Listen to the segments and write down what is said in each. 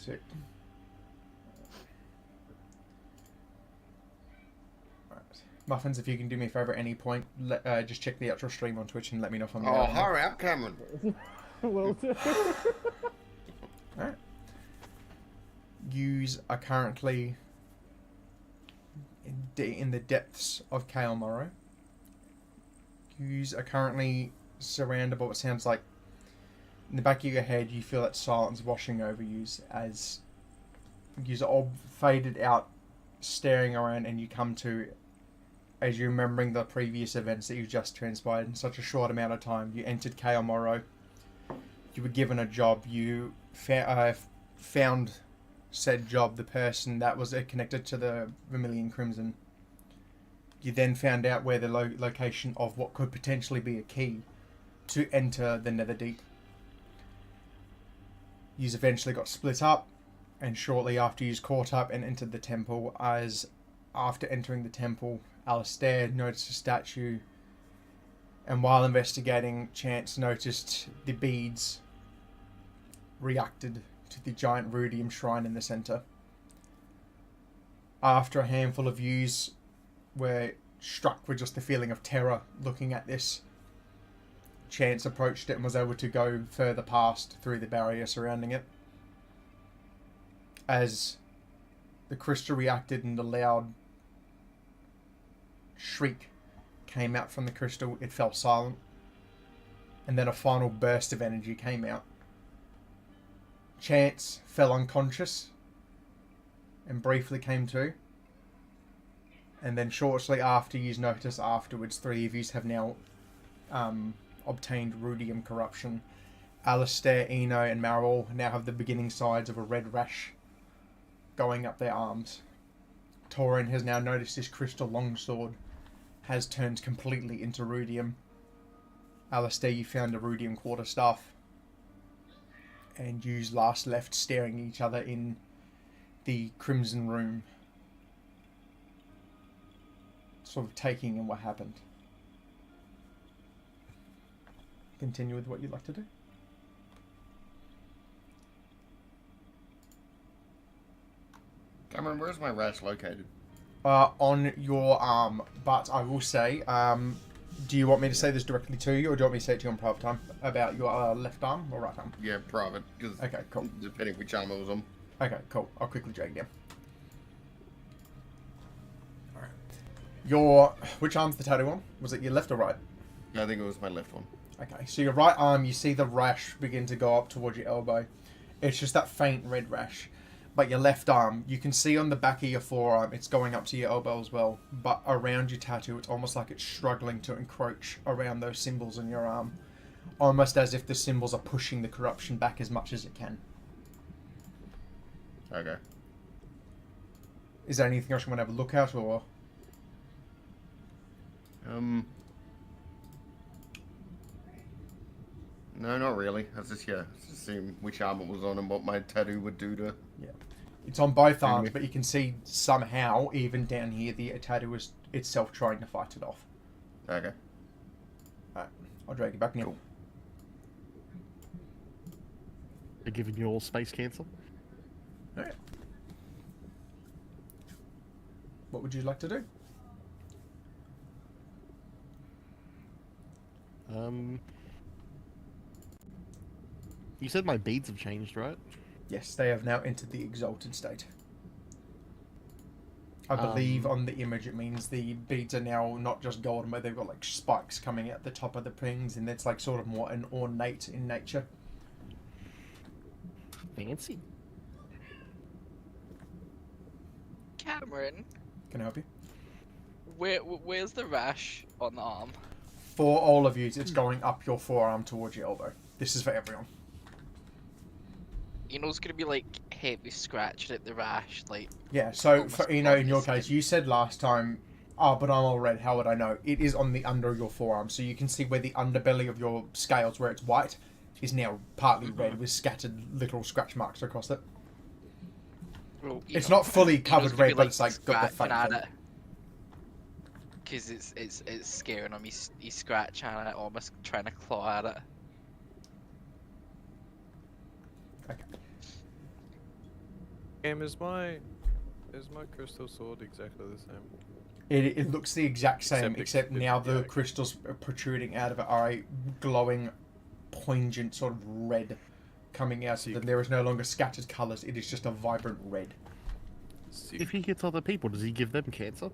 Sick. Right. Muffins, if you can do me a favour at any point, just check the actual stream on Twitch and let me know if I'm Oh, loud enough. hurry up, Cameron. Will do. Alright. Yous are currently in the depths of Kale Morrow. Yous are currently surrounded by what sounds like, in the back of your head, you feel that silence washing over yous as yous are all faded out, staring around, and you come to, as you're remembering the previous events that you just transpired in such a short amount of time. You entered Kale Morrow. You were given a job. You found said job, the person that was connected to the Vermilion Crimson. You then found out where the location of what could potentially be a key to enter the Netherdeep. You eventually got split up, and shortly after you caught up and entered the temple. As after entering the temple, Alistair noticed a statue, and while investigating, Chance noticed the beads reacted to the giant ruidium shrine in the centre. After a handful of views were struck with just the feeling of terror looking at this, Chance approached it and was able to go further past through the barrier surrounding it. As the crystal reacted and a loud shriek came out from the crystal, it fell silent, and then a final burst of energy came out. Chance fell unconscious and briefly came to, and then shortly after, you notice afterwards, three of you have now obtained ruidium corruption. Alistair, Eno, and Marol now have the beginning signs of a red rash going up their arms. Torin has now noticed his crystal longsword has turned completely into ruidium. Alistair, you found a ruidium quarterstaff, and you last left staring at each other in the Crimson Room, sort of taking in what happened. Continue with what you'd like to do. Cameron, where's my rash located? On your arm, but I will say, do you want me to say this directly to you, or do you want me to say it to you on private time about your left arm or right arm? Yeah, private, because Okay, cool. depending which arm it was on. Okay, cool. I'll quickly drag it down. Alright. Which arm's the tattoo on? Was it your left or right? Yeah, I think it was my left one. Okay, so your right arm, you see the rash begin to go up towards your elbow. It's just that faint red rash. But your left arm, you can see on the back of your forearm, it's going up to your elbow as well. But around your tattoo, it's almost like it's struggling to encroach around those symbols on your arm. Almost as if the symbols are pushing the corruption back as much as it can. Okay. Is there anything else you want to have a look at, or...? No, not really. I was just, just seeing which arm it was on and what my tattoo would do to... Yeah. It's on both arms, but you can see somehow, even down here, the tattoo is itself trying to fight it off. Okay. Alright, I'll drag you back now. Cool. They're giving you all space cancel? Alright. What would you like to do? You said my beads have changed, right? Yes, they have now entered the exalted state. I believe on the image it means the beads are now not just golden, but they've got like spikes coming out the top of the rings, and it's like sort of more an ornate in nature. Fancy. Cameron, Can I help you? where's the rash on the arm? For all of you, it's going up your forearm towards your elbow. This is for everyone. You know, it's gonna be like heavy scratching at the rash, like. Yeah, so for in your case, you said last time, oh, but I'm all red, how would I know? It is on the under of your forearm, so you can see where the underbelly of your scales, where it's white, is now partly red with scattered little scratch marks across it. Well, it's not fully covered red, but it's like got the scratching faint at it. Because it's scaring him. He's scratching at it, almost trying to claw at it. Okay. Is my crystal sword exactly the same? It looks the exact same, except yeah, now the okay. crystals protruding out of it are a glowing, poignant sort of red coming out So of you them. There is no longer scattered colours, it is just a vibrant red. If he hits other people, does he give them cancer?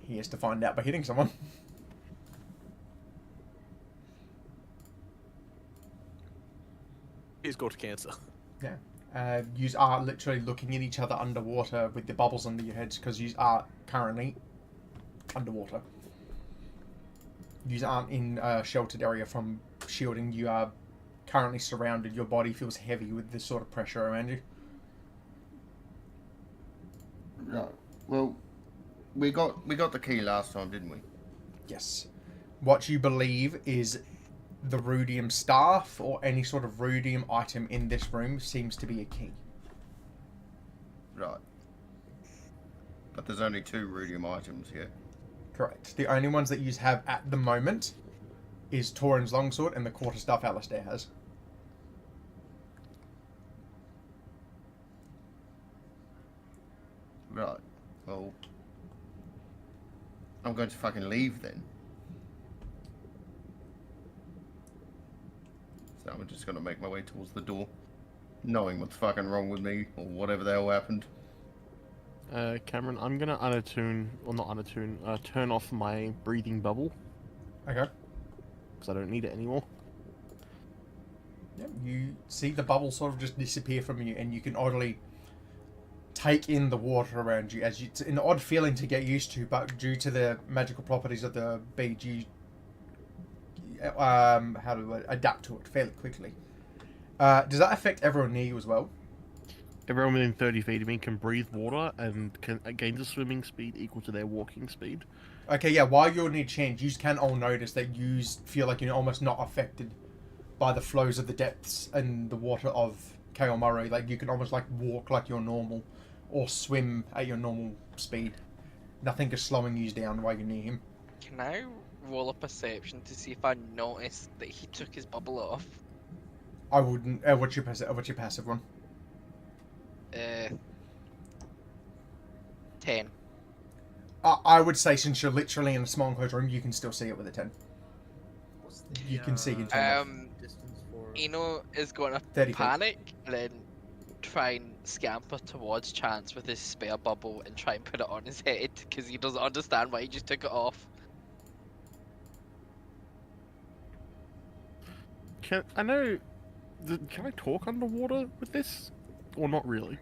He has to find out by hitting someone. He's got cancer. Yeah. You are literally looking at each other underwater with the bubbles under your heads because you are currently underwater. You aren't in a sheltered area from shielding. You are currently surrounded. Your body feels heavy with this sort of pressure around you. Right. Well, we got the key last time, didn't we? Yes. What you believe is the rudium staff or any sort of rudium item in this room seems to be a key. Right. But there's only 2 rudium items here. Correct. The only ones that you have at the moment is Tauren's longsword and the quarterstaff Alistair has. Right. Well, I'm going to fucking leave then. So I'm just going to make my way towards the door, knowing what's fucking wrong with me or whatever the hell happened. Cameron, I'm gonna turn off my breathing bubble Okay. because I don't need it anymore. Yeah, you see the bubble sort of just disappear from you, and you can oddly take in the water around you. It's an odd feeling to get used to, but due to the magical properties of the bead, you adapt to it fairly quickly. Does that affect everyone near you as well? Everyone within 30 feet of me can breathe water and can gain a swimming speed equal to their walking speed. Okay, yeah. While you're near change, you can all notice that you feel like you're almost not affected by the flows of the depths and the water of Kaomaro. Like you can almost like walk like you're normal, or swim at your normal speed. Nothing is slowing you down while you're near him. Can I roll a perception to see if I notice that he took his bubble off? I wouldn't. What's your passive one? 10. I would say since you're literally in a small enclosed room, you can still see it with a 10. What's the, You can see into it. distance for... Eno is going to 30 feet. panic and then try and scamper towards Chance with his spare bubble and try and put it on his head because he doesn't understand why he just took it off. Can I talk underwater with this, or not really?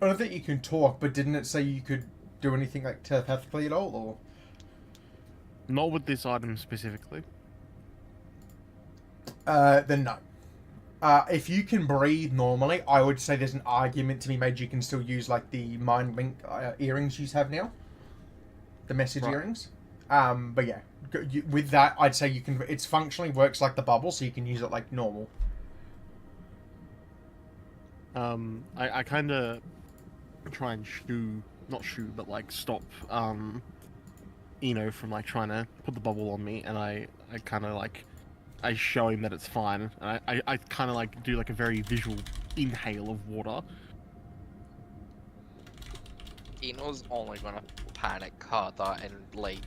I don't think you can talk, but didn't it say you could do anything like telepathically at all, or? Not with this item specifically. Then no. If you can breathe normally, I would say there's an argument to be made you can still use like the mind link earrings you have now, the message Right. earrings. But yeah, with that, I'd say you can. It's functionally works like the bubble, so you can use it like normal. I kind of try and but like stop, from like trying to put the bubble on me, and I kind of like, I show him that it's fine, and I kind of like do like a very visual inhale of water. Eno's only going to panic harder and like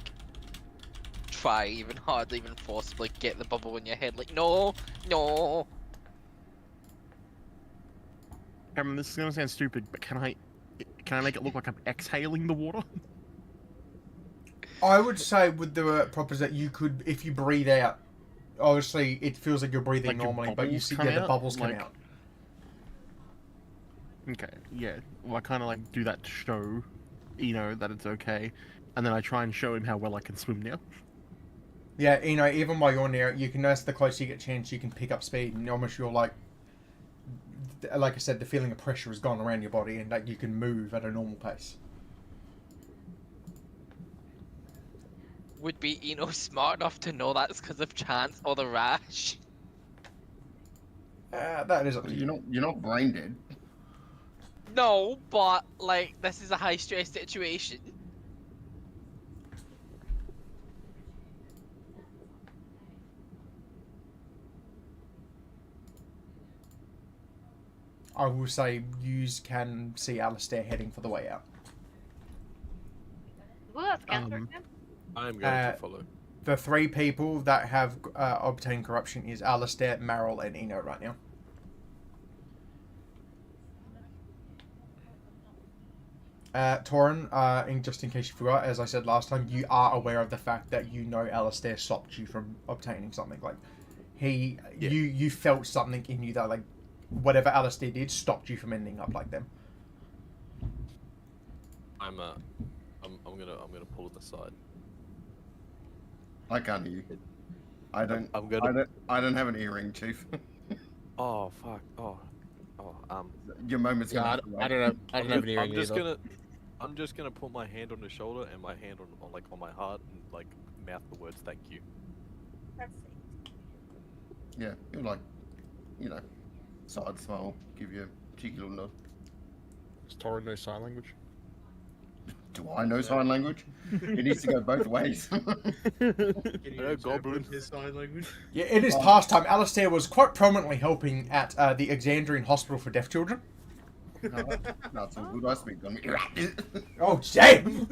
try even harder, even forcibly get the bubble in your head. Like, no, no. Cameron, this is gonna sound stupid, but can I make it look like I'm exhaling the water? I would say with the properties that you could, if you breathe out, obviously it feels like you're breathing Like your normally, but you bubbles see come the out? bubbles come Like- out. Okay, yeah. Well, I kind of like do that to show, that it's okay, and then I try and show him how well I can swim now. Yeah, even while you're near it, you can notice the closer you get chance, you can pick up speed, and almost you're like I said, the feeling of pressure has gone around your body, and like you can move at a normal pace. Would be Eno smart enough to know that's because of Chance or the rash? That is up to you. You're not brain dead. No, but like this is a high stress situation. I will say you can see Alistair heading for the way out. Who else counter Um, again? I am going Uh, to follow. The three people that have obtained corruption is Alistair, Meryl, and Eno right now. Torin, just in case you forgot, as I said last time, you are aware of the fact that you know Alistair stopped you from obtaining something. Like, Yeah. you felt something in you that, like, whatever Alistair did stopped you from ending up like them. I'm gonna pull it aside. I can't hear you. I don't. I'm gonna. I don't have an earring, Chief. Oh fuck. Oh. Your moment's Yeah, gonna have to wait. I don't know. I don't have an earring I'm just either. I'm just gonna put my hand on the shoulder and my hand on my heart and like mouth the words "thank you." Let's see. Yeah, you'll like, side smile, give you a cheeky little nod. Does Torin know sign language? Do I know sign language? It needs to go both ways. Can you Hello, interpret goblin. his sign language? Yeah, in his pastime, Alistair was quite prominently helping at the Exandrian Hospital for Deaf Children. No, it's all good. I speak on Oh, damn!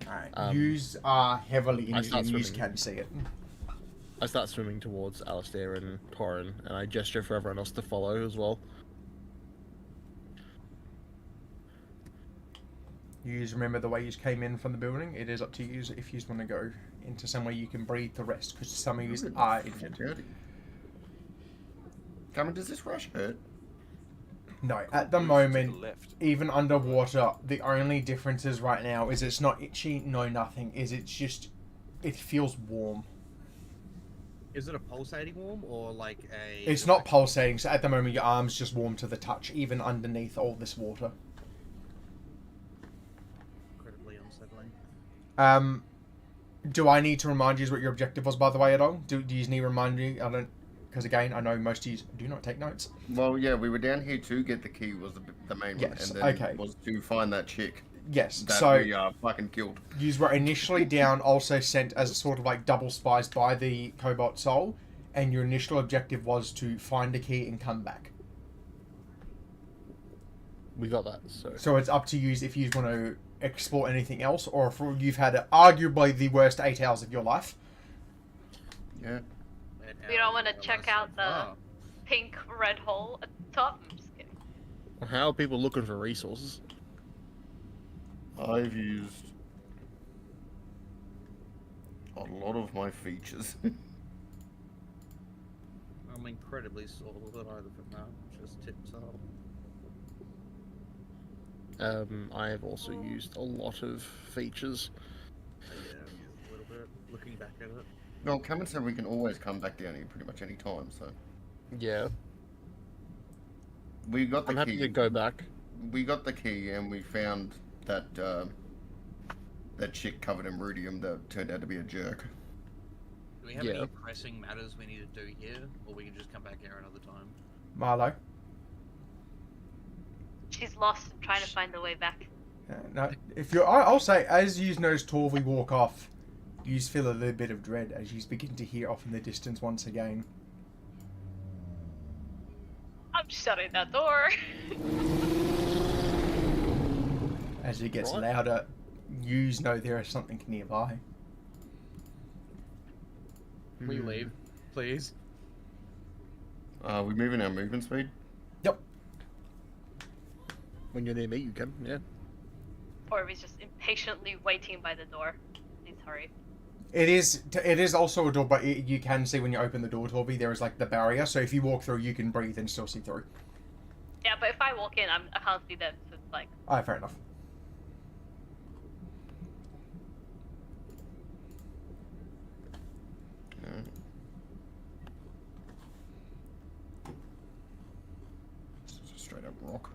Alright, yous are heavily in I it, start and yous swimming. can see it. I start swimming towards Alistair and Torin, and I gesture for everyone else to follow as well. Yous remember the way yous came in from the building? It is up to yous if yous want to go into somewhere you can breathe the rest, because some of yous are injured. Cameron, does this rush hurt? No, at the To moment, left. even underwater, the only differences right now is it's not itchy, no nothing. It feels warm. Is it a pulsating warm or like a? It's not pulsating, so at the moment your arm's just warm to the touch, even underneath all this water. Incredibly unsettling. Do I need to remind you what your objective was, by the way, at all? Do you need to remind me? I don't, because again, I know most of you do not take notes. Well, yeah, we were down here to get the key was the main Yes, one, and then okay. was to find that chick Yes, that so we fucking killed. yous were initially down, also sent as sort of like double spies by the Cobalt Soul, and your initial objective was to find a key and come back. We got that, so... So it's up to you if you want to explore anything else, or if you've had arguably the worst 8 hours of your life. Yeah. We don't want to check out the pink red hole at the top. I'm just kidding. How are people looking for resources? I've used a lot of my features. I'm incredibly sore that either from that. Just tips up. I have also used a lot of features. Yeah, a little bit. Looking back at it. Well, Cameron said we can always come back down here pretty much any time, so Yeah, we got the I'm happy key. to go back. We got the key, and we found that that chick covered in rudium that turned out to be a jerk. Do we have Yeah. any pressing matters we need to do here, or we can just come back here another time? Marlo? She's lost and trying to find the way back. No, if you're, I'll say, as you notice Torvi walk off, you feel a little bit of dread as you begin to hear off in the distance once again. I'm shutting that door. As it gets Right. louder, you know there is something nearby. We leave, please. We moving our movement speed? Yep. When you're near me, you can, yeah. Or he's just impatiently waiting by the door. Please hurry. It is also a door, but you can see when you open the door, Torby, there is like the barrier. So if you walk through, you can breathe and still see through. Yeah, but if I walk in, I can't see them, so it's like... Ah, fair enough. Yeah. It's just a straight up rock.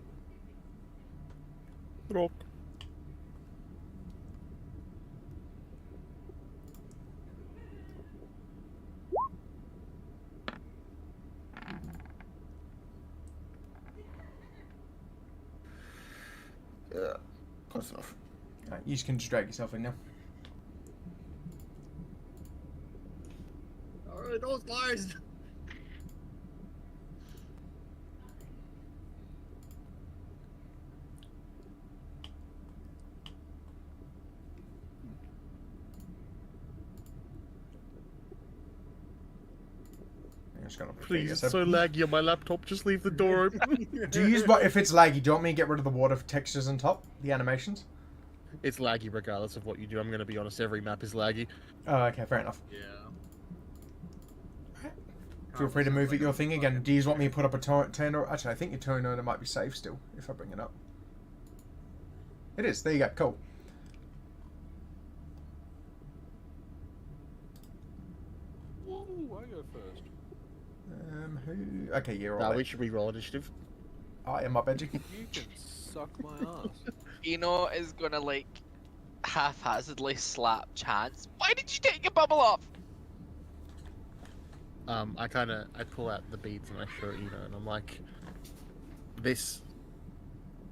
Rock. Yeah, close enough. You can just drag yourself in now. Oh, the door's closed! just gonna prepare Please, this. it's so laggy on my laptop. Just leave the door open. Do you use what if it's laggy? Do you want me to get rid of the water textures on top, the animations? It's laggy regardless of what you do. I'm going to be honest. Every map is laggy. Oh, okay, fair enough. Yeah. Feel free to move at your thing again. Do you want me to put up a turner? Actually, I think your turner might be safe still if I bring it up. It is. There you go. Cool. Whoa, I go first. Who? Okay, you're Nah, all. we should re-roll initiative. I am up edgy. You can suck my ass. Eno is gonna like haphazardly slap Chance. Why did you take your bubble off? I pull out the beads and I show it, and I'm like, this.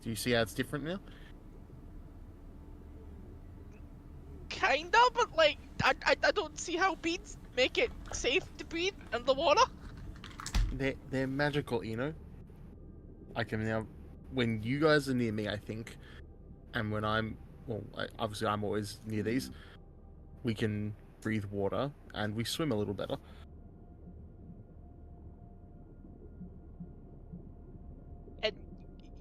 Do you see how it's different now? Kinda, but like, I don't see how beads make it safe to breathe in the water. They're magical, I can now, when you guys are near me, I think, and when obviously I'm always near these, we can breathe water and we swim a little better. And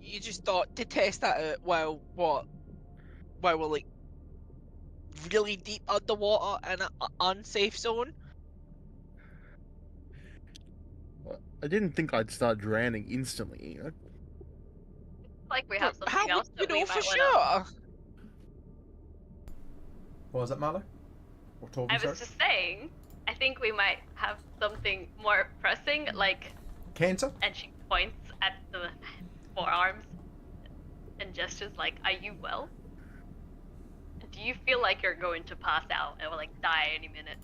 you just thought to test that out while we're like really deep underwater in an unsafe zone? I didn't think I'd start drowning instantly, Like we have How something else would that you we know for might wanna... sure? What was that, Marlo? Or Torben, I sorry? was just saying, I think we might have something more pressing, like, Cancer? and she points at the forearms and gestures like, are you well? Do you feel like you're going to pass out or like die any minute?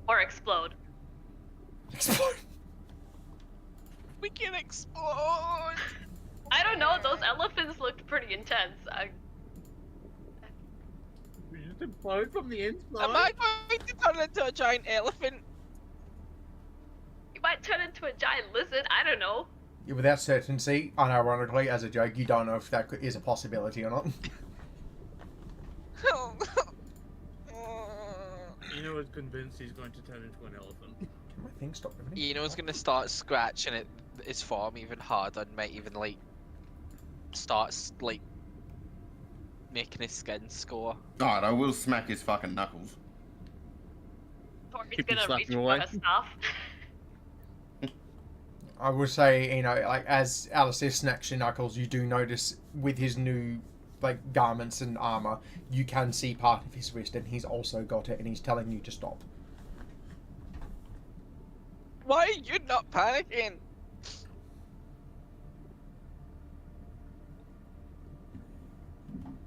Or explode? Explode. We can explode. I don't know, those elephants looked pretty intense. We just implode from the inside. Am I going to turn into a giant elephant? You might turn into a giant lizard, I don't know. Without certainty, unironically, as a joke, you don't know if that is a possibility or not. Eno is convinced he's going to turn into an elephant. Can my thing stop moving? Eno's gonna start scratching its form even harder and might even like start like making his skin score. Alright, I will smack his fucking knuckles. Torby's Keep him gonna reach slapping for away. her staff. I would say, like as Alistair snacks your knuckles, you do notice with his new like garments and armor, you can see part of his wrist, and he's also got it, and he's telling you to stop. Why are you not panicking?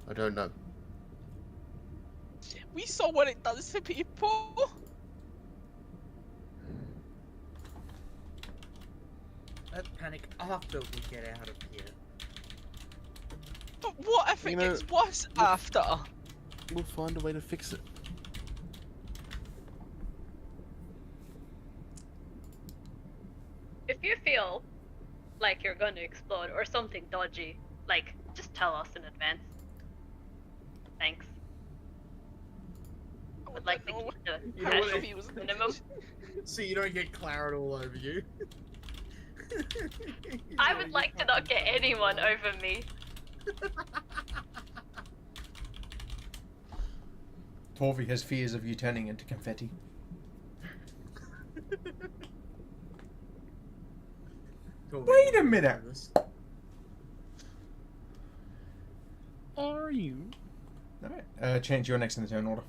I don't know. We saw what it does to people. Let's panic after we get out of here. But what if it You know, gets worse look- after? We'll find a way to fix it. If you feel like you're going to explode or something dodgy, like, just tell us in advance. Thanks. I would like to know. keep the You know cash what it- fees minimum. So you don't get Claret all over you. I would like to not get anyone over me. Torvi has fears of you turning into confetti. Wait a minute. Are you? Alright, Chance, you're next in the turn order.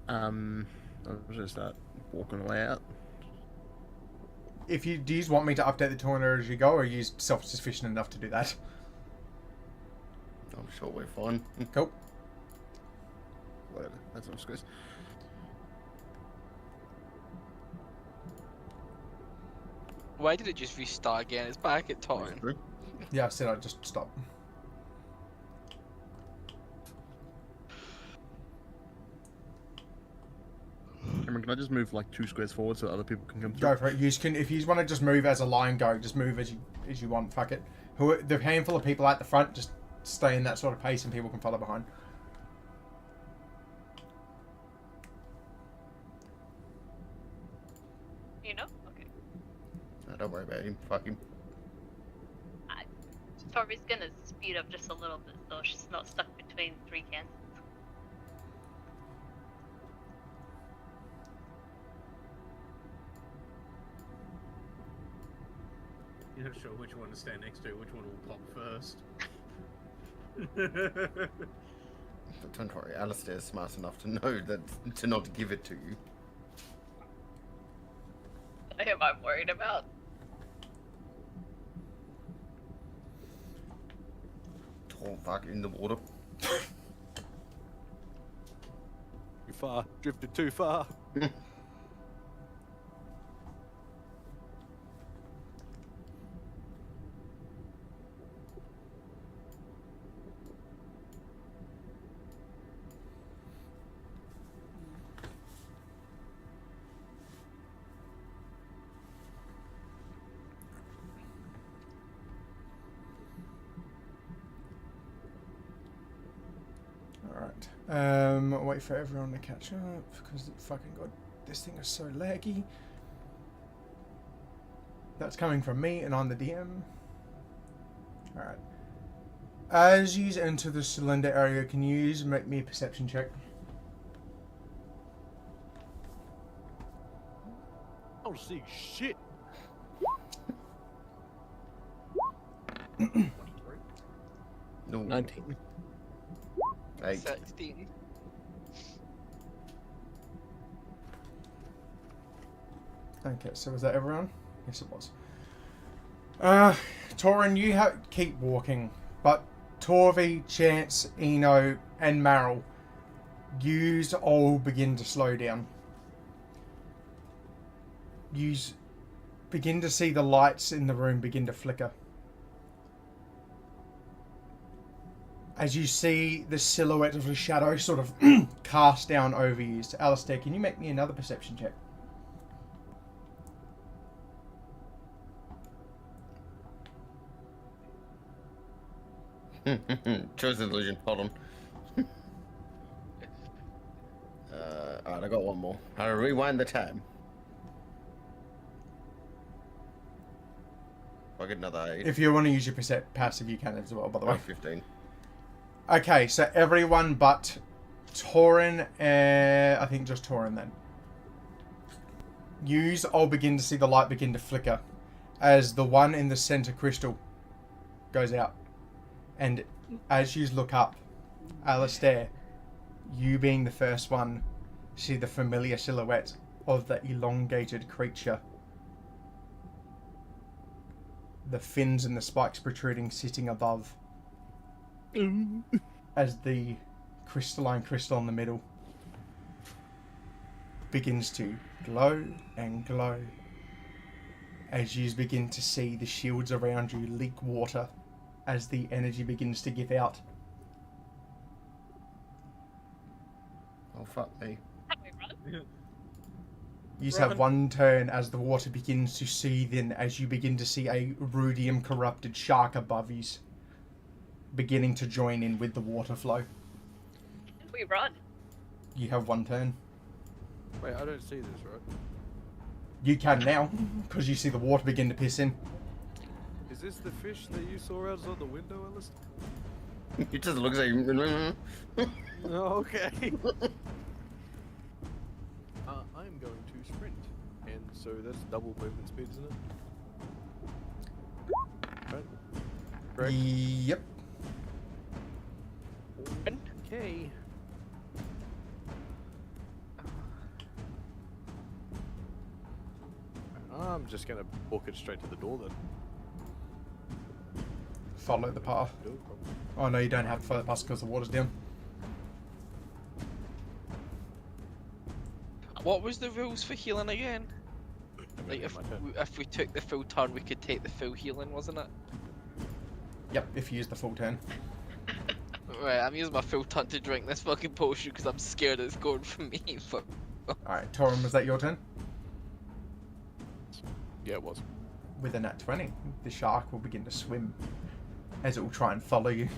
I'm just start walking away out. If you do, you want me to update the turn order as you go, or are you self-sufficient enough to do that? I'm sure we're fine. Cool. Whatever. That's not stress. Why did it just restart again? It's back at time. Yeah, I said I'd just stop. Cameron, can I just move like 2 squares forward so other people can come through? Go for it. You can, if you want to just move as a line, go. Just move as you want. Fuck it. The handful of people at the front, just stay in that sort of pace, and people can follow behind. You know? Okay, fuck him. Tori's gonna speed up just a little bit so she's not stuck between 3 cans. You're not sure which one to stand next to, which one will pop first. But don't worry, Alistair's smart enough to know that to not give it to you. What am I worried about? Oh fuck, in the water. Too far. Drifted too far. Alright. Wait for everyone to catch up because fucking god, this thing is so laggy. That's coming from me and I'm the DM. Alright. As you enter the cylinder area, can you make me a perception check? I don't see shit. 23. No. 19. 8. 16. Okay, so was that everyone? Yes, it was. Torin, you keep walking, but Torvi, Chance, Eno, and Meryl, you all begin to slow down. You begin to see the lights in the room begin to flicker. As you see the silhouette of a shadow sort of cast down over you. So, Alistair, can you make me another perception check? Chosen illusion, hold on. Alright, I got one more. I'll rewind the time. If I get another 8. If you want to use your passive, you can as well, by the way. 15. Okay, so everyone but Torin, I think just Torin then. Yous all begin to see the light begin to flicker as the one in the center crystal goes out. And as you look up, Alistair, you being the first one, see the familiar silhouette of the elongated creature. The fins and the spikes protruding, sitting above. As the crystalline crystal in the middle begins to glow and glow. As you begin to see the shields around you leak water as the energy begins to give out. Oh fuck me. You have one turn as the water begins to seethe in, as you begin to see a rudium corrupted shark above you beginning to join in with the water flow. We run. You have one turn. Wait, I don't see this, right? You can now, because you see the water begin to piss in. Is this the fish that you saw outside the window, Alice? It just looks like... Oh, okay. I'm going to sprint, and so that's double movement speed, isn't it? Right? Correct? Yep. Okay. I'm just gonna book it straight to the door then. Follow the path. No problem. Oh no, you don't have to follow the path because the water's down. What was the rules for healing again? I'm gonna Like get my turn. if we took the full turn, we could take the full healing, wasn't it? Yep, if you use the full turn. Right, I'm using my full turn to drink this fucking potion because I'm scared it's going for me. But Alright, Torin, was that your turn? Yeah, it was. With a nat 20, the shark will begin to swim as it will try and follow you.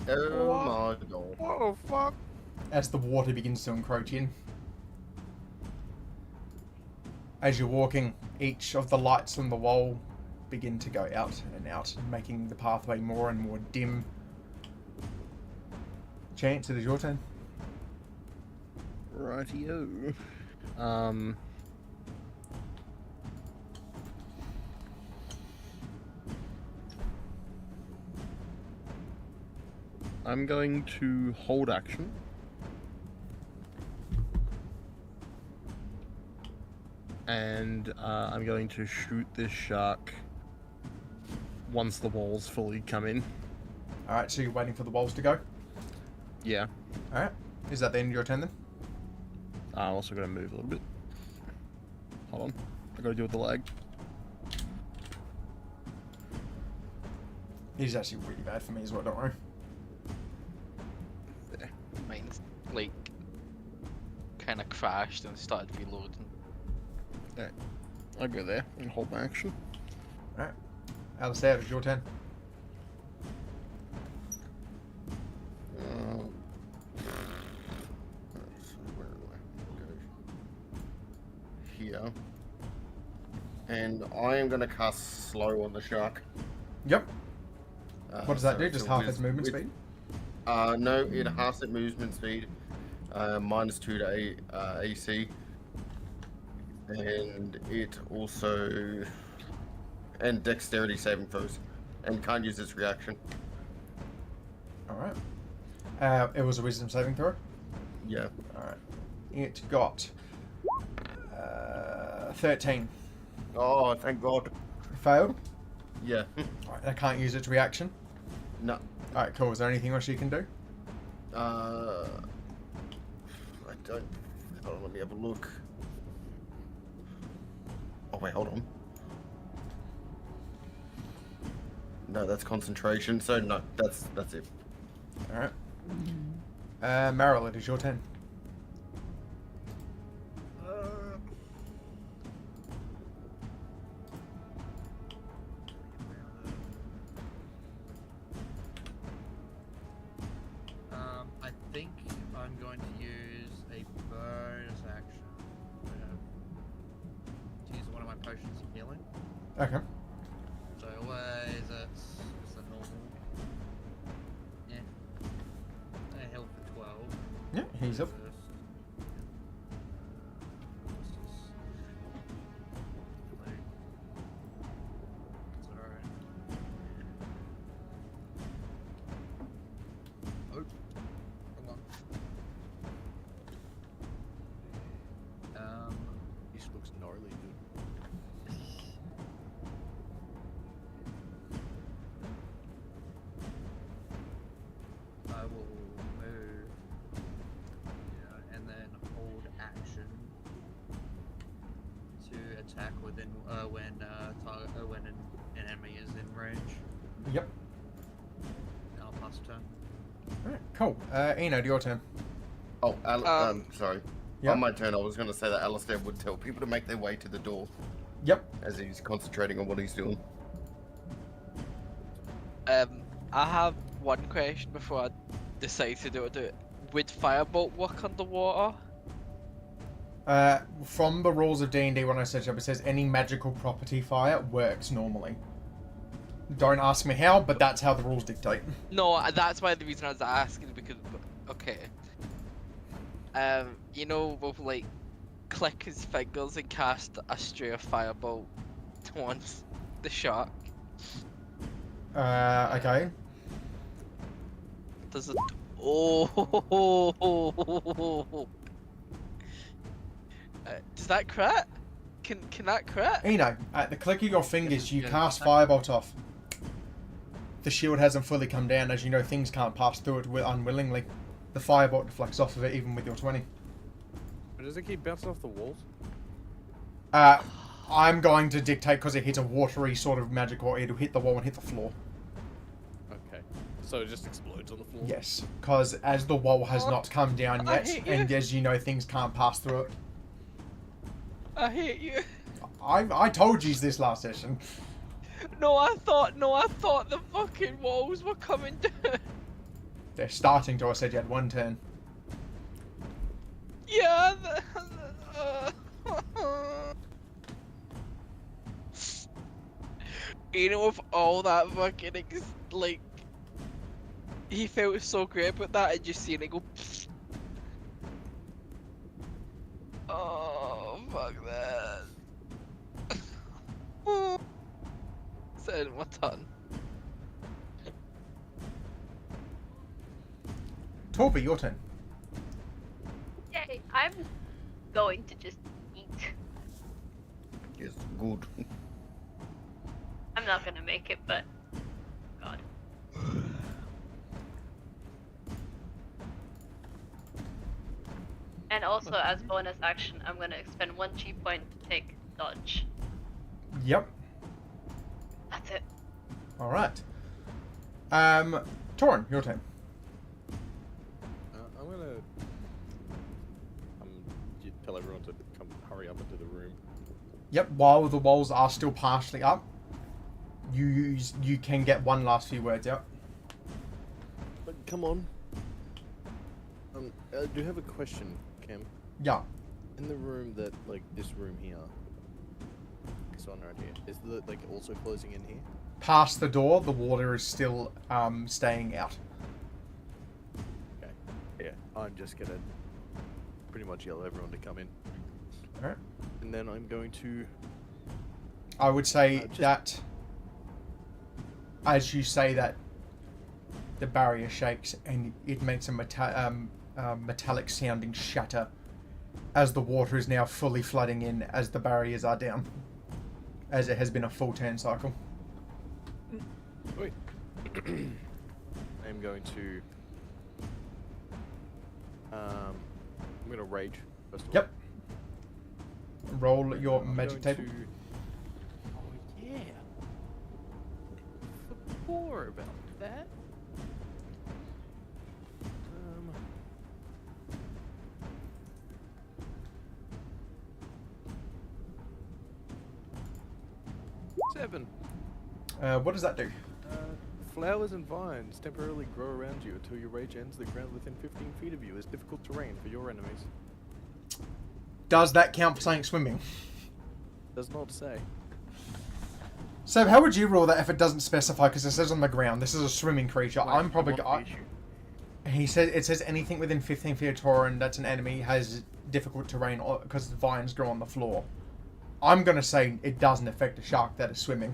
Oh my god. Oh fuck! As the water begins to encroach in. As you're walking, each of the lights on the wall begin to go out and out, making the pathway more and more dim. Chance, it is your turn. Rightio. I'm going to hold action. And I'm going to shoot this shark once the walls fully come in. Alright, so you're waiting for the walls to go? Yeah. Alright. Is that the end of your turn then? I'm also going to move a little bit. Hold on. I got to deal with the lag. He's actually really bad for me as well, don't worry. There. Mine's like kind of crashed and started reloading. I'll go there and hold my action. Alright. Alistair, it's your turn. Where do I go? Here. And I am going to cast slow on the shark. Yep. What does that do? it's Just a half whiz- its movement whiz- speed? No, it halves its movement speed. -2 to AC. And it also... And dexterity saving throws. And can't use its reaction. Alright. It was a wisdom saving throw? Yeah. Alright. It got 13. Oh, thank God. Failed? Yeah. Alright, I can't use its reaction. No. Alright, cool. Is there anything else you can do? I don't... Hold on, let me have a look. Oh, wait, hold on. No, that's concentration, so no, that's it. Alright. Meryl, it is your turn. I think I'm going to use a bonus action to use one of my potions of healing. Okay. So always it's just a normal. Yeah. I health for 12. Yeah, he's up. This looks gnarly, dude. I will move, and then hold action to attack within when an enemy is in range. Yep. I'll pass turn. Alright, cool. Enid, your turn. Oh, sorry. Yeah. On my turn, I was going to say that Alistair would tell people to make their way to the door Yep. as he's concentrating on what he's doing. I have one question before I decide to do it. Would firebolt work underwater? From the rules of D&D, when I search up, it says any magical property fire works normally. Don't ask me how, but that's how the rules dictate. No, that's why the reason I was asking because okay. You know, with like click his fingers and cast a stray of firebolt towards the shark. Okay. Does it? Oh. Does that crit? Can that crit? Eno, at the click of your fingers, you Yeah. cast Firebolt off. The shield hasn't fully come down, as you know things can't pass through it unwillingly. The Firebolt deflects off of it even with your 20. But does it keep bouncing off the walls? I'm going to dictate because it hits a watery sort of magical, it'll hit the wall and hit the floor. Okay. So it just explodes on the floor? Yes, because as the wall has not come down I yet, hate you. and as you know things can't pass through it. I hate you. I told you this last session. No, I thought the fucking walls were coming down. They're starting to, I said you had one turn. Yeah. You know, with all that fucking like, he felt so great about that, and just seeing it go. Oh fuck that. Said my tongue. Torby, your turn. Yay, I'm going to just eat. Yes, good. I'm not gonna make it, but God. And also, as bonus action, I'm gonna expend 1 chi point to take dodge. Yep. That's it. All right. Torin, your turn. I'm gonna you tell everyone to come hurry up into the room. Yep. While the walls are still partially up, you can get one last few words out. But come on. I do have a question, Cam. Yeah. In the room that, like, this room here, this one right here, is the like also closing in here? Past the door, the water is still staying out. Okay. Yeah, I'm just gonna pretty much yell at everyone to come in, All right. and then I'm going to. I would say Just- that as you say that, the barrier shakes and it makes a metallic sounding shatter as the water is now fully flooding in as the barriers are down, as it has been a full turn cycle. Wait. I'm going to. I'm gonna rage first of all. Yep. Roll your I'm magic going table. to- Oh yeah. More about that. Um. 7. What does that do? Flowers and vines temporarily grow around you until your rage ends. The ground within 15 feet of you is difficult terrain for your enemies. Does that count for something swimming? Does not say. So how would you rule that if it doesn't specify? Because it says on the ground, this is a swimming creature. Wait, I'm probably. what's the issue? He says it says anything within 15 feet of Torin that's an enemy has difficult terrain because the vines grow on the floor. I'm gonna say it doesn't affect a shark that is swimming.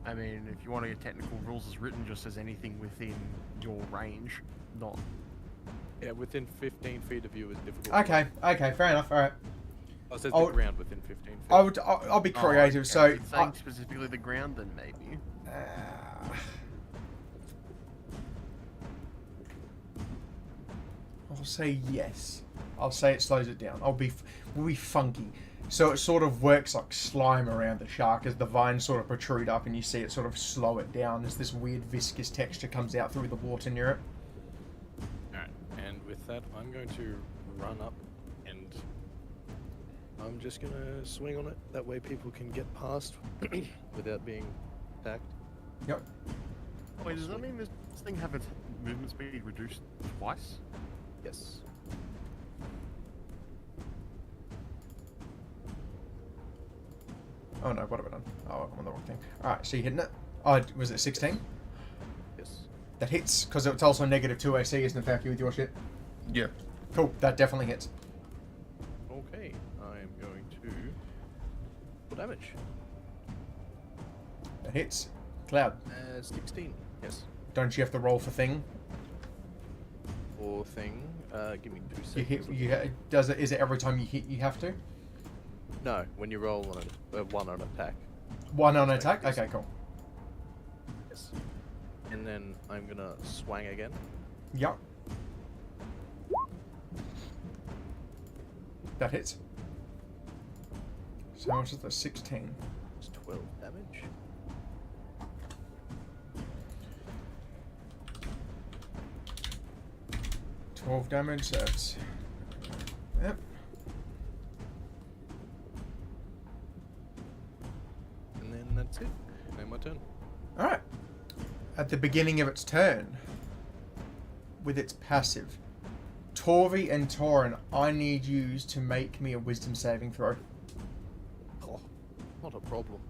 I mean, if you want to get technical, rules as written just says anything within your range, not. Yeah, within 15 feet of you is difficult. Okay, fair enough. All right, Oh, it says Oh, the ground within 15 feet. I'll be creative. Oh, okay. So If it's saying specifically the ground, then maybe. I'll say yes. I'll say it slows it down. We'll be funky. So it sort of works like slime around the shark as the vines sort of protrude up and you see it sort of slow it down as this weird viscous texture comes out through the water near it. Alright, and with that, I'm going to run up and I'm just going to swing on it. That way people can get past without being attacked. Yep. Wait, does that mean this thing have its movement speed reduced twice? Yes. Oh no, what have I done? Oh, I'm on the wrong thing. Alright, so you're hitting it. Oh, was it 16? Yes. That hits, because it's also -2 AC, isn't it, Falky, with your shit? Yeah. Cool, that definitely hits. Okay, I am going to full damage. That hits. Cloud, 16. Yes. don't you have to roll for thing? Or thing. Give me 2 You seconds. hit, is it every time you hit you have to? No, when you roll on one on attack. One on Sorry, attack? yes. Okay, cool. Yes. And then I'm gonna swang again. Yep. That hits. So how much is that? 16. It's 12 damage. Damage, that's... Yep. And then that's it. Now my turn. Alright. At the beginning of its turn, with its passive, Torvi and Torin, I need you to make me a wisdom saving throw. Oh, not a problem.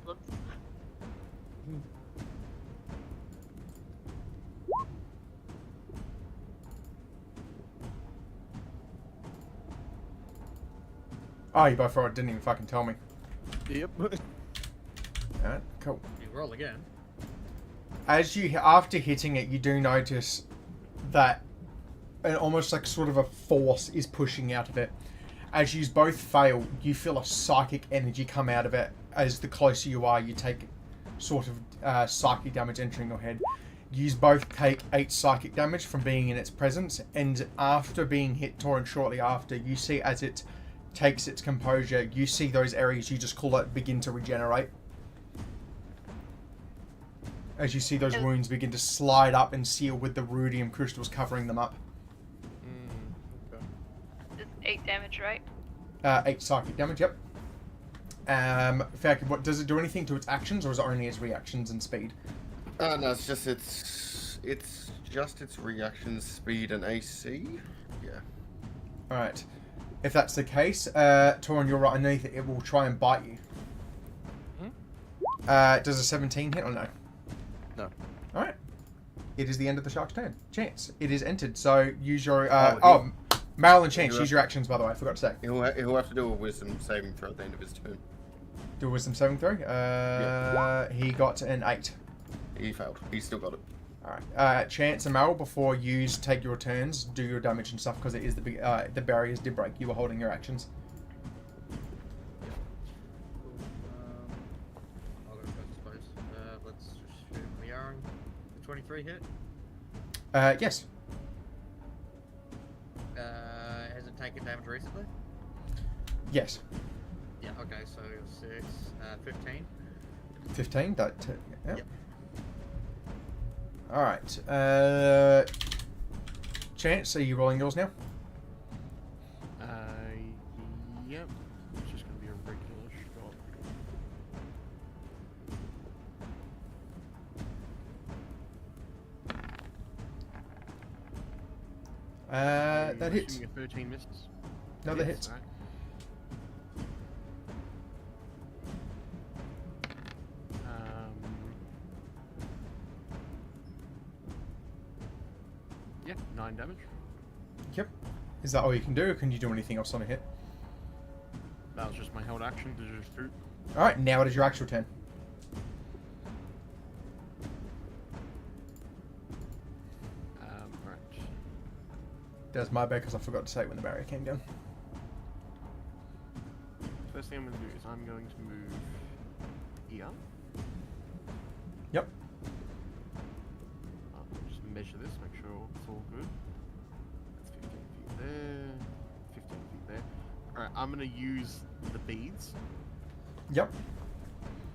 problems. Oh, you both rolled. Didn't even fucking tell me. Yep. Alright, cool. You roll again. As you, after hitting it, you do notice that an almost like sort of a force is pushing out of it. As you both fail, you feel a psychic energy come out of it. As the closer you are, you take sort of psychic damage entering your head. You both take 8 psychic damage from being in its presence, and after being hit, Torin, shortly after, you see as it takes its composure, you see those areas you just call it begin to regenerate. As you see those wounds begin to slide up and seal with the rudium crystals covering them up. Okay. It's 8 damage, right? 8 psychic damage, yep. Falcon, what does it do anything to its actions, or is it only its reactions and speed? No, it's just its reaction speed and AC. Yeah. Alright. If that's the case, Torin, you're right underneath it. It will try and bite you. Does a 17 hit or no? No. Alright. It is the end of the shark's turn. Chance. It is entered, so use your... Marilyn Chance, use your actions, by the way. I forgot to say. He'll have to do a wisdom saving throw at the end of his turn. Do a wisdom saving throw. Yeah. He got an 8. He failed. He still got it. Alright. Chance and Meryl, before you take your turns, do your damage and stuff, because it is the barriers did break. You were holding your actions. I'll go first, I suppose. Let's just shoot the yarn. The 23 hit. Yes. Has it taken damage recently? Yes. Yeah, okay, so 6, 15. 15, that... Yep. Yep. Alright. Chance, are you rolling yours now? Yep. It's just gonna be a regular shot. That hits. Assuming a 13 misses. No, that hits. Alright. Yeah, 9 damage. Yep. Is that all you can do, or can you do anything else on a hit? That was just my held action to just shoot. Alright, now it is your actual turn. Right. That's my bad, because I forgot to say it when the barrier came down. First thing I'm going to do is I'm going to move here. Yep. Just measure this, make sure it's all good. That's 15 feet there, 15 feet there. Alright, I'm going to use the beads, Yep.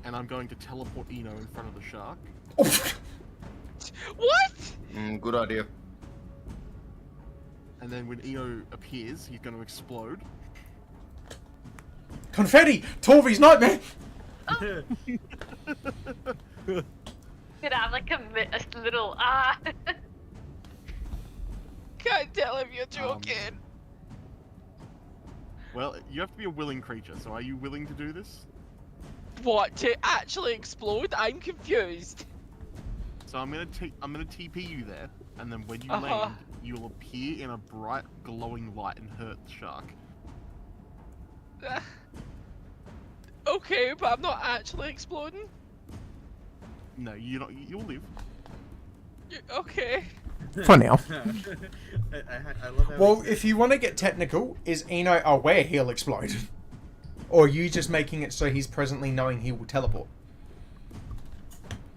and I'm going to teleport Eno in front of the shark. What? Good idea. And then when Eno appears, he's going to explode. Confetti! Torvi's nightmare! Could have like a little Can't tell if you're joking. Well, you have to be a willing creature, so are you willing to do this? What, to actually explode? I'm confused. So I'm gonna TP you there, and then when you Uh-huh. land, you'll appear in a bright, glowing light and hurt the shark. Okay, but I'm not actually exploding. No, you're not. You'll live. Okay. For now. I love how Well, if you want to get technical, is Eno aware he'll explode? Or are you just making it so he's presently knowing he will teleport?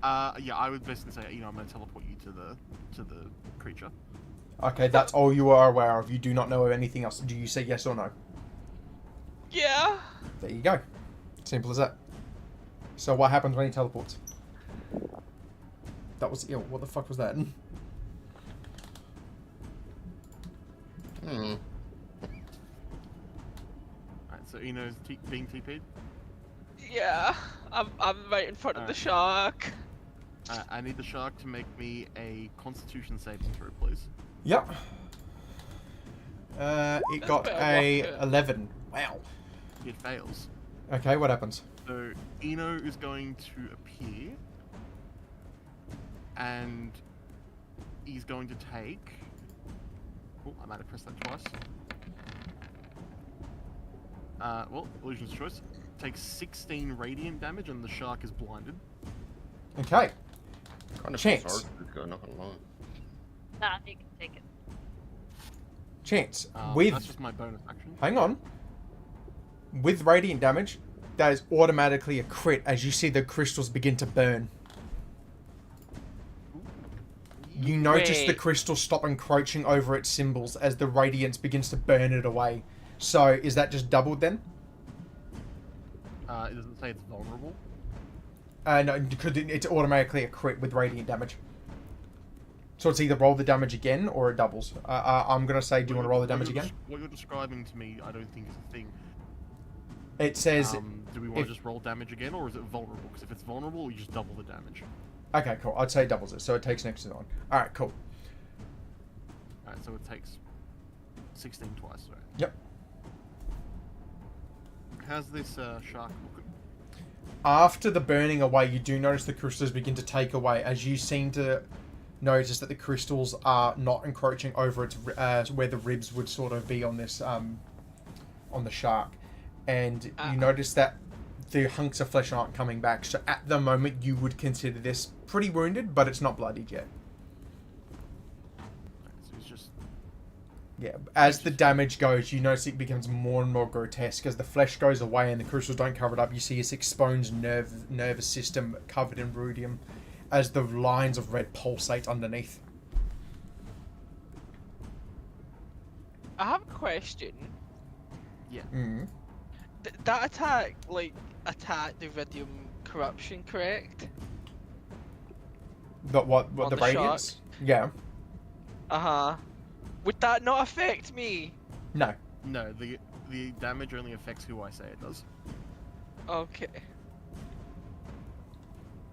Yeah, I would basically say, I'm gonna teleport you to the creature. Okay, that's all you are aware of. You do not know of anything else. Do you say yes or no? Yeah. There you go. Simple as that. So what happens when he teleports? That was ill. What the fuck was that? Hmm. Alright, so Eno's being TP'd. Yeah. I'm right in front of the shark. I need the shark to make me a Constitution saving throw, please. Yep. It got better a work, 11. Wow. It fails. Okay, what happens? So Eno is going to appear, and he's going to take. Oh, I might have pressed that twice. Well, illusion's choice. Takes 16 radiant damage, and the shark is blinded. Okay. Kind of Chance. sorry for this guy, not gonna lie. Nah, you can take it. Chance. That's With just my bonus action. hang on. With radiant damage, that is automatically a crit as you see the crystals begin to burn. You notice the Wait. crystals stop encroaching over its symbols as the radiance begins to burn it away. So, is that just doubled then? It doesn't say it's vulnerable. No, because it's automatically a crit with radiant damage. So it's either roll the damage again or it doubles. I'm going to say, do you want to roll the damage again? What you're describing to me, I don't think is a thing. It says... Do we want if- to just roll damage again, or is it vulnerable? Because if it's vulnerable, you just double the damage. Okay, cool. I'd say it doubles it, so it takes next to 9. Alright, cool. Alright, so it takes 16 twice, right? Yep. How's this shark looking? After the burning away, you do notice the crystals begin to take away, as you seem to notice that the crystals are not encroaching over its where the ribs would sort of be on this on the shark, and you notice that the hunks of flesh aren't coming back. So at the moment, you would consider this pretty wounded, but it's not bloodied yet. So it's just Yeah, as the damage goes, you notice it becomes more and more grotesque. As the flesh goes away and the crystals don't cover it up, you see its exposed nervous system covered in rudium as the lines of red pulsate underneath. I have a question. Mm. That attack, like, attacked the Iridium corruption, correct? What On the the radiance? Yeah. Uh-huh. Would that not affect me? No. no. The damage only affects who I say it does. Okay.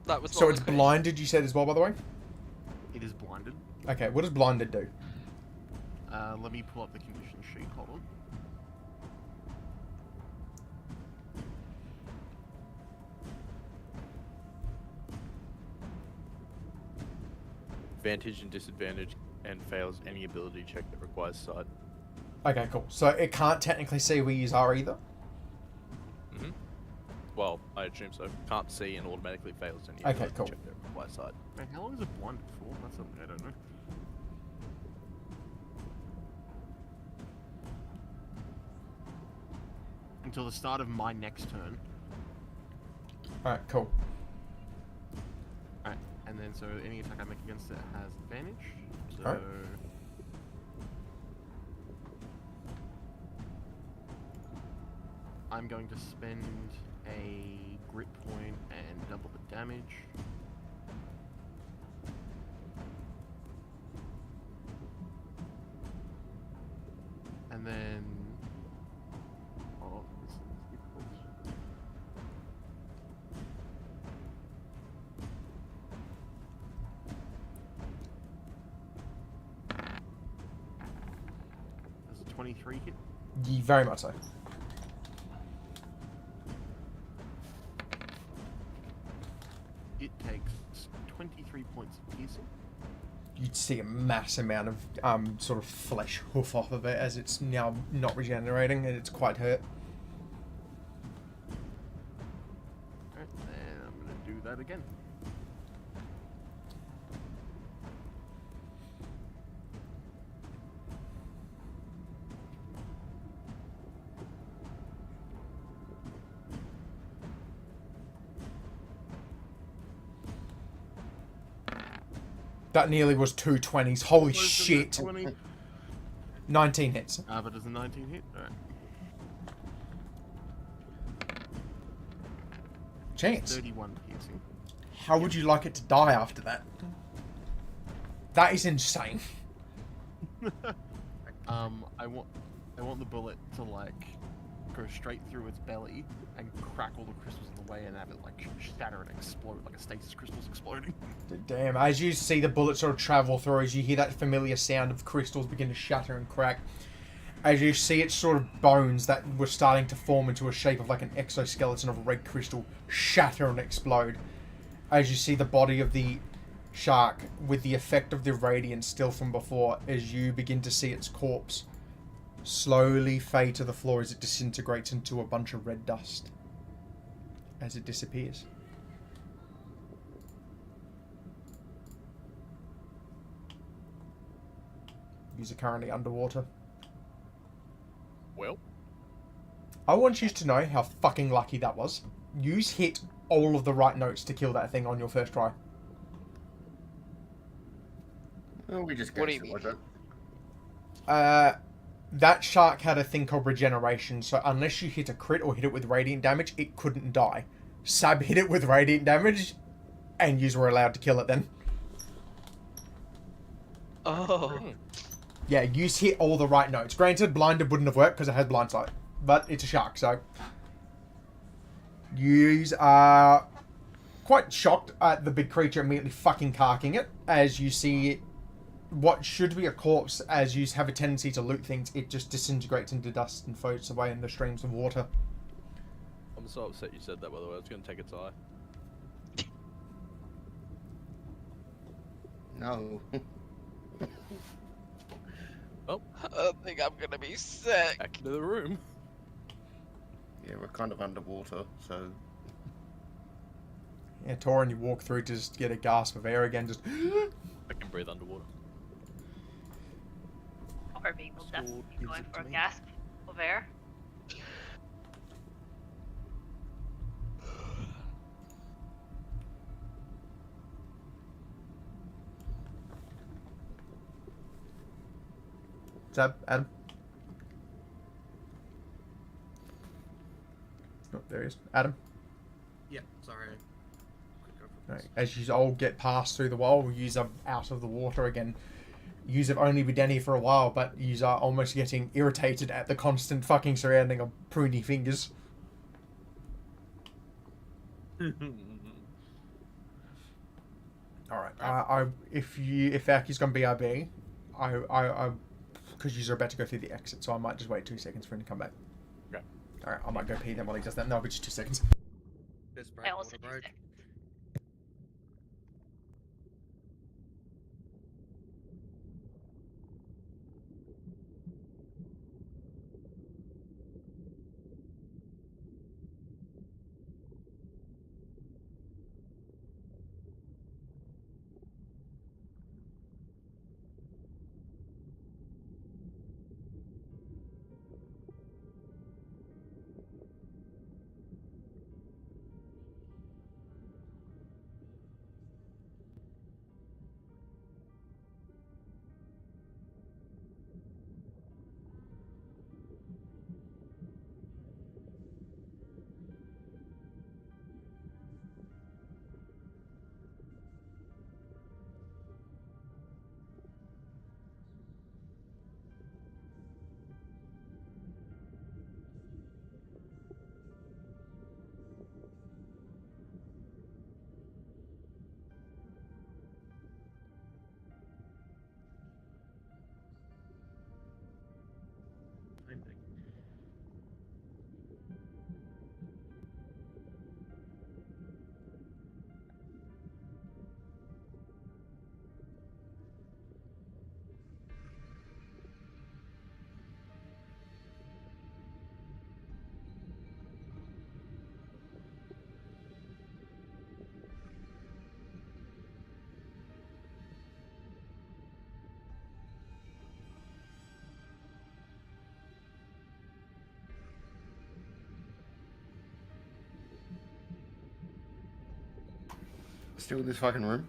That was So my it's question. blinded, you said as well, by the way? It is blinded. Okay, what does blinded do? Let me pull up the condition sheet. Hold on. Advantage and disadvantage, and fails any ability check that requires sight. Okay, cool. So it can't technically see where you are either? Mm-hmm. Well, I assume so. Can't see and automatically fails any Okay, ability cool. check that requires sight. Wait, how long is it blinded for? That's something I don't know. Until the start of my next turn. Alright, cool. Alright, and then so any attack I make against it has advantage. So Alright. I'm going to spend a grit point and double the damage. And then oh, this is difficult. Does a 23 hit? Very much so. It takes 23 points of piercing. You'd see a mass amount of sort of flesh hoof off of it as it's now not regenerating and it's quite hurt. Alright, and I'm gonna do that again. That nearly was 2 20s. Holy What is the shit. 20? 19 hits. But does a 19 hit? Alright. Chance. 31 piercing. How would you like it to die after that? That is insane. I want the bullet to like go straight through its belly and crack all the crystals in the way and have it like shatter and explode like a stasis crystal's exploding. Damn, as you see the bullet sort of travel through, as you hear that familiar sound of crystals begin to shatter and crack, as you see its sort of bones that were starting to form into a shape of like an exoskeleton of red crystal shatter and explode. As you see the body of the shark with the effect of the radiance still from before, as you begin to see its corpse slowly fade to the floor as it disintegrates into a bunch of red dust as it disappears. Yous are currently underwater. Well, I want you to know how fucking lucky that was. Yous hit all of the right notes to kill that thing on your first try. Well, we just go What do you through mean? with it. That shark had a thing called regeneration, so unless you hit a crit or hit it with radiant damage, it couldn't die. Sab hit it with radiant damage, and yous were allowed to kill it then. Oh. Yeah, yous hit all the right notes. Granted, blinded wouldn't have worked because it has blind sight, but it's a shark, so yous are quite shocked at the big creature immediately fucking carking it as you see it, what should be a corpse, as you have a tendency to loot things, it just disintegrates into dust and floats away in the streams of water. I'm so upset you said that, by the way. I was going to take its eye. No. I think I'm gonna be sick. Back into the room. Yeah, we're kind of underwater, so Yeah, Torin, you walk through to just get a gasp of air again, just... I can breathe underwater. Orby will definitely Sword be gives going it for to a me. gasp of air. Sab, Adam? Oh, there he is. Adam? Yeah, sorry. Quick go for Right. As you all get past through the wall, yous are out of the water again. Yous have only been down here for a while, but yous are almost getting irritated at the constant fucking surrounding of pruny fingers. Alright, if Aki's gone BRB, because yous are about to go through the exit, so I might just wait 2 seconds for him to come back. Okay. Alright, I might go pee then while he does that. No, it'll be just 2 seconds. Best I break, also water do break. sick. Same thing. still in this fucking room.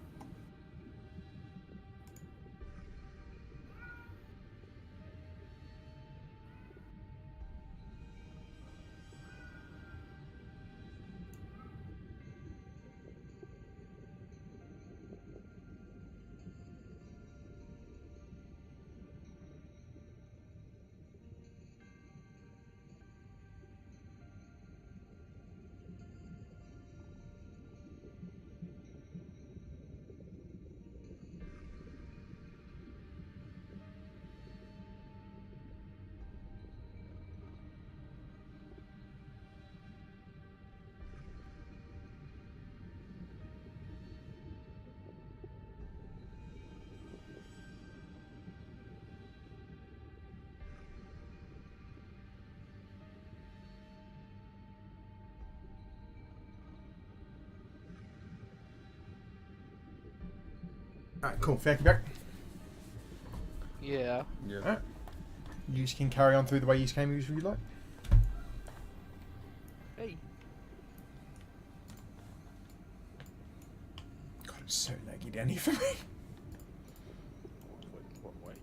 Alright, cool. Fair back. Yeah. Yeah. Alright. You can carry on through the way you came if you like. Hey. God, it's so laggy down here for me. What way?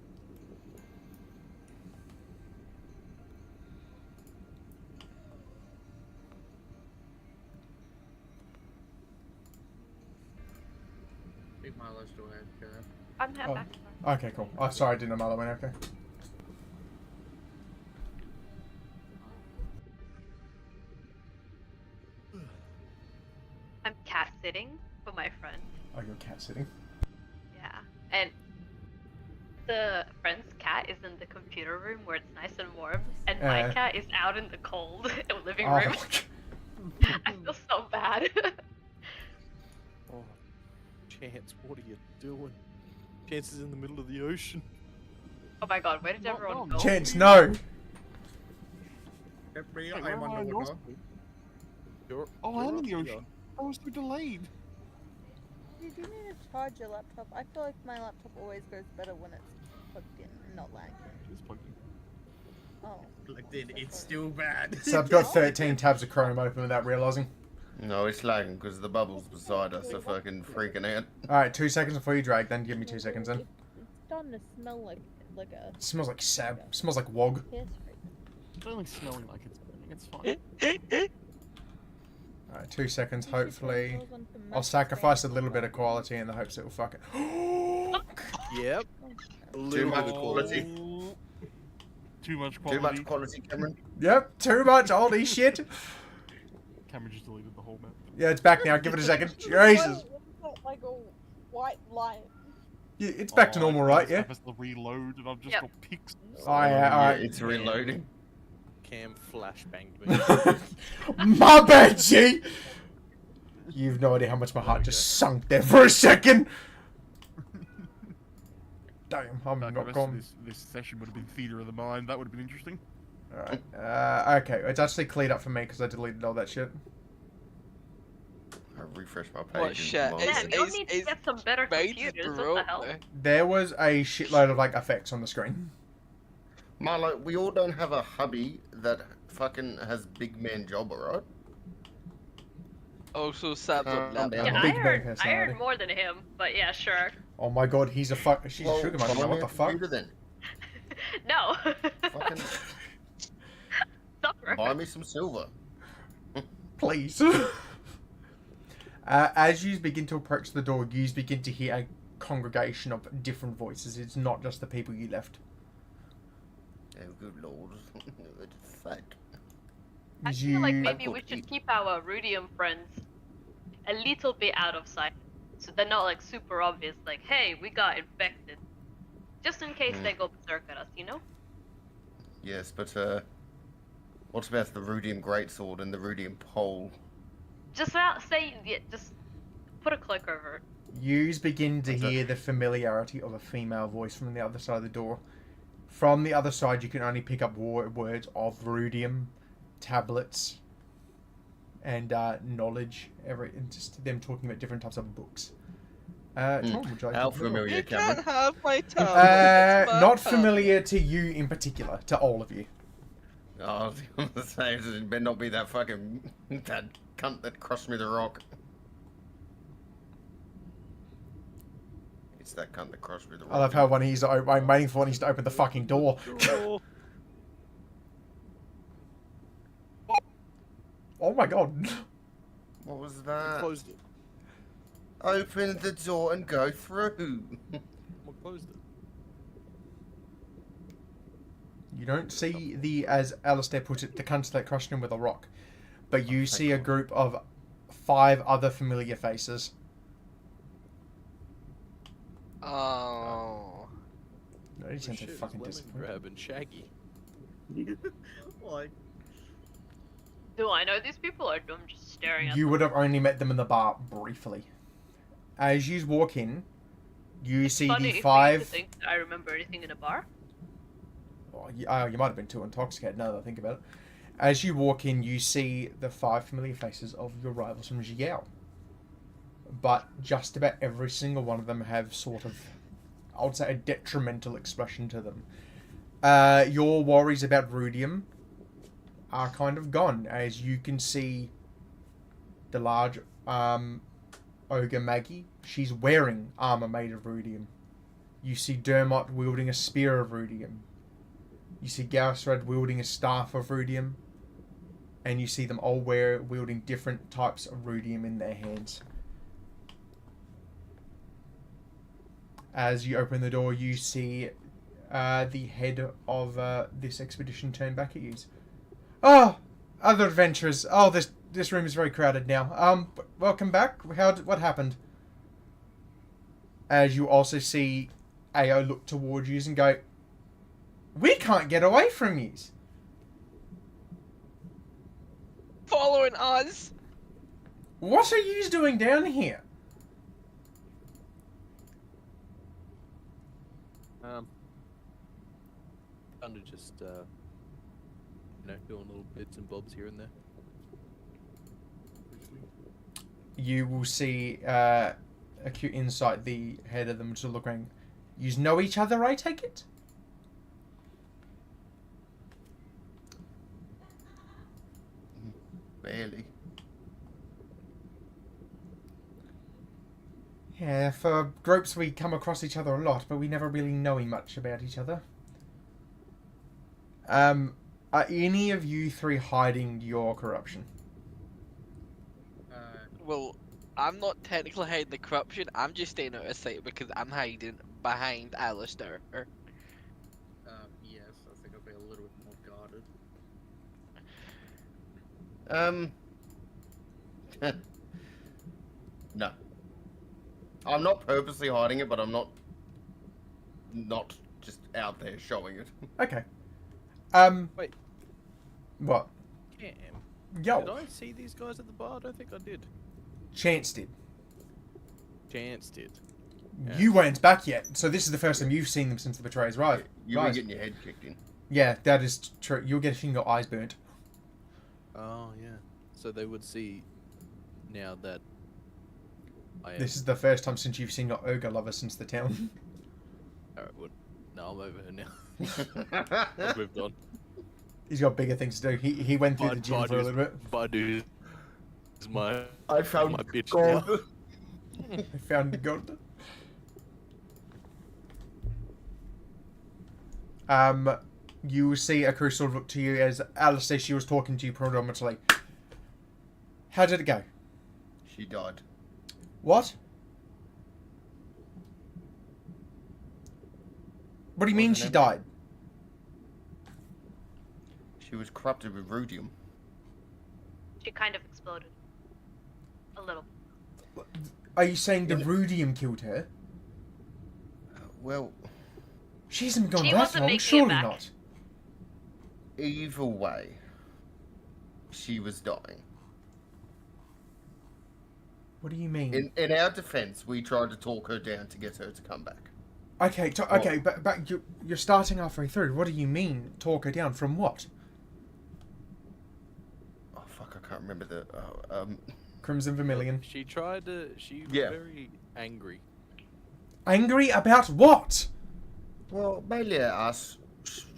Big Milo's still ahead. Go ahead. I'm head Oh. back. Okay, cool. Oh, sorry, I didn't know Milo went. Okay. I'm cat sitting for my friend. Oh, you're cat sitting. Yeah. And the friend's cat is in the computer room where it's nice and warm, and my cat is out in the cold living Oh, room. I feel so bad. Oh, Chance, what are you doing? Chance is in the middle of the ocean. Oh my god, where did Not everyone wrong. go? Chance, no. Jeffrey, Wait, I'm where am I underwater. lost? You're, Oh, you're I'm in up the here. ocean. I was too delayed. You do need to charge your laptop. I feel like my laptop always goes better when it's plugged in and not lagging. Just plugged in. Oh. Plugged in, so it's sorry. still bad. So I've got 13 tabs of Chrome open without realising. No, it's lagging because the bubbles beside us are fucking freaking out. Alright, 2 seconds before you drag, then give me 2 seconds then. It's starting to smell like a It smells like sab. It smells like wog. hairspray. It's only smelling like it's burning. It's fine. Alright, 2 seconds, You should hopefully. turn those on for I'll max sacrifice a bandwidth. little bit of quality in the hopes it will fuck it. Yep. Oh, A Too little much bit of quality. Too much Too quality. much quality, Cameron. Yep, too much oldie shit. Cameron just deleted the whole map. Yeah, it's back now. Give it a second. Jesus. What is that, like a white line? Yeah, it's back to normal, right? Yeah. Has to reload, and I've just Yep. got pics. Oh, yeah, alright. It's reloading. Cam flashbanged me. My bad, G. You've no idea how much my heart just sunk there for a second. Damn, I'm Like, the not rest of gone. this session would have been theater of the mind. That would have been interesting. Alright. Okay, it's actually cleared up for me because I deleted all that shit. I refreshed my page. What and shit? mine- Damn, you'll It's- need to it's get some better made computers. What broke, the hell? man. There was a shitload of like effects on the screen. Marlo, we all don't have a hubby that fucking has big man job, alright? Also, Sam's on Calm laptop. down. Yeah, Big I bang heard personality. more than him, but yeah, sure. Oh my god, he's a fuck. She's a sugar buy mummy. me What a the fuck? computer then. No. Fucking Suffer. buy me some silver. Please. As you begin to approach the door, you begin to hear a congregation of different voices. It's not just the people you left. Oh, good lord. It's fat. I You, feel like maybe I've we got should eat. keep our Rudium friends a little bit out of sight, so they're not like super obvious. Like, hey, we got infected, just in case they go berserk at us, you know? Yes, but what about the Rudium Greatsword and the Rudium Pole? Just just put a cloak over it. you begin to Okay. hear the familiarity of a female voice from the other side of the door. From the other side, you can only pick up words of rudium, tablets, and knowledge. And just them talking about different types of books. Tom, would you like How to familiar, You Cameron? can't have my tablet. It's my not tablet. familiar to you in particular, to all of you. Oh, I was going to say, it better not be that fucking that cunt that crossed me the rock. It's that cunt that crossed me the rock. I love how when he's I'm waiting for when he's to open the fucking door. Oh, Oh my god. What was I that? closed it. Open the door and go through. I closed it. You don't see as Alistair put it, the cunts that crushed him with a rock. But you see a group of 5 other familiar faces. Oh. No, he sounds so Shit, it's fucking Lemon disappointed. Grab and Shaggy. Like, Do I know these people, or I'm just staring at You them? would have only met them in the bar briefly. As you walk in, you It's see funny the for you to 5... think that I remember anything in a bar. Oh, you might have been too intoxicated now that I think about it. As you walk in, you see the 5 familiar faces of your rivals from Jiao. but just about every single one of them have sort of, I would say, a detrimental expression to them. Your worries about rudium are kind of gone, as you can see the large ogre Maggie. She's wearing armor made of rudium. You see Dermot wielding a spear of rudium. You see Garethred wielding a staff of rudium. And you see them all wielding different types of rudium in their hands. As you open the door, you see the head of this expedition turn back at you. Oh, other adventurers. Oh, this room is very crowded now. Welcome back. What happened? As you also see Ao look towards you and go, we can't get away from you. Following us. What are you doing down here? Kind of just, doing little bits and bobs here and there. You will see acute insight, the head of them to look around. You know each other, I take it? Barely. Yeah, for groups we come across each other a lot, but we never really know much about each other. Are any of you three hiding your corruption? Well, I'm not technically hiding the corruption. I'm just staying out of sight because I'm hiding behind Alistair. Yes, I think I'll be a little bit more guarded. No. I'm not purposely hiding it, but I'm not just out there showing it. Okay. Wait. What? Cam, Yo. did I see these guys at the bar? I don't think I did. Chance did. Chance did. You weren't back yet, so this is the first time you've seen them since the betrayals, right? You right. were getting your head kicked in. Yeah, that is true. You're getting your eyes burnt. Oh, yeah. So they would see now that I am... This is the first time since you've seen your ogre lover since the town. Alright, well, no, I'm over here now. I've moved on. He's got bigger things to do. He went through the gym for a little bit. Badu is my... I found my bitch gold. I found the gold. You see a crew sort of look to you as Alistair, she was talking to you predominantly. How did it go? She died. What? What do you mean she died? She was corrupted with rudium. She kind of exploded. A little. Are you saying the rudium killed her? Well, She hasn't gone She that wasn't long, making it surely back. not. either way, she was dying. What do you mean? In our defense, we tried to talk her down to get her to come back. Okay, okay, but you're starting halfway through. What do you mean, talk her down? From what? Oh fuck, I can't remember the. Crimson Vermilion. She tried to. She was Yeah. very angry. Angry about what? Well, mainly at us.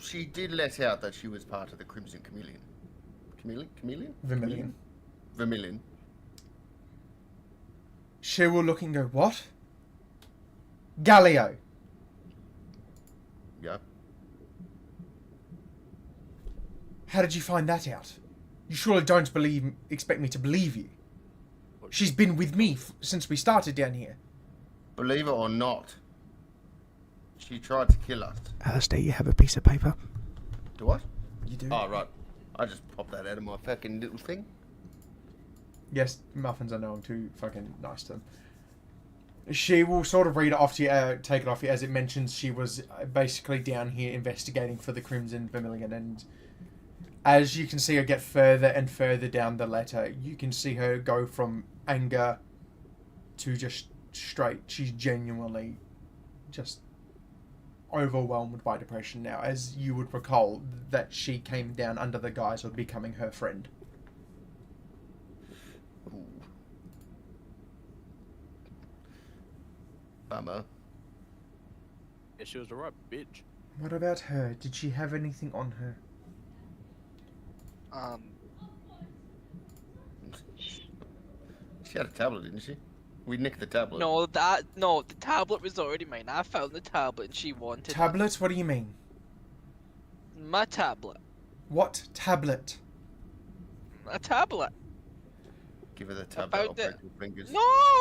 She did let out that she was part of the Crimson Chameleon. Chameleon? Vermilion. Vermilion. She will look and go, what? Galileo. Yeah. How did you find that out? You surely don't expect me to believe you. She's been with me since we started down here. Believe it or not, she tried to kill us. Alistair, you have a piece of paper? Do what? You do? Oh, right. I just popped that out of my fucking little thing. Yes, muffins, I know I'm too fucking nice to them. She will sort of read it off to you, take it off you, as it mentions she was basically down here investigating for the Crimson Vermilion, and as you can see her get further and further down the letter, you can see her go from anger to just straight. She's genuinely just overwhelmed by depression now, as you would recall that she came down under the guise of becoming her friend. Ooh. armor. Yeah, she was a right bitch. What about her? Did she have anything on her? She had a tablet, didn't she? We nicked the tablet. No, the tablet was already mine. I found the tablet and she wanted it. Tablet? What do you mean? My tablet. What tablet? A tablet. Give her the found tablet. I'll it. break your fingers. No!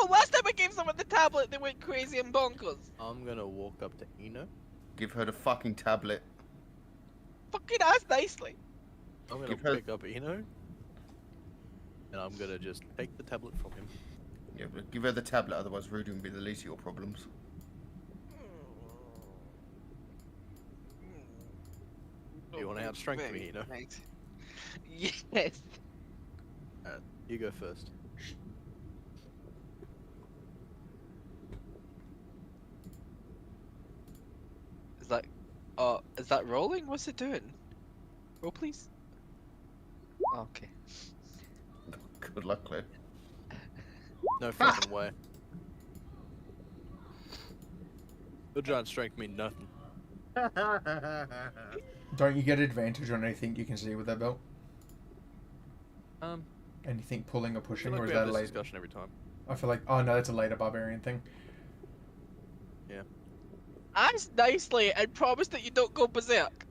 Last time I gave someone the tablet, they went crazy and bonkers. I'm gonna walk up to Eno. Give her the fucking tablet. Fucking ask nicely. I'm gonna Give her- pick up Eno. And I'm gonna just take the tablet from him. Yeah, but give her the tablet, otherwise Rudy will be the least of your problems. You wanna outstrength me, Eno? Right. Yes. You go first. Is that rolling? What's it doing? Roll, please. Okay. Good luck, Claire. No fucking way. Your giant strength mean nothing. Don't you get advantage on anything you can see with that belt? Anything pulling or I feel pushing, like or we is have that a this later? discussion every time. I feel like, oh no, that's a later barbarian thing. Ask nicely and promise that you don't go berserk.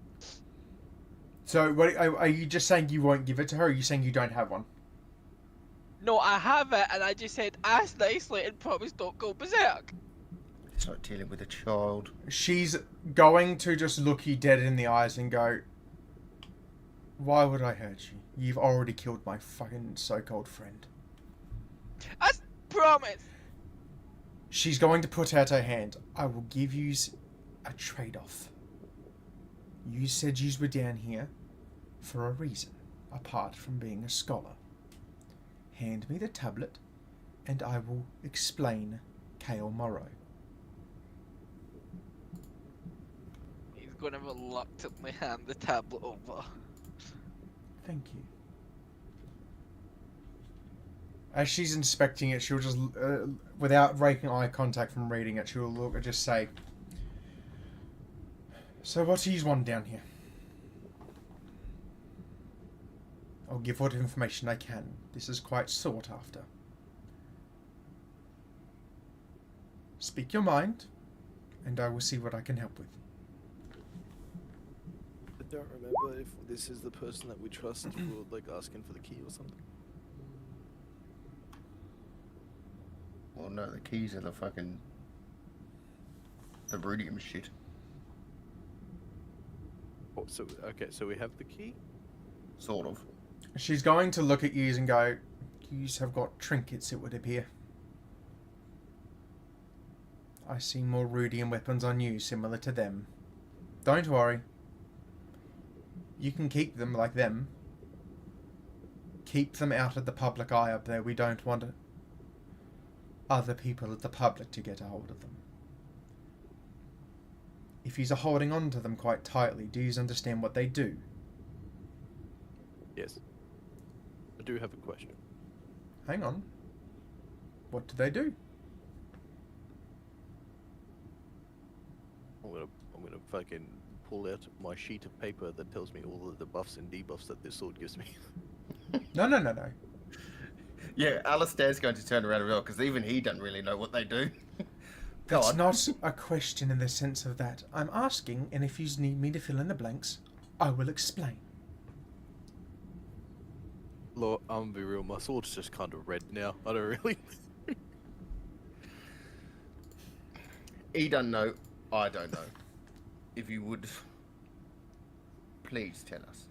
So, what are you just saying you won't give it to her, or are you saying you don't have one? No, I have it, and I just said ask nicely and promise don't go berserk. It's like dealing with a child. She's going to just look you dead in the eyes and go, why would I hurt you? You've already killed my fucking so-called friend. I promise. She's going to put out her hand. I will give you a trade-off. You said you were down here for a reason, apart from being a scholar. Hand me the tablet, and I will explain Kale Morrow. He's gonna reluctantly hand the tablet over. Thank you. As she's inspecting it, she'll just, without breaking eye contact from reading it, she'll look and just say, so what do you want down here? I'll give what information I can. This is quite sought after. Speak your mind, and I will see what I can help with. I don't remember if this is the person that we trust for like asking for the key or something. Well, no, the keys are the fucking... the rudium shit. Oh, so okay, so we have the key. Sort of. She's going to look at you and go, you have got trinkets, it would appear. I see more rudium weapons on you, similar to them. Don't worry. You can keep them like them. Keep them out of the public eye up there. We don't want other people at the public to get a hold of them. If you're holding on to them quite tightly, do you understand what they do? Yes. I do have a question. Hang on. What do they do? I'm gonna fucking pull out my sheet of paper that tells me all of the buffs and debuffs that this sword gives me. No. Yeah, Alistair's going to turn around as well, because even he doesn't really know what they do. Go That's on. not a question in the sense of that. I'm asking, and if you need me to fill in the blanks, I will explain. Lord, I'm gonna be real, my sword's just kind of red now. I don't really... He doesn't know, I don't know. If you would... please tell us.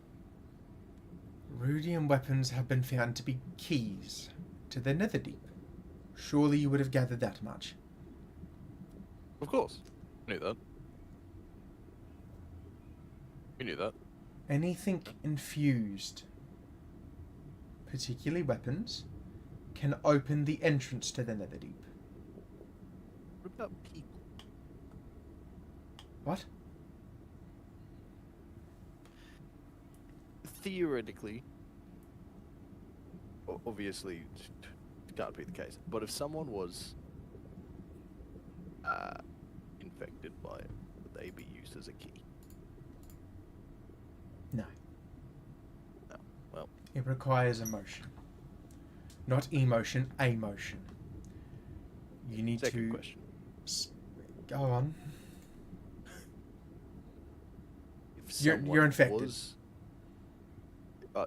Rudium weapons have been found to be keys to the Netherdeep. Surely you would have gathered that much. Of course. I knew that. You knew that. Anything infused, particularly weapons, can open the entrance to the Netherdeep. What about people? What? Theoretically, obviously, it can't be the case. But if someone was infected by it, would they be used as a key? No. No. Well, It requires emotion. Not emotion, a motion. You need second to... question. Go on. If You're someone infected. Was...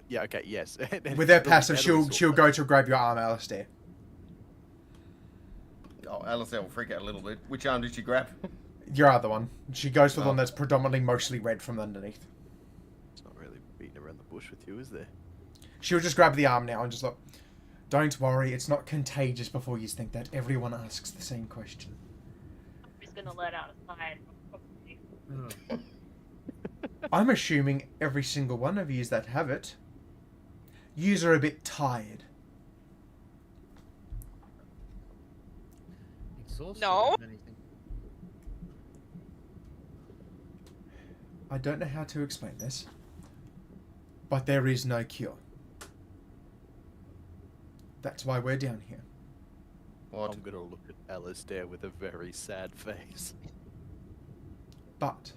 yeah, okay, yes. With her How do we passive, sort she'll that? go to grab your arm, Alistair. Oh, Alistair will freak out a little bit. Which arm did she grab? Your other one. She goes for the Oh. one that's predominantly mostly red from underneath. It's not really beating around the bush with you, is there? She'll just grab the arm now and just look. Don't worry, it's not contagious before you think that. Everyone asks the same question. I'm just gonna let out a sigh. Probably. I'm assuming every single one of yous that have it, yous are a bit tired. Exhausted, No. if anything. I don't know how to explain this, but there is no cure. That's why we're down here. What? I'm gonna look at Alistair with a very sad face. But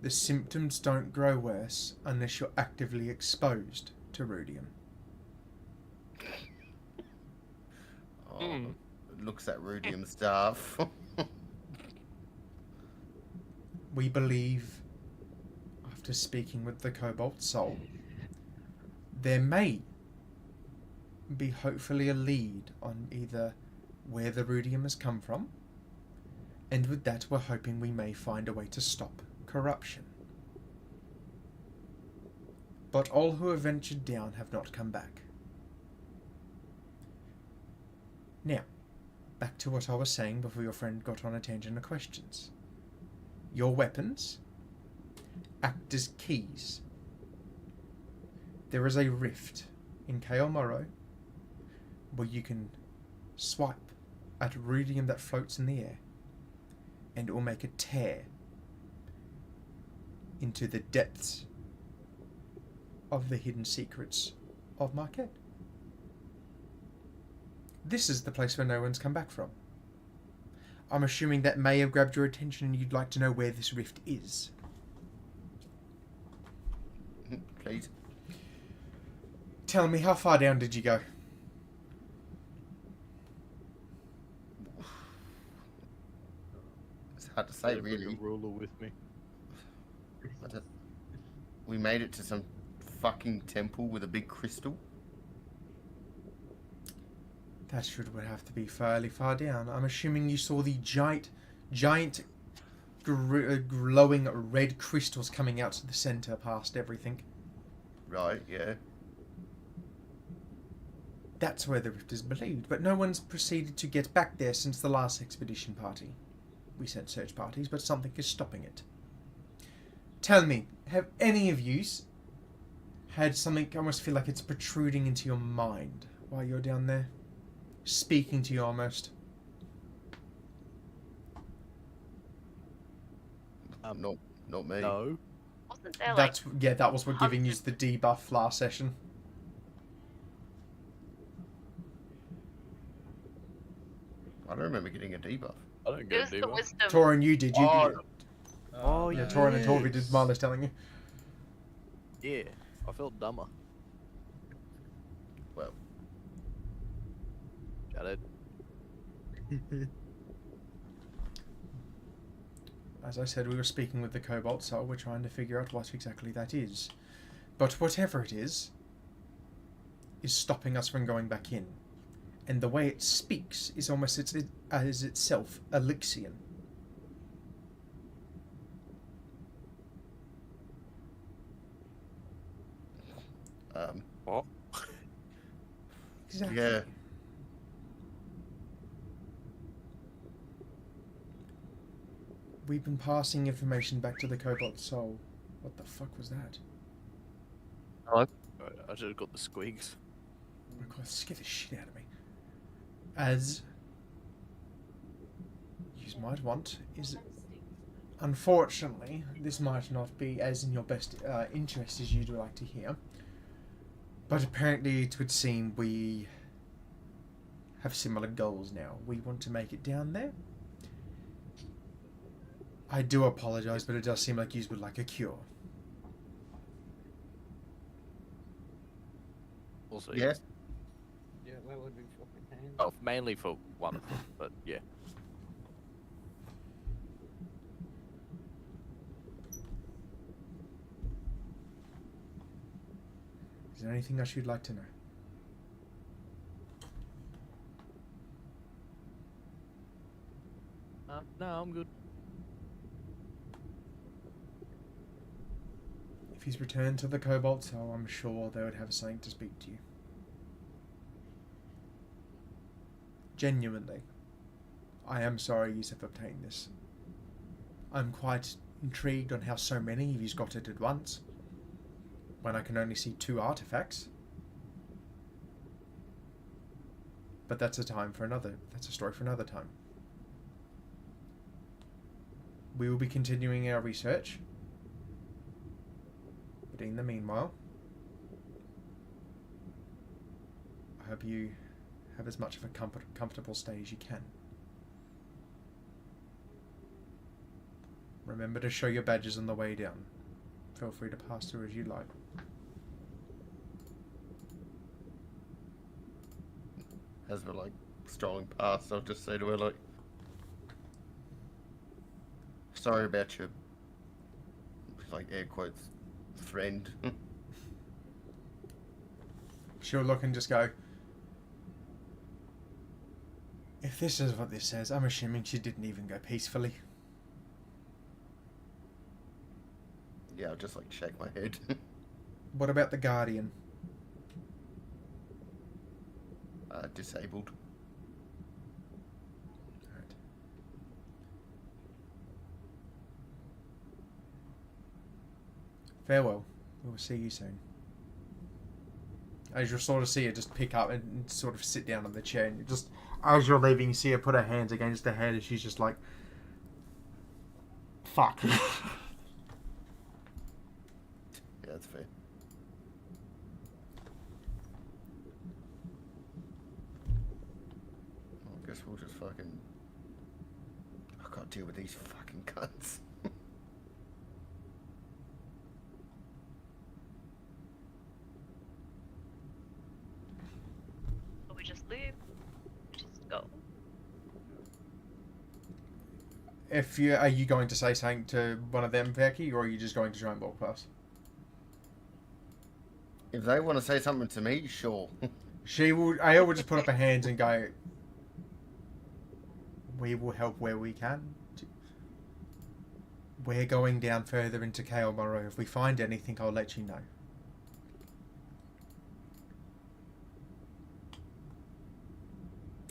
the symptoms don't grow worse unless you're actively exposed to rudium. Oh, it looks at rudium stuff. We believe, after speaking with the Cobalt Soul, there may be hopefully a lead on either where the rudium has come from, and with that we're hoping we may find a way to stop corruption. But all who have ventured down have not come back. Now, back to what I was saying before your friend got on a tangent of questions. Your weapons act as keys. There is a rift in Kael Morrow where you can swipe at rudium that floats in the air and it will make a tear into the depths of the hidden secrets of Marquette. This is the place where no one's come back from. I'm assuming that may have grabbed your attention and you'd like to know where this rift is. Please. Tell me, how far down did you go? It's hard to say, Better bring really. a ruler with me. We made it to some fucking temple with a big crystal. That would have to be fairly far down. I'm assuming you saw the giant glowing red crystals coming out to the centre past everything. Right, yeah. That's where the rift is believed, but no one's proceeded to get back there since the last expedition party. We sent search parties, but something is stopping it. Tell me, have any of yous had something almost feel like it's protruding into your mind while you're down there? Speaking to you almost. Not me. No. Wasn't there like That's yeah, that was what giving you the debuff last session. I don't remember getting a debuff. I don't it get was a the debuff. wisdom? Torin, you did. Oh, Yeah, yeah. Torin and Torvi did. yes. Marla's telling you. Yeah, I felt dumber. Well, Got it. As I said, we were speaking with the Cobalt Soul. We're trying to figure out what exactly that is. But whatever it is stopping us from going back in. And the way it speaks is almost as itself Elixian. What? Exactly. yeah. We've been passing information back to the Cobalt Soul. What the fuck was that? I just got the squigs. Oh my god, scare the shit out of me. As you might want, is unfortunately, this might not be as in your best interest as you'd like to hear. But apparently it would seem we have similar goals now. We want to make it down there, I do apologise, but it does seem like you would like a cure. Also, Yes. Yeah, that would be fucking handy. Oh, mainly for one of them, but yeah. Is there anything else you'd like to know? No, I'm good. If he's returned to the Cobalt Cell, I'm sure they would have something to speak to you. Genuinely, I am sorry you have obtained this. I'm quite intrigued on how so many of you got it at once, when I can only see 2 artifacts. But that's a story for another time. We will be continuing our research. But in the meanwhile, I hope you have as much of a comfortable stay as you can. Remember to show your badges on the way down. Feel free to pass through as you like. As we're like strolling past, I'll just say to her like, sorry about your, like, air quotes, friend. She'll look and just go, if this is what this says, I'm assuming she didn't even go peacefully. Yeah, I'll just like shake my head. What about the Guardian? Disabled. Right. Farewell. We'll see you soon. As you'll sort of see her just pick up and sort of sit down on the chair, and you just, as you're leaving, you see her put her hands against her head, and she's just like, fuck. Yeah, that's fair. I guess we'll just fucking... I can't deal with these fucking cunts. So we just leave. Just go. Are you going to say something to one of them, Becky, or are you just going to try and walk past? If they want to say something to me, sure. Aya will just put up her hands and go, we will help where we can. We're going down further into Kale Morrow. If we find anything, I'll let you know.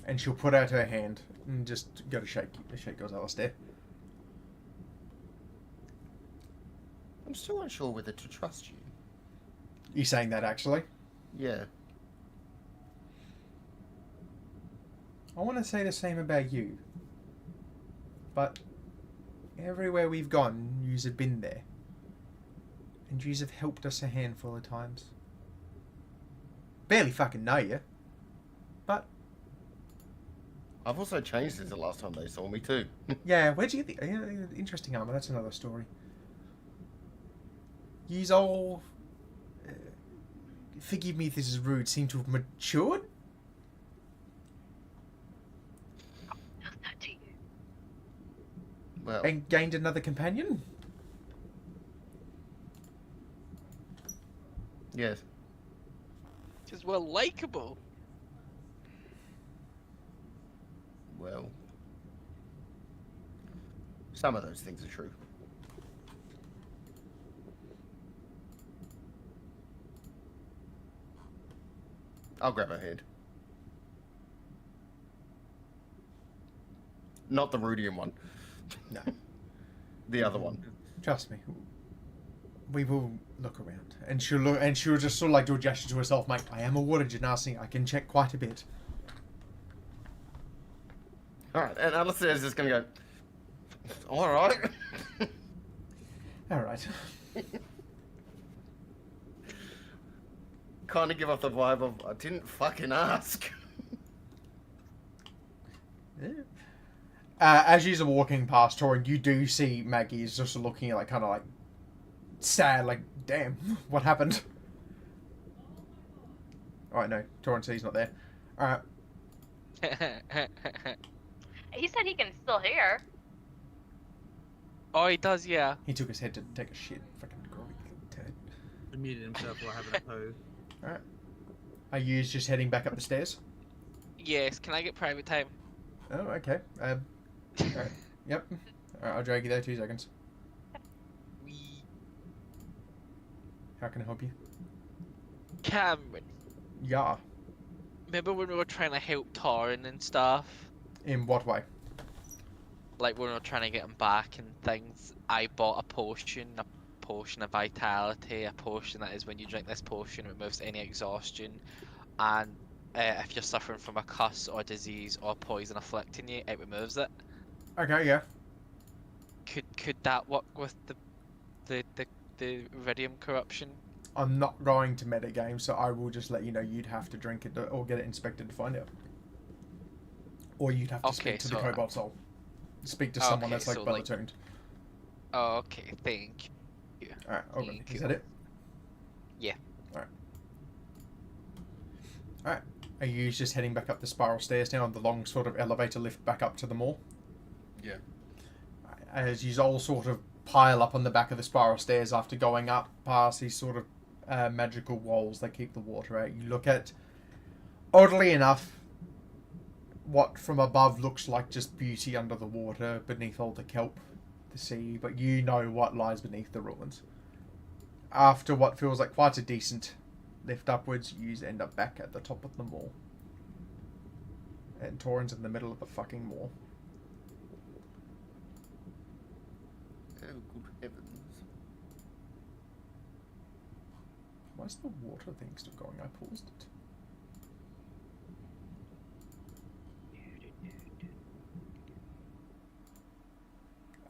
And she'll put out her hand and just go to shake yours, Alistair. I'm still unsure whether to trust you. You saying that, actually? Yeah. I want to say the same about you. But everywhere we've gone, yous have been there. And yous have helped us a handful of times. Barely fucking know you. But, I've also changed since the last time they saw me too. yeah, where'd you get the... interesting armor, that's another story. Yous all... forgive me if this is rude, seem to have matured? How's that to you? Well, And gained another companion? yes. Because we're likeable. Well, some of those things are true. I'll grab her hand. Not the Rudian one. No. The other one. Trust me. We will look around. And she'll just sort of like do a gesture to herself, mate. I am a water genasi. I can check quite a bit. Alright, and Alistair's just gonna go, alright. Alright. Kind of give off the vibe of, I didn't fucking ask. As you're walking past Torin, you do see Maggie is just looking like kind of like sad, like damn, what happened? All right, no, Torin sees not there. All right, He said he can still hear. Oh, he does, yeah. he took his head to take a shit. Fucking groggy turd. He muted himself while having a poo. All right, are you just heading back up the stairs? Yes, can I get private time? Oh, okay. All right. Yep. All right, I'll drag you there. 2 seconds. We How can I help you? Cameron. Yeah. Remember when we were trying to help Torin and stuff? In what way? Like when we were trying to get him back and things. I bought a potion of vitality, a potion that is when you drink this potion, it removes any exhaustion, and if you're suffering from a curse or disease or poison afflicting you, it removes it. Okay, yeah. Could that work with the iridium corruption? I'm not going to metagame, so I will just let you know you'd have to drink it or get it inspected to find out. Or you'd have to Okay, speak to so- the Cobalt Soul. Speak to someone Okay, that's like so, well like- attuned. Oh, okay, thank you. Alright, over. Thank Is you. that it? Yeah. Alright. Are you just heading back up the spiral stairs now on the long sort of elevator lift back up to the mall? Yeah. As you all sort of pile up on the back of the spiral stairs after going up past these sort of magical walls that keep the water out, you look at, oddly enough, what from above looks like just beauty under the water beneath all the kelp, the sea, but you know what lies beneath the ruins. After what feels like quite a decent lift upwards, you end up back at the top of the mall. And Torin's in the middle of the fucking mall. Oh, good heavens. Why's the water thing still going? I paused it.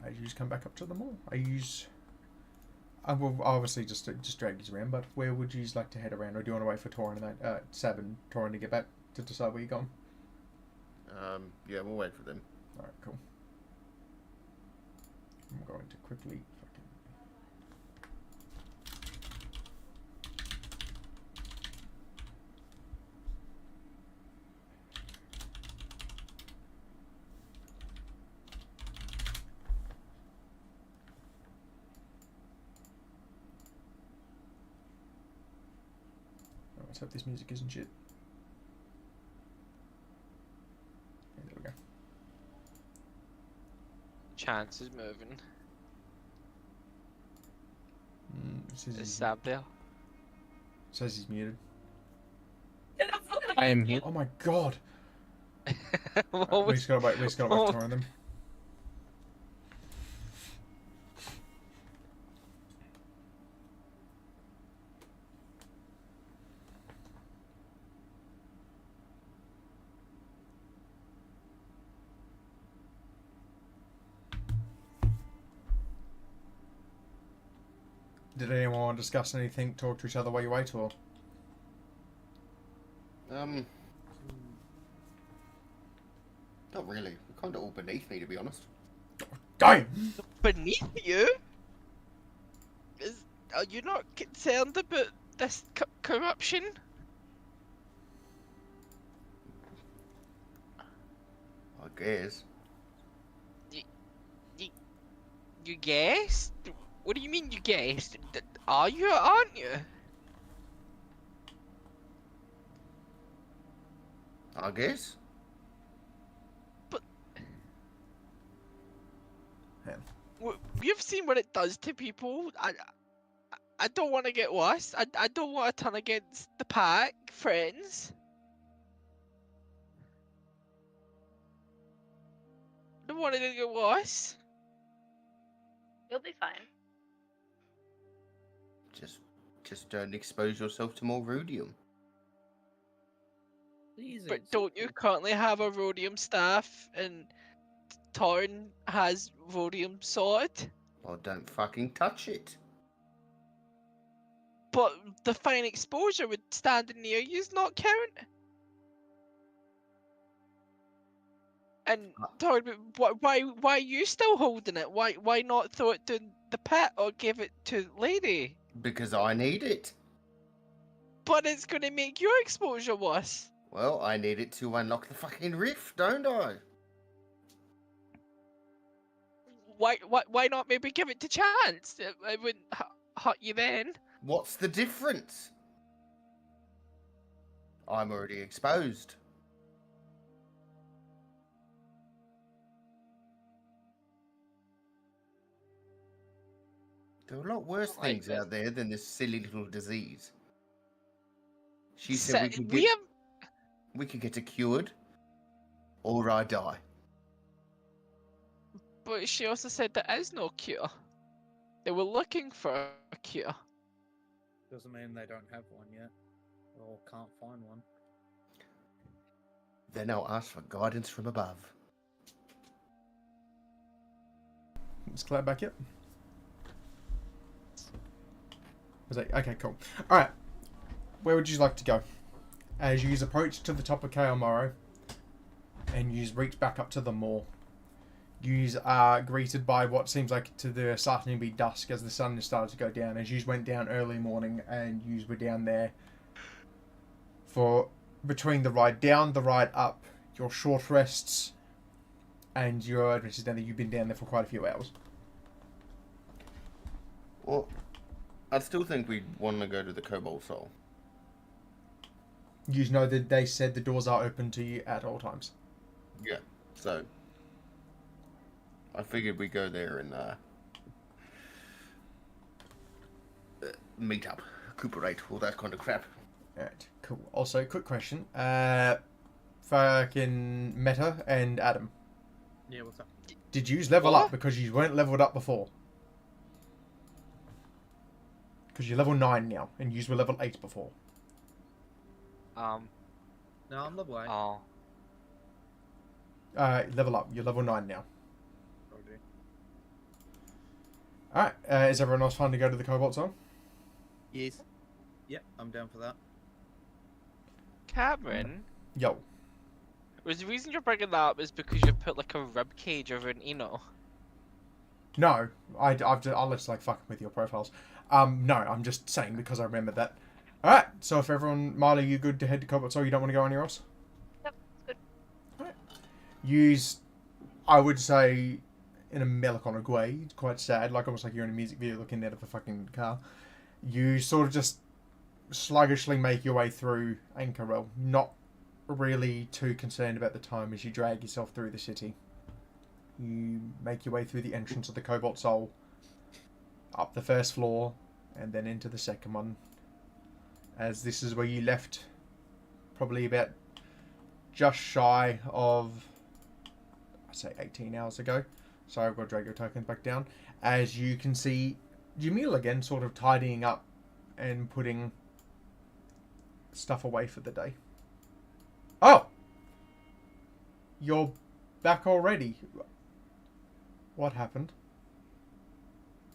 I just come back up to the mall. I will obviously just drag you around, but where would you like to head around, or do you want to wait for Torin and that Sab and Torin to get back to decide where you're going? Yeah, we'll wait for them. All right, cool. I'm going to quickly fucking. Let's hope this music isn't shit. Yeah, there we go. Chance is moving. It says Is he's, Sab there? says he's muted. I am here. Oh my god! What We was- just gotta wait. We just gotta wait Oh. for Torin them. Did anyone want to discuss anything, talk to each other while you wait, or? Not really. They're kind of all beneath me, to be honest. Damn! Beneath you? Are you not concerned about this corruption? I guess. You guessed? What do you mean you guessed? Are you or aren't you? I guess. You've seen what it does to people. I don't want to get worse. I don't want to turn against the pack, friends. I don't want it to get worse. You'll be fine. Just don't expose yourself to more rhodium. Please, But don't you currently have a rhodium staff and Torn has rhodium sword? Well, don't fucking touch it. But the fine exposure would standing near you's not count. And Toby, why are you still holding it? Why not throw it down the pit or give it to Lady? Because I need it. But it's going to make your exposure worse. Well, I need it to unlock the fucking rift, don't I? Why not maybe give it to Chance? It wouldn't hurt you then. What's the difference? I'm already exposed. There are a lot worse I like things this. out there than this silly little disease. She So, said we could get it cured, or I die. but she also said there is no cure. They were looking for a cure. Doesn't mean they don't have one yet, or can't find one. Then I'll ask for guidance from above. Is Claire back yet? Okay, cool. Alright. Where would you like to go? As you approach to the top of Kael Morrow, and you reach back up to the moor, you are greeted by what seems like to the starting to be dusk as the sun has started to go down. As you went down early morning, and you were down there for between the ride down, the ride up, your short rests, and your adventures down there. You've been down there for quite a few hours. Well, I still think we want to go to the Cobalt Soul. You know that they said the doors are open to you at all times. Yeah, so I figured we go there and meet up, recuperate, all that kind of crap. Alright, cool. Also, quick question. Fucking Meta and Adam. Yeah, what's up? Did you level What? up because you weren't leveled up before? Because you're level 9 now, and you were level 8 before. No, I'm level 8. Oh. Level up. You're level 9 now. Okay. Alright, is everyone else fine to go to the Cobalt Zone? Yes. Yep, I'm down for that. Cameron, Yo. was the reason you're bringing that up is because you put like a rib cage over an Eno? No, I'll just like fucking with your profiles. No, I'm just saying because I remembered that. Alright, so if everyone, Marley, you good to head to Cobalt Zone? You don't want to go anywhere else? Yep, it's good. Use, I would say, in a melancholic way, it's quite sad, like almost like you're in a music video looking out of a fucking car. You sort of just sluggishly make your way through Anchorel, not really too concerned about the time as you drag yourself through the city. You make your way through the entrance of the Cobalt Soul, up the first floor, and then into the second one, as this is where you left probably about just shy of, I'd say 18 hours ago. Sorry, I've got to drag your tokens back down. As you can see, Jamil again sort of tidying up and putting stuff away for the day. Oh! You're back already. What happened?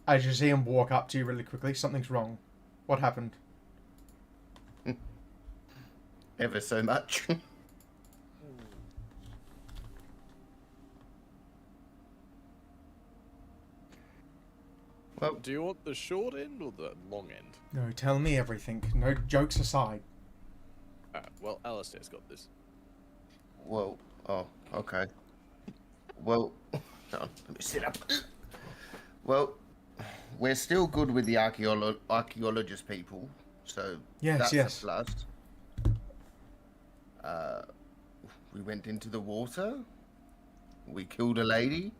As you see him walk up to you really quickly, something's wrong. What happened? Ever so much. Well, Do you want the short end or the long end? No, tell me everything. No jokes aside. Well, Alistair's got this. well, oh, okay. Well, hold on, let me sit up. Well, we're still good with the archaeologist people, so Yes, that's yes. a plus. We went into the water. We killed a lady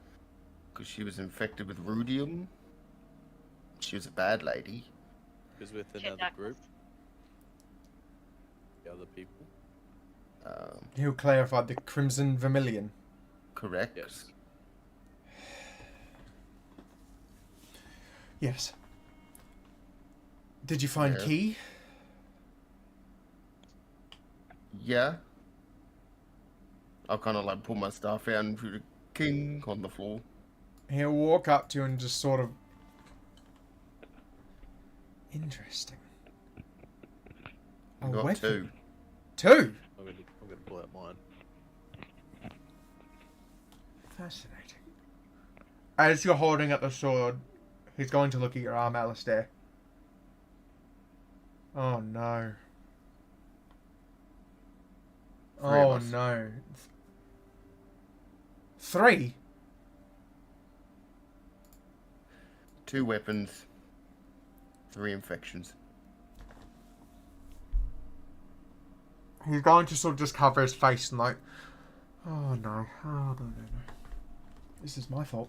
because she was infected with rudium. She was a bad lady. Is with Shit, another darkness. group, the other people. Who clarified the Crimson Vermilion? Correct. Yes. Yes. Did you find Yeah. Key? Yeah. I'll kind of like pull my staff out and put a king on the floor. He'll walk up to you and just sort of... Interesting. A Got weapon. 2. 2? I'm gonna pull out mine. Fascinating. As you're holding up the sword, he's going to look at your arm, Alistair. Oh no. Three of Oh us. no. 3? 2 weapons, 3 infections. He's going to sort of just cover his face and like, oh no, oh no. This is my fault.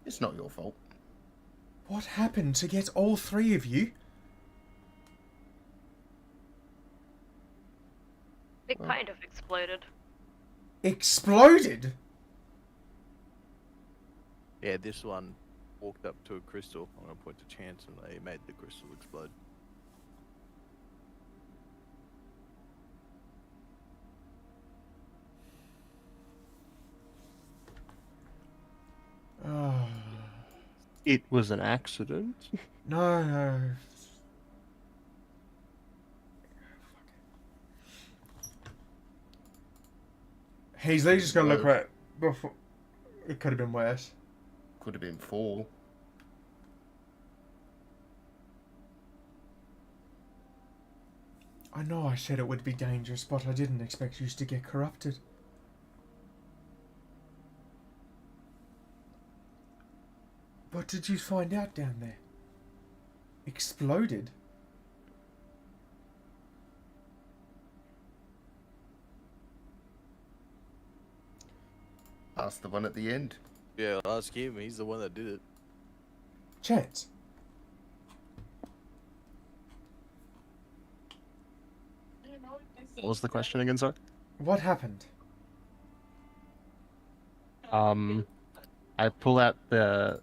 It's not your fault. What happened to get all 3 of you? It kind of exploded. Exploded? Yeah, this one walked up to a crystal. I'm gonna point to Chance, and they made the crystal explode. Oh, It was an accident. no. He's literally just going to look Worse. right before. It could have been worse. Could have been 4. I know I said it would be dangerous, but I didn't expect you to get corrupted. What did you find out down there? Exploded? Ask the one at the end. Yeah, ask him. He's the one that did it. Chance. What was the question again, sorry? What happened? I pull out the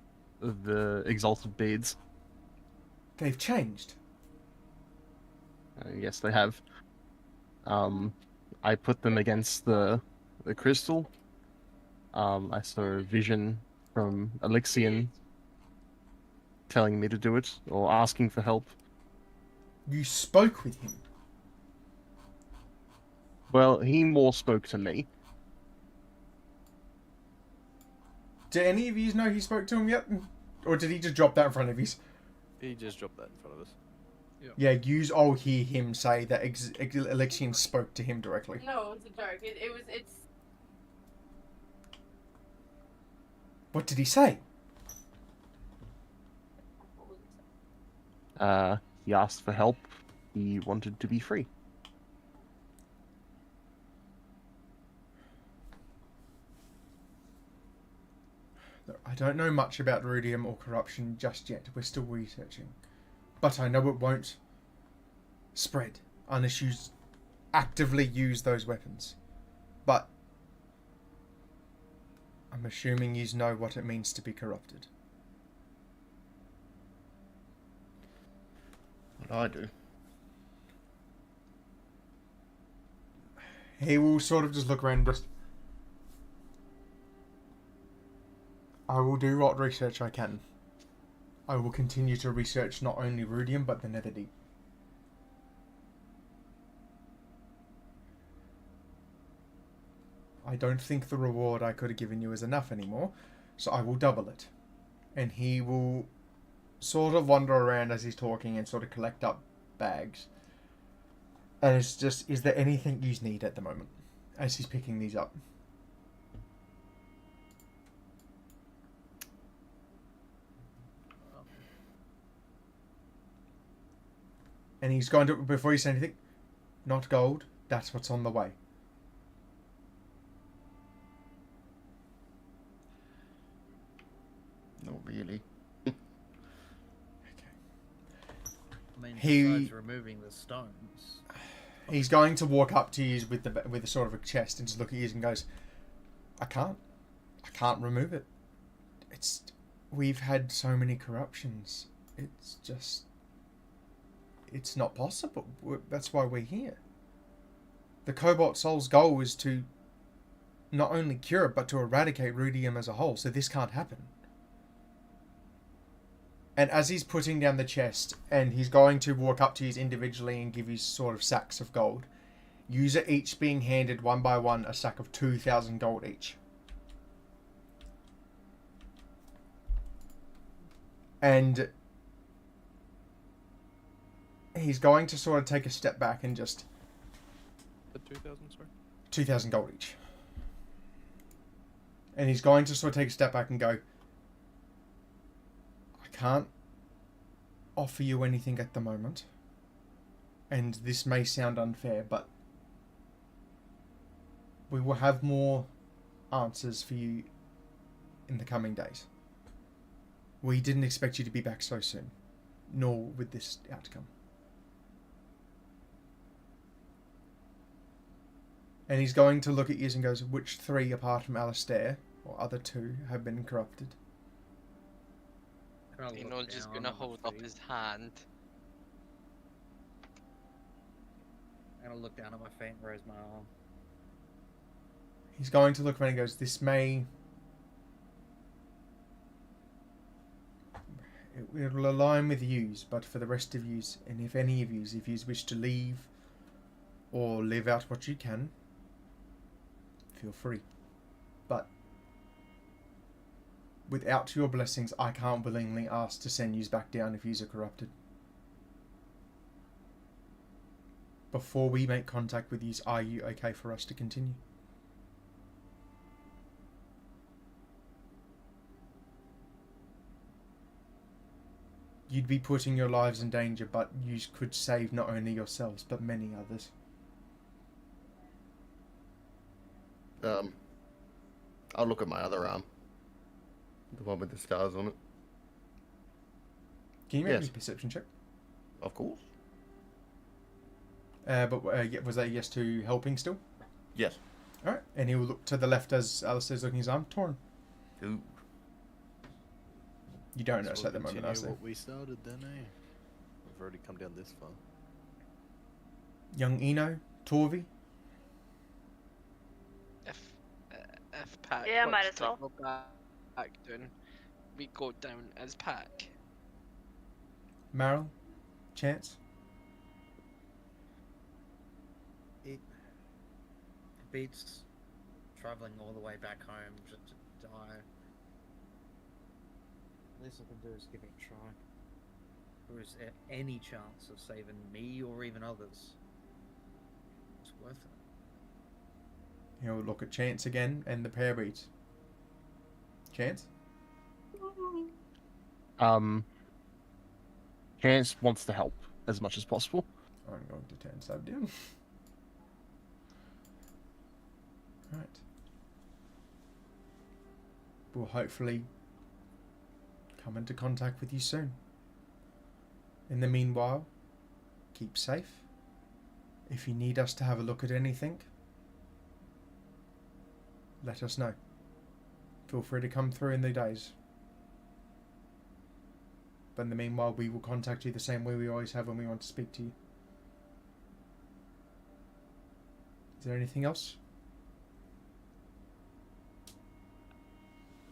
exalted beads. They've changed. Yes, they have. I put them against the crystal. I saw a vision from Elixion telling me to do it, or asking for help. You spoke with him. Well, he more spoke to me. Do any of you know he spoke to him yet? Or did he just drop that in front of you? He just dropped that in front of us. Yeah, you all hear him say that Elixion spoke to him directly. No, it's a joke. It's What did he say? He asked for help. He wanted to be free. I don't know much about rudium or corruption just yet. We're still researching. But I know it won't spread unless you actively use those weapons. But I'm assuming you know what it means to be corrupted. Well, I do. He will sort of just look around and just... I will do what research I can. I will continue to research not only rudium but the Netherdeep. I don't think the reward I could have given you is enough anymore, so I will double it. And he will sort of wander around as he's talking and sort of collect up bags. And it's just, is there anything you need at the moment as he's picking these up? And he's going to, before you say anything, not gold, that's what's on the way. Not really. I mean, He- besides removing the stones. He's going to walk up to you with a sort of a chest and just look at you and goes, I can't remove it. We've had so many corruptions. It's not possible. That's why we're here. The Cobalt Soul's goal is to not only cure it, but to eradicate rudium as a whole, so this can't happen. And as he's putting down the chest, and he's going to walk up to you individually and give you sort of sacks of gold, User each being handed one by one a sack of 2,000 gold each. And he's going to sort of take a step back and just... The 2,000, sorry? 2,000 gold each. And he's going to sort of take a step back and go, I can't offer you anything at the moment. And this may sound unfair, but we will have more answers for you in the coming days. We didn't expect you to be back so soon, nor with this outcome. And he's going to look at you and goes, which three, apart from Alistair, or other two, have been corrupted? Can I look Eno's just down gonna at my hold up feet? his hand. I'm gonna look down at my feet and raise my arm. He's going to look around and goes, this may... It will align with yous, but for the rest of yous, and if any of yous, if yous wish to leave or live out what you can, feel free. But without your blessings, I can't willingly ask to send yous back down if yous are corrupted. Before we make contact with yous, are you okay for us to continue? You'd be putting your lives in danger, but you could save not only yourselves, but many others. I'll look at my other arm. The one with the stars on it. Can you make Yes. me a perception check? Of course. Was that a yes to helping still? Yes. Alright, and he will look to the left as Alistair's looking at his arm. Torn. Ooh. You don't So notice we'll at the moment, continue Alistair. what we started then, eh? We've already come down this far. Young Eno, Torvi. If Pack Yeah, wants might as to well. go back down, we go down as Pack. Meryl, Chance. It beats traveling all the way back home just to die. Least I can do is give it a try. There is any chance of saving me or even others. It's worth it. He'll look at Chance again, and the pair beats. Chance? Chance wants to help as much as possible. I'm going to turn sub down. Right. We'll hopefully come into contact with you soon. In the meanwhile, keep safe. If you need us to have a look at anything, let us know. Feel free to come through in the days. But in the meanwhile, we will contact you the same way we always have when we want to speak to you. Is there anything else?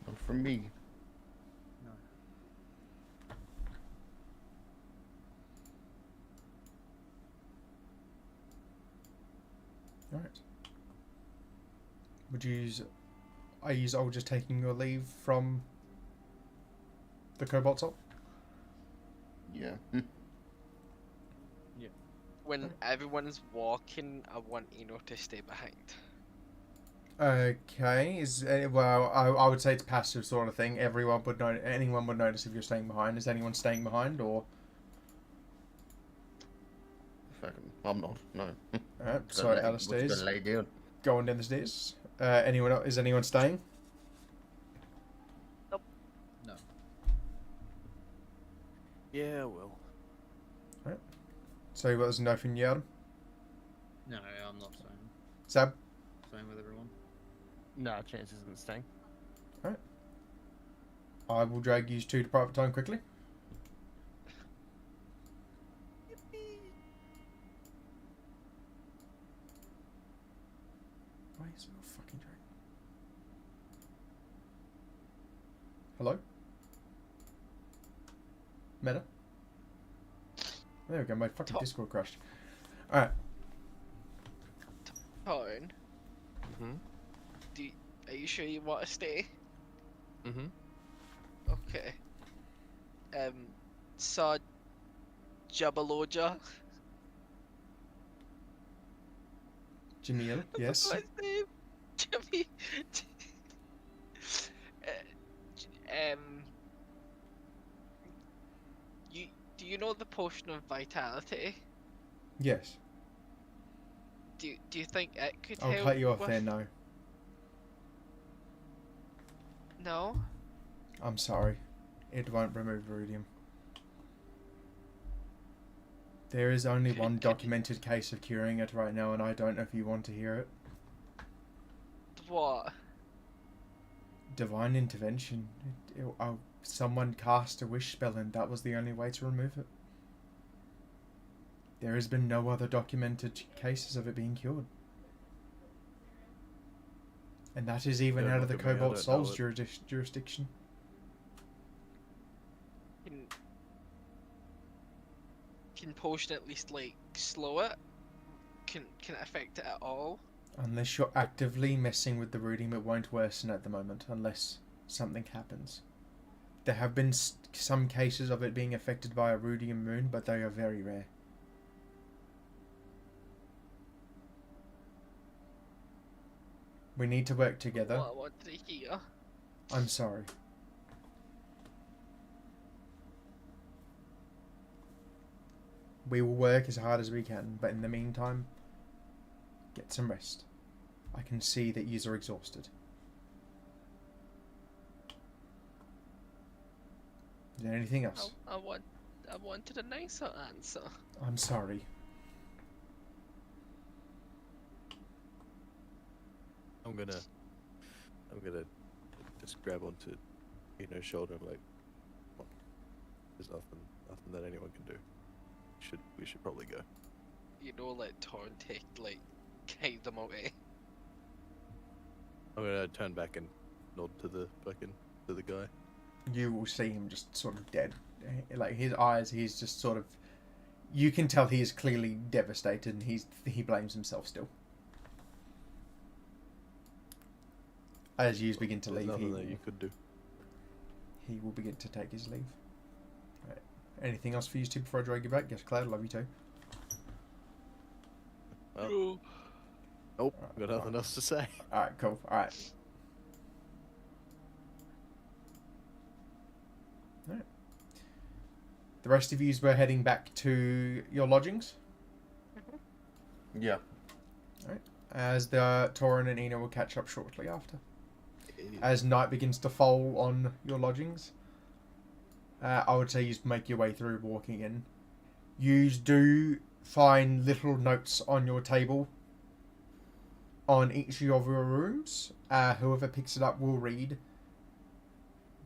Not from me. No. Alright. Are you all just taking your leave from the Cobalt Salt? Yeah. When everyone's walking, I want Eno to stay behind. Okay, I would say it's passive sort of thing. Anyone would notice if you're staying behind. Is anyone staying behind, or? Fucking, I'm not. No. Alright, sorry, Alistair's Just gonna lay down. going down the stairs. Anyone else? Is anyone staying? No. Yeah, well. So what was no from Yard? No, I'm not staying. Sab? Staying with everyone. No, Chance isn't staying. I will drag you two to private time quickly. Why is it not fucking drag? Hello? Meta? There we go, my fucking Top. Discord crashed. Alright. Torn, Mhm. are you sure you want to stay? Mhm. Okay. So Jabaloja. Jamil, yes. What's his name? Jimmy. um. You do you know the potion of vitality? Yes. Do you think it could I'll help cut you off with... there, no. No? I'm sorry. It won't remove rudium. There is only Could- one could- documented case of curing it right now, and I don't know if you want to hear it. What? Divine intervention. Someone cast a wish spell, and that was the only way to remove it. There has been no other documented cases of it being cured. And that is even Don't out of the look at me, I Cobalt don't Souls know jurisdiction. Can potion at least like slow it? Can it affect it at all? Unless you're actively messing with the rudium, it won't worsen at the moment, unless something happens. There have been some cases of it being affected by a rudium moon, but they are very rare. We need to work together. What I wanted to hear. I'm sorry. We will work as hard as we can, but in the meantime, get some rest. I can see that you are exhausted. Is there anything else? I wanted a nicer answer. I'm sorry. I'm gonna just grab onto Eno's shoulder and like, "Come on, there's nothing that anyone can do. We should probably go." You know, let Torn guide them away. I'm gonna turn back and nod to the guy. You will see him just sort of dead. Like his eyes, he's just sort of. You can tell he is clearly devastated, and he blames himself still. As you begin to There's leave, nothing that you could do. he will begin to take his leave. Right. Anything else for you two before I drag you back? Yes, Claire, love you too. Well, No. nope, Alright, got nothing else to say. Alright, cool. Alright. Alright. The rest of yous were heading back to your lodgings, Yeah. as the Torin and Ina will catch up shortly after. As night begins to fall on your lodgings, I would say you make your way through walking in. You do find little notes on your table on each of your rooms. Whoever picks it up will read,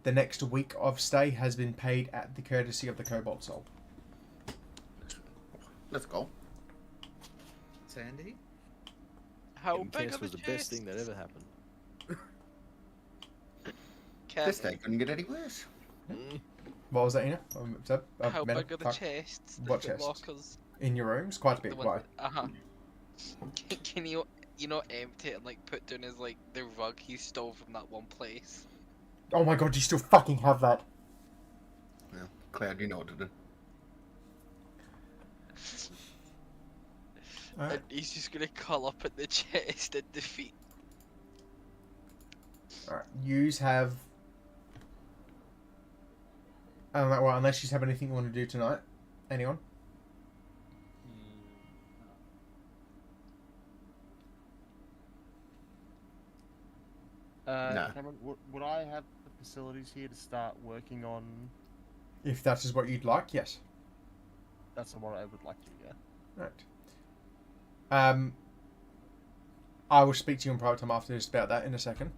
"The next week of stay has been paid at the courtesy of the Cobalt Soul." Let's go. Sandy? How Getting big cast are was the the best thing that chests? ever happened. This day couldn't get any worse. What was that, Ina? How big are the chests? The What foot chests? lockers? In your rooms? Quite a The bit. one. Why? Can you empty it and put down his the rug he stole from that one place? Oh my god, you still fucking have that. Yeah. Cloud, you know what to do. Alright. And he's just gonna curl up at the chest and defeat. Alright. Yous have. Well, unless you have anything you want to do tonight. Anyone? No. Cameron, would I have the facilities here to start working on? If that is what you'd like, yes. That's what I would like to. Yeah. Right. I will speak to you in private time after this about that in a second.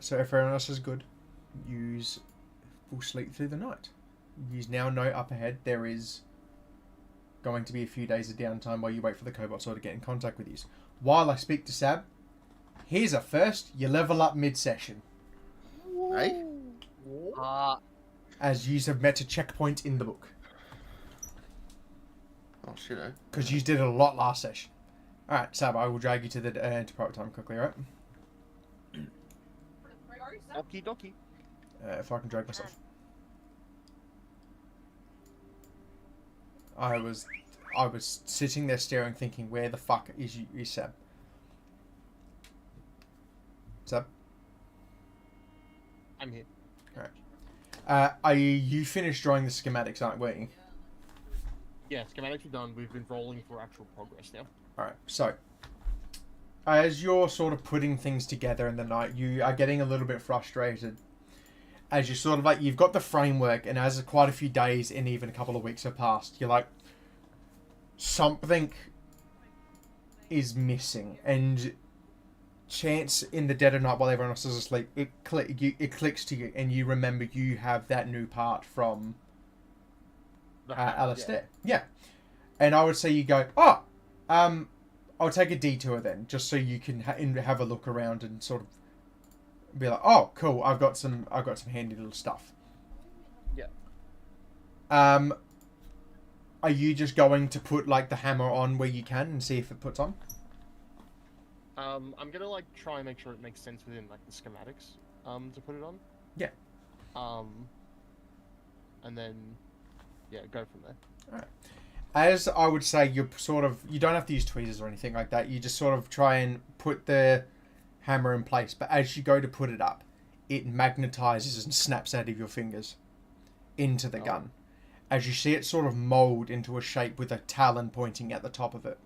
So if everyone else is good, use will sleep through the night. You now know up ahead there is going to be a few days of downtime while you wait for the Cobalt Soul to get in contact with you. While I speak to Sab, here's a first: you level up mid-session. Hey? As you have met a checkpoint in the book. Oh shit, eh? Because you did it a lot last session. Alright, Sab, I will drag you to the to private time quickly, alright? Okie dokie. If I can drag myself. I was sitting there staring, thinking, where the fuck is Sab? Sab? I'm here. You finished drawing the schematics, aren't you? Yeah, schematics are done. We've been rolling for actual progress now. Alright, so as you're sort of putting things together in the night, you are getting a little bit frustrated. As you sort of like, you've got the framework, and as quite a few days and even a couple of weeks have passed, you're like, something is missing. And chance in the dead of night while everyone else is asleep, it clicks to you, and you remember you have that new part from Alistair. Yeah. And I would say you go, I'll take a detour then, just so you can have a look around and sort of be like, oh, cool, I've got some handy little stuff. Yeah. Are you just going to put like the hammer on where you can and see if it puts on? I'm gonna like try and make sure it makes sense within like the schematics, to put it on. Yeah. And then, yeah, go from there. Alright. As I would say, you don't have to use tweezers or anything like that. You just sort of try and put the hammer in place. But as you go to put it up, it magnetizes and snaps out of your fingers into the gun. As you see it sort of mold into a shape with a talon pointing at the top of it.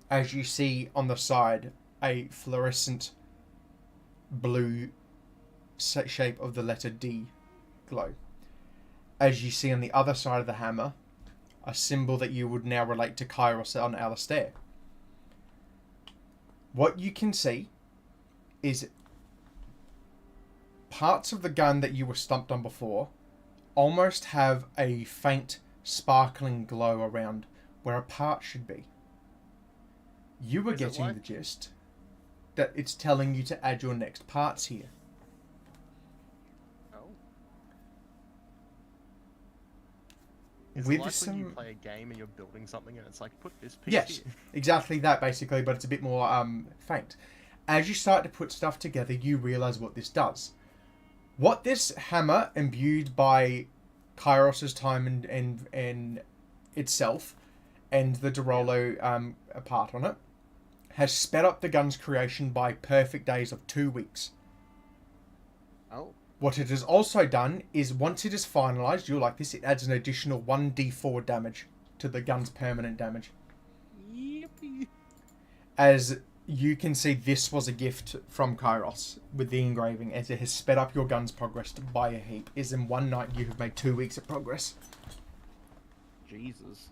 As you see on the side, a fluorescent blue shape of the letter D glow. As you see on the other side of the hammer, a symbol that you would now relate to Kairos on Alistair. What you can see is parts of the gun that you were stumped on before almost have a faint sparkling glow around where a part should be. You were getting the gist that it's telling you to add your next parts here. Is it like when you play a game and you're building something and it's like, put this piece here? Exactly that, basically, but it's a bit more faint. As you start to put stuff together, you realise what this does. What this hammer, imbued by Kairos' time and itself, and the Dorolo part on it, has sped up the gun's creation by perfect days of 2 weeks. Oh. What it has also done is, once it is finalised, you'll like this, it adds an additional 1d4 damage to the gun's permanent damage. Yippee. As you can see, this was a gift from Kairos with the engraving, as it has sped up your gun's progress by a heap. Is in one night you have made 2 weeks of progress. Jesus.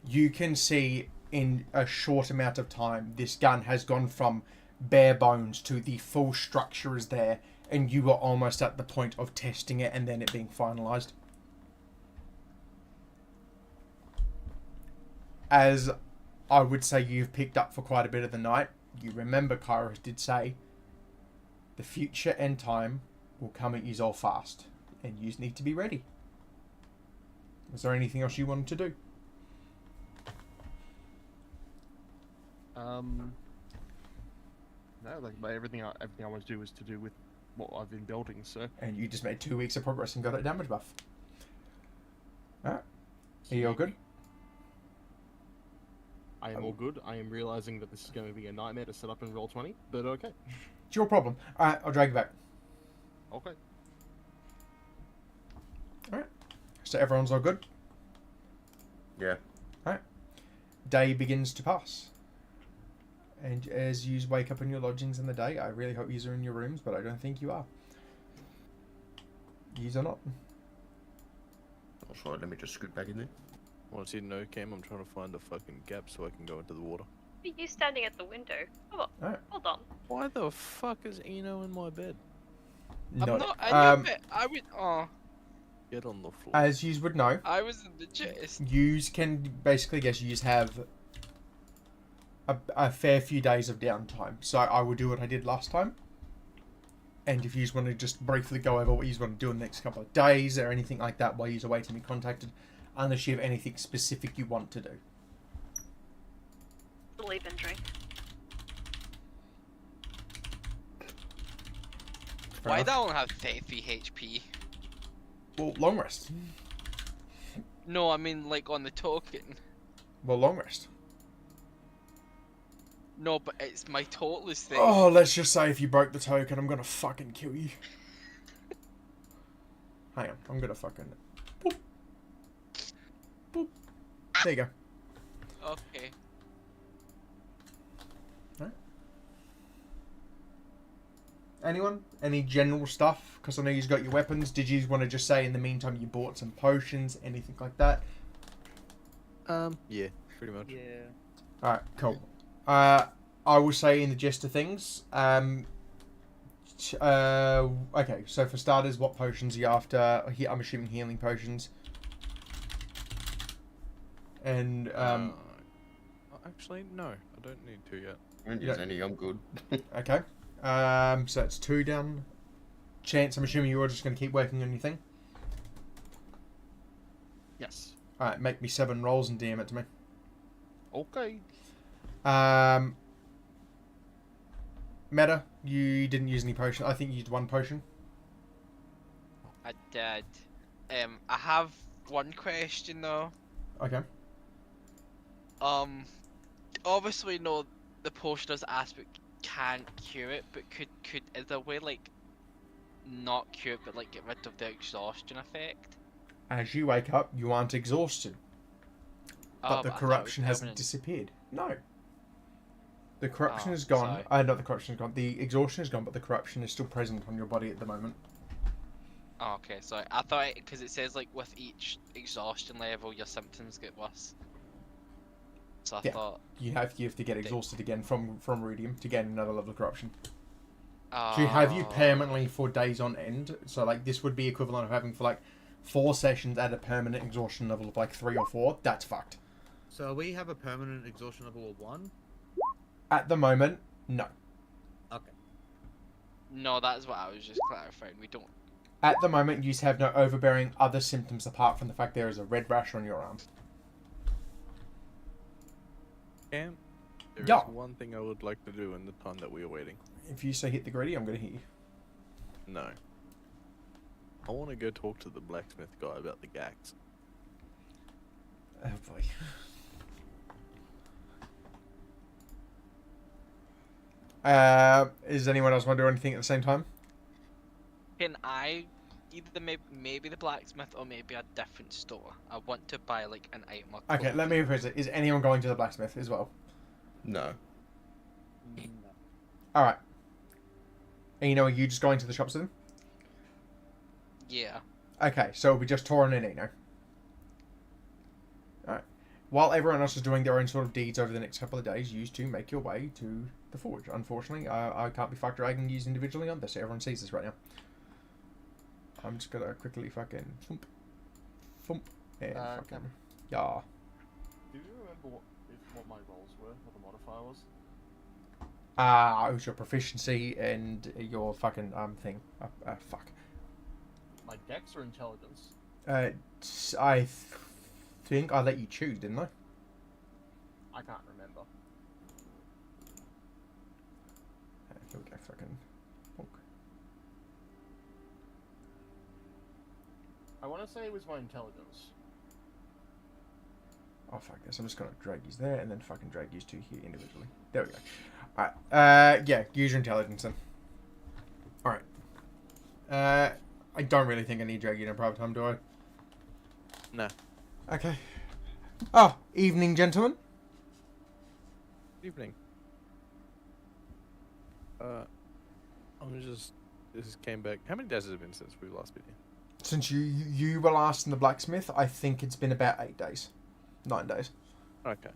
You can see in a short amount of time, this gun has gone from bare bones to the full structure is there, and you were almost at the point of testing it and then it being finalised. As I would say you've picked up for quite a bit of the night, you remember Kairos did say, the future and time will come at yous all fast, and yous need to be ready. Was there anything else you wanted to do? No, like everything I want to do is to do with what I've been building, so... And you just made 2 weeks of progress and got a damage buff. Alright. Are you all good? I am all good. I am realising that this is going to be a nightmare to set up in Roll20, but okay. It's your problem. Alright, I'll drag you back. Okay. Alright. So everyone's all good? Yeah. Alright. Day begins to pass. And as you wake up in your lodgings in the day, I really hope you are in your rooms, but I don't think you are. You are not. Oh, sorry, let me just scoot back in there. Once you know, Cam, I'm trying to find a fucking gap so I can go into the water. Are you standing at the window? Come on, Alright. hold on. Why the fuck is Eno in my bed? No. I'm not. I know, but I would. Oh, Get on the floor. As you would know, I was in the chest. yous can basically guess yous have a fair few days of downtime. So I will do what I did last time. And if you want to just briefly go over what you want to do in the next couple of days or anything like that while you're waiting to be contacted, unless you have anything specific you want to do. Sleep and drink. Fair Why enough. do I only have 33 HP? Well, long rest. No, I mean like on the token. Well, long rest. No, but it's my total is 30. Oh, let's just say if you broke the token, I'm gonna fucking kill you. Hang on, I'm gonna fucking... Boop. Boop. There you go. Okay. Anyone? Any general stuff? Because I know you've got your weapons. Did you want to just say in the meantime you bought some potions, anything like that? Yeah, pretty much. Yeah. Alright, cool. I will say in the gist of things, okay, so for starters, what potions are you after? I'm assuming healing potions. And, Actually, no, I don't need to yet. I don't use any, I'm good. okay. So it's 2 down. Chance, I'm assuming you're just going to keep working on your thing? Yes. Alright, make me 7 rolls and DM it to me. Okay. Meta, you didn't use any potion. I think you used 1 potion. I did. I have one question though. Okay. Obviously, no, the potion does aspect can't cure it, but could is there a way like not cure it, but like get rid of the exhaustion effect? As you wake up, you aren't exhausted. But the I thought it was corruption hasn't permanent. disappeared. No. The corruption Oh, is gone. sorry. Not the corruption is gone. The exhaustion is gone, but the corruption is still present on your body at the moment. Oh, okay, sorry. I thought because it says like with each exhaustion level, your symptoms get worse. So I Yeah. thought. You have to get exhausted again from Rudium to gain another level of corruption. Oh. To have you permanently for days on end. So like this would be equivalent of having for like 4 sessions at a permanent exhaustion level of like 3 or 4. That's fucked. So we have a permanent exhaustion level of 1? At the moment, no. Okay. No, that's what I was just clarifying. We don't. At the moment, you have no overbearing other symptoms apart from the fact there is a red rash on your arm. And there is Yeah. one thing I would like to do in the time that we are waiting. If you say hit the gritty, I'm going to hit you. No. I want to go talk to the blacksmith guy about the gags. Oh boy. Is anyone else want to do anything at the same time? Can I either maybe the blacksmith or maybe a different store? I want to buy like an item. Or Okay, let me rephrase it. Is anyone going to the blacksmith as well? No. No. Alright. And are you just going to the shops with them? Yeah. Okay, so it'll be just Torin and Eno. Alright. While everyone else is doing their own sort of deeds over the next couple of days, you two make your way to the forge. Unfortunately, I can't be fucked dragging these individually on this, so everyone sees this right now. I'm just gonna quickly fucking thump, thump, and fucking, Cameron. yeah. Do you remember what my roles were, what the modifier was? It was your proficiency and your fucking thing. Fuck. My dex or intelligence? I think I let you choose, didn't I? I can't remember. Here we go, fucking. Bonk. I want to say it was my intelligence. Oh fuck this! I'm just gonna drag you there and then fucking drag you two here individually. There we go. Alright. Yeah. Use your intelligence then. Alright. I don't really think I need to drag you in a private time, do I? No. Okay. Oh, evening, gentlemen. Evening. This came back. How many days has it been since we last been here? Since you were last in the blacksmith, I think it's been about 8 days. 9 days. Okay.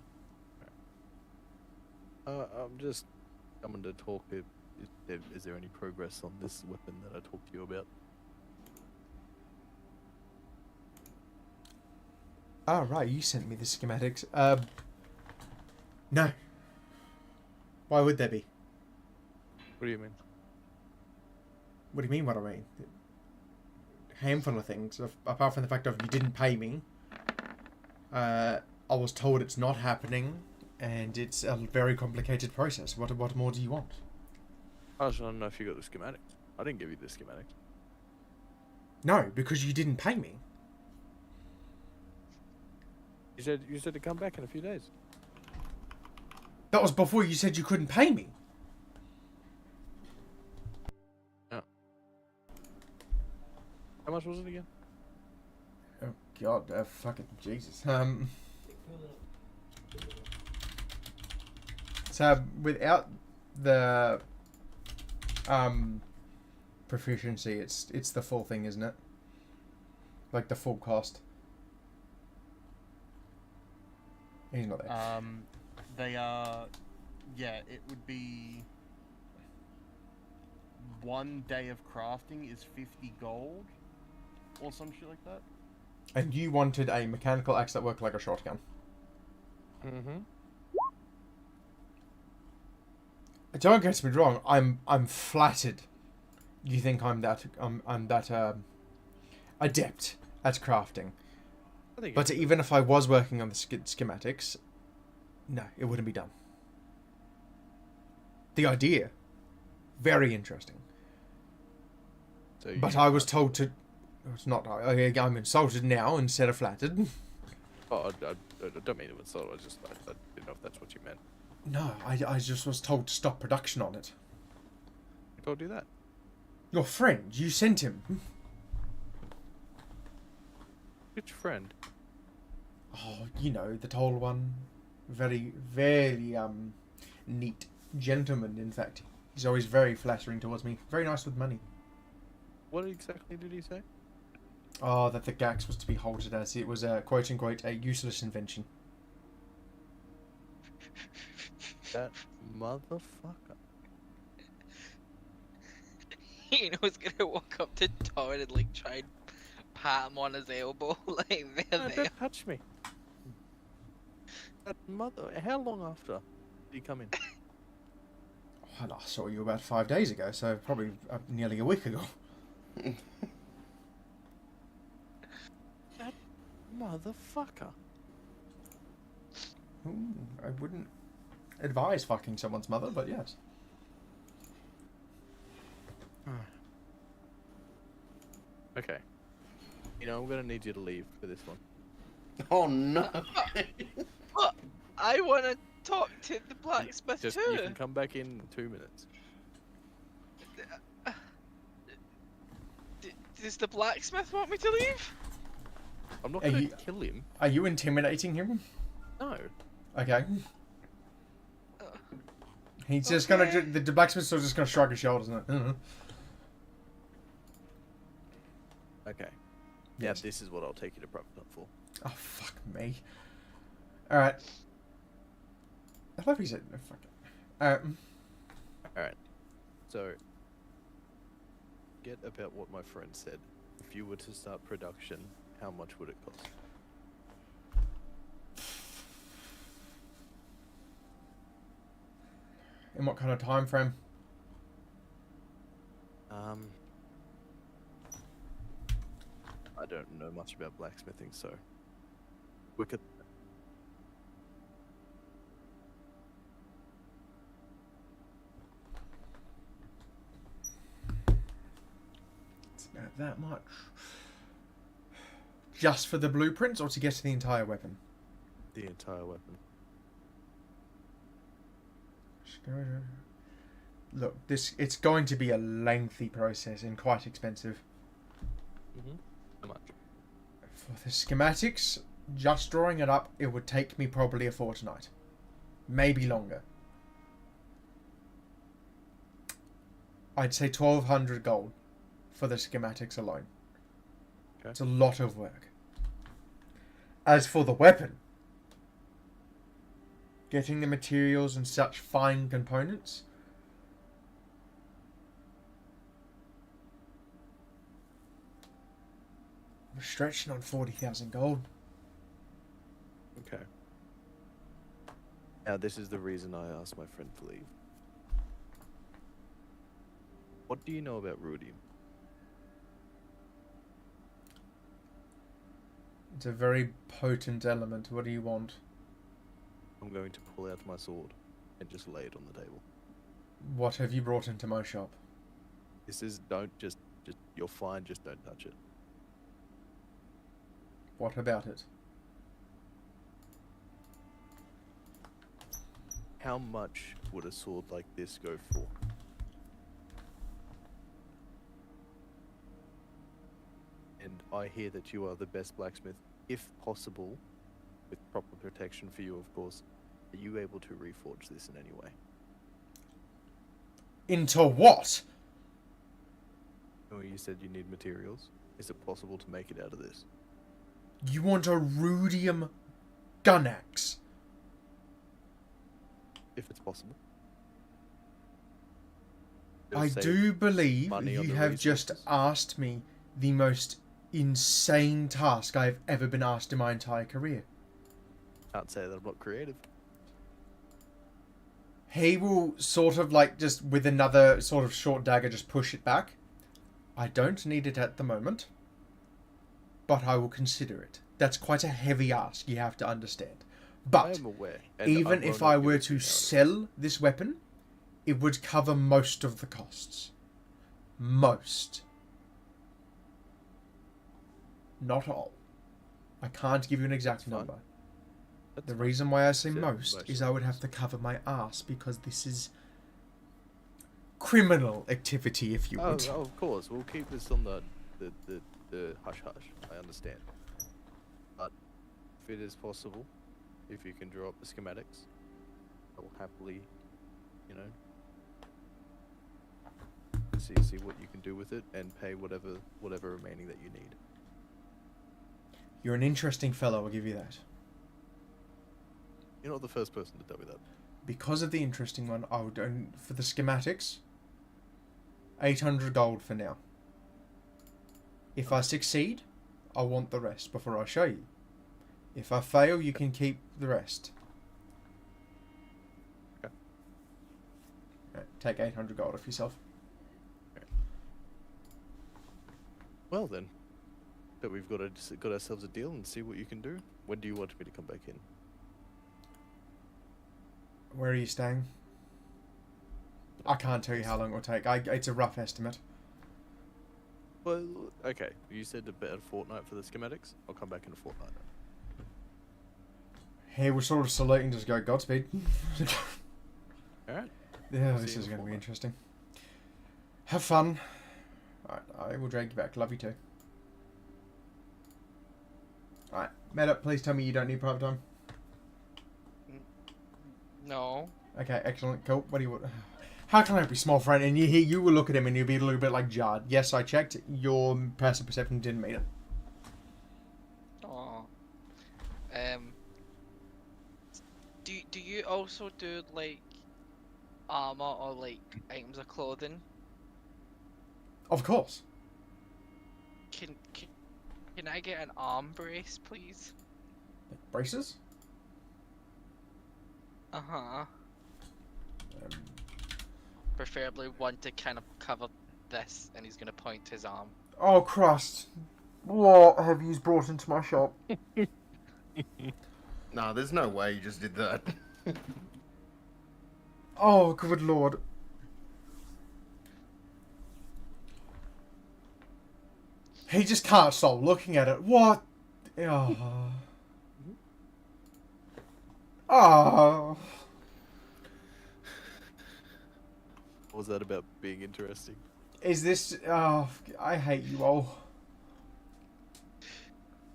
I'm just coming to talk. Is there any progress on this weapon that I talked to you about? Oh, right, you sent me the schematics. No. Why would there be? What do you mean? What do you mean, what I mean? Handful of things. Apart from the fact of you didn't pay me. I was told it's not happening. and it's a very complicated process. What more do you want? I just don't know if you got the schematics. I didn't give you the schematics. No, because you didn't pay me. You said to come back in a few days. That was before you said you couldn't pay me. Oh. How much was it again? Oh God, fucking Jesus. So without the proficiency, it's the full thing, isn't it? Like the full cost. He's not there. They are. Yeah, it would be. 1 day of crafting is 50 gold, or some shit like that. And you wanted a mechanical axe that worked like a shotgun. Mm-hmm. Don't get me wrong. I'm flattered. You think I'm that adept at crafting. I think. But even if I was working on the schematics, no, it wouldn't be done. The idea, very interesting. So But I was told to. It's not. I'm insulted now instead of flattered. Oh, I don't mean to insult. I didn't know if that's what you meant. No, I just was told to stop production on it. Who told you that? Your friend, you sent him. Which friend? Oh, you know, the tall one. Very, very, neat gentleman, in fact. He's always very flattering towards me. Very nice with money. What exactly did he say? Oh, that the Gax was to be halted as it was a quote-unquote a useless invention. That motherfucker. You know, he's gonna walk up to Todd and like try and pat him on his elbow, like there, No, there. don't touch me. That mother. How long after did he come in? Well, I saw you about 5 days ago, so probably nearly a week ago. That motherfucker. Ooh, I wouldn't advise fucking someone's mother, but yes. Okay. You know, I'm gonna need you to leave for this one. Oh no! But I want to talk to the blacksmith Just too. you can come back in 2 minutes. Does the blacksmith want me to leave? I'm not Are gonna you- kill him. Are you intimidating him? No. Okay. Uh, He's just Okay. gonna. The blacksmith's still just gonna shrug his shoulders, isn't it? Okay. Yes. Yeah, this is what I'll take you to Provident for. Oh, fuck me. Alright. I love he said, no, fuck it. Alright. So, get about what my friend said. If you were to start production, how much would it cost? In what kind of time frame? I don't know much about blacksmithing, so we could. It's about that much. Just for the blueprints or to get to the entire weapon? The entire weapon. Look, it's going to be a lengthy process and quite expensive. How much? For the schematics, just drawing it up, it would take me probably a fortnight. Maybe longer. I'd say 1,200 gold for the schematics alone. Okay. It's a lot of work. As for the weapon, getting the materials and such fine components, we're stretching on 40,000 gold. Okay. Now, this is the reason I asked my friend to leave. What do you know about ruidium? It's a very potent element. What do you want? I'm going to pull out my sword and just lay it on the table. What have you brought into my shop? This is don't just you're fine. Just don't touch it. What about it? How much would a sword like this go for? And I hear that you are the best blacksmith, if possible, with proper protection for you, of course. Are you able to reforge this in any way? Into what? Oh, you said you need materials. Is it possible to make it out of this? You want a rudium gun axe? If it's possible. I Save do believe money on you the have just resources. asked me the most insane task I've ever been asked in my entire career. Can't say that I'm not creative. He will sort of like just with another sort of short dagger just push it back. I don't need it at the moment, but I will consider it. That's quite a heavy ask, you have to understand. I But am aware. And even will if not I give were it to you now. sell this weapon, it would cover most of the costs. Most. Not all. I can't give you an exact That's fine. number. That's The fine. reason why I say Said most is of I would have to cover my ass because this is criminal activity, if you Oh, would. of course. We'll keep this on the hush hush. I understand. But if it is possible, if you can draw up the schematics, I will happily, you know, see what you can do with it and pay whatever remaining that you need. You're an interesting fellow, I'll give you that. You're not the first person to tell me that. Because of the interesting one, I would own, for the schematics, 800 gold for now. If I succeed, I want the rest before I show you. If I fail, you can keep the rest. Okay. Right, take 800 gold off yourself. Well then, but we've got ourselves a deal and see what you can do. When do you want me to come back in? Where are you staying? I can't tell you how long it will take. It's a rough estimate. Well, okay. You said about a fortnight for the schematics. I'll come back in a fortnight. He will sort of salute and just go, Godspeed. Alright. Yeah, I'll this see you is in a going to be fortnight. interesting. Have fun. Alright, I will drag you back. Love you too. Alright, Meta, please tell me you don't need private time. No. Okay, excellent, cool. What do you want? How can I be small friend? And you will look at him and you'll be a little bit like jarred. Yes, I checked. Your passive perception didn't mean it. Oh. Do you also do like armor or like items of clothing? Of course. Can I get an arm brace, please? Like braces? Uh-huh. Um, Preferably one to kind of cover this, and he's gonna point to his arm. oh, Christ. What have you brought into my shop? Nah, there's no way you just did that. Oh, good lord. He just can't stop looking at it. What? Oh. Oh. What was that about being interesting? Is this... Oh, I hate you all.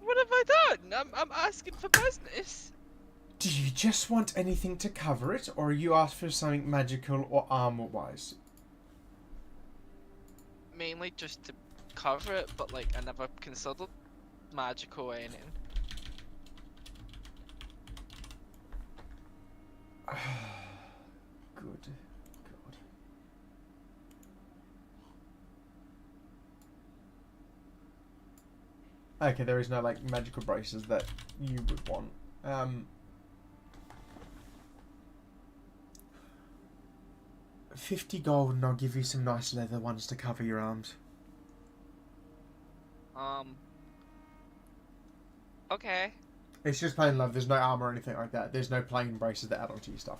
What have I done? I'm asking for business. Do you just want anything to cover it, or are you asking for something magical or armor-wise? Mainly just to cover it, but like I never considered magical or anything. Good God. Okay, there is no like magical braces that you would want. 50 gold and I'll give you some nice leather ones to cover your arms. Okay. It's just plain leather. There's no armor or anything like that. There's no plain braces that add onto your stuff.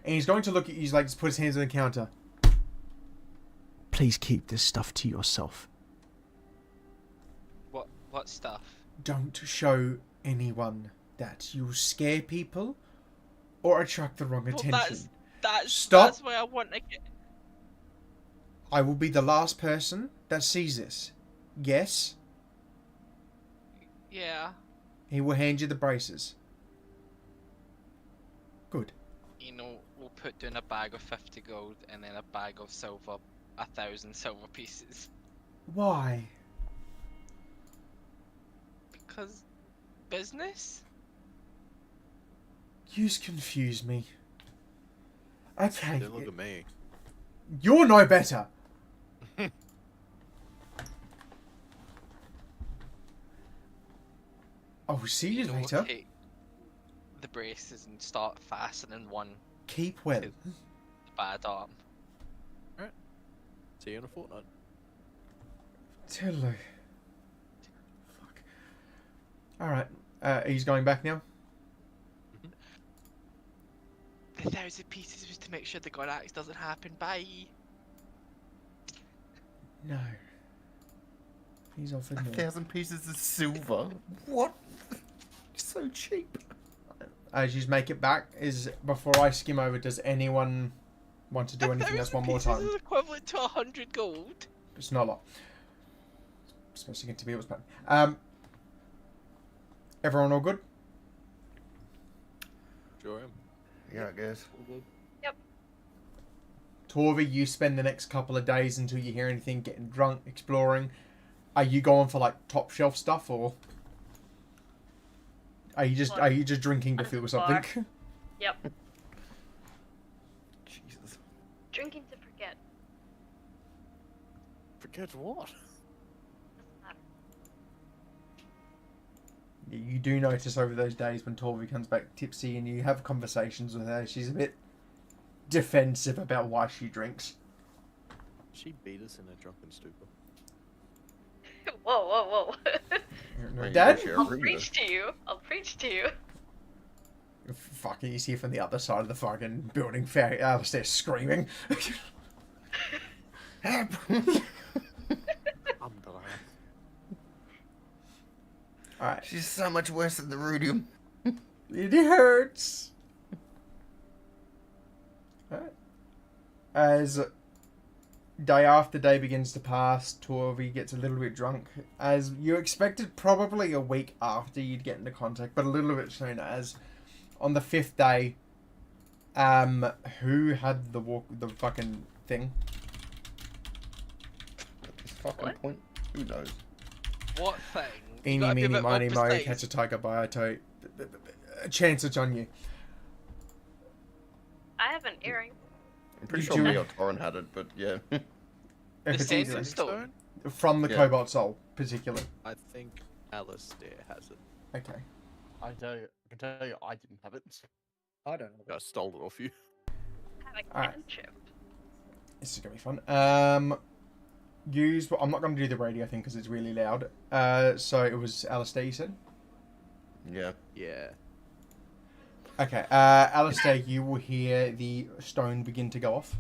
And he's going to look at you. He's like, just put his hands on the counter. Please keep this stuff to yourself. What stuff? Don't show anyone that. You'll scare people or attract the wrong Well, attention. that's Stop. why I want to get. I will be the last person that sees this. Yes? Yeah. He will hand you the braces. Good. You know, we'll put down a bag of 50 gold and then a bag of silver, 1,000 silver pieces. Why? Because business? Yous confuse me. Okay. Don't look at me. You're no better. I'll see you know, we'll later. take the braces and start fastening one Keep well. to the bad arm. See you in a fortnight. Hello. Fuck. Alright. He's going back now? The 1,000 pieces was to make sure the god axe doesn't happen. Bye. No. He's offered more. 1,000 pieces of silver? What? So cheap. As you make it back, before I skim over, does anyone want to do anything else one more time? This is equivalent to 100 gold. It's not a lot. Especially getting to be what's bad. Everyone all good? Sure am. Yeah, I guess. Torvi, you spend the next couple of days until you hear anything, getting drunk, exploring. Are you going for like top shelf stuff, or are you just drinking to feel something? Yep. Jesus. Drinking to forget. Forget what? Doesn't matter. You do notice over those days when Torvi comes back tipsy and you have conversations with her, she's a bit defensive about why she drinks. She beat us in a drunken stupor. Whoa, whoa, whoa. No, Hey, Dad? you I'll agree with preach to you. I'll preach to you. Fucking, you see from the other side of the fucking building, Alistair screaming. I'm done. Alright. She's so much worse than the Rudium. It hurts. Alright. As day after day begins to pass, Torvi gets a little bit drunk. As you expected, probably a week after you'd get into contact, but a little bit sooner. As on the 5th day, who had the fucking thing? At this fucking What? point, who knows? What thing? You Eeny, gotta be a meeny, bit more miny, mo, precise. catch a tiger by a toe. A chance it's on you. I have an earring. I'm pretty You sure do- me or Torrin had it, but yeah. If The it's same easy. stone? From the Yeah. Cobalt Soul, particularly. I think Alistair has it. Okay. I can tell you, I didn't have it. I don't know. I stole it off you. I have a Alright. cantrip. This is gonna be fun. I'm not gonna do the radio thing because it's really loud. So it was Alistair, you said? Yeah. Yeah. Okay, Alistair, you will hear the stone begin to go off.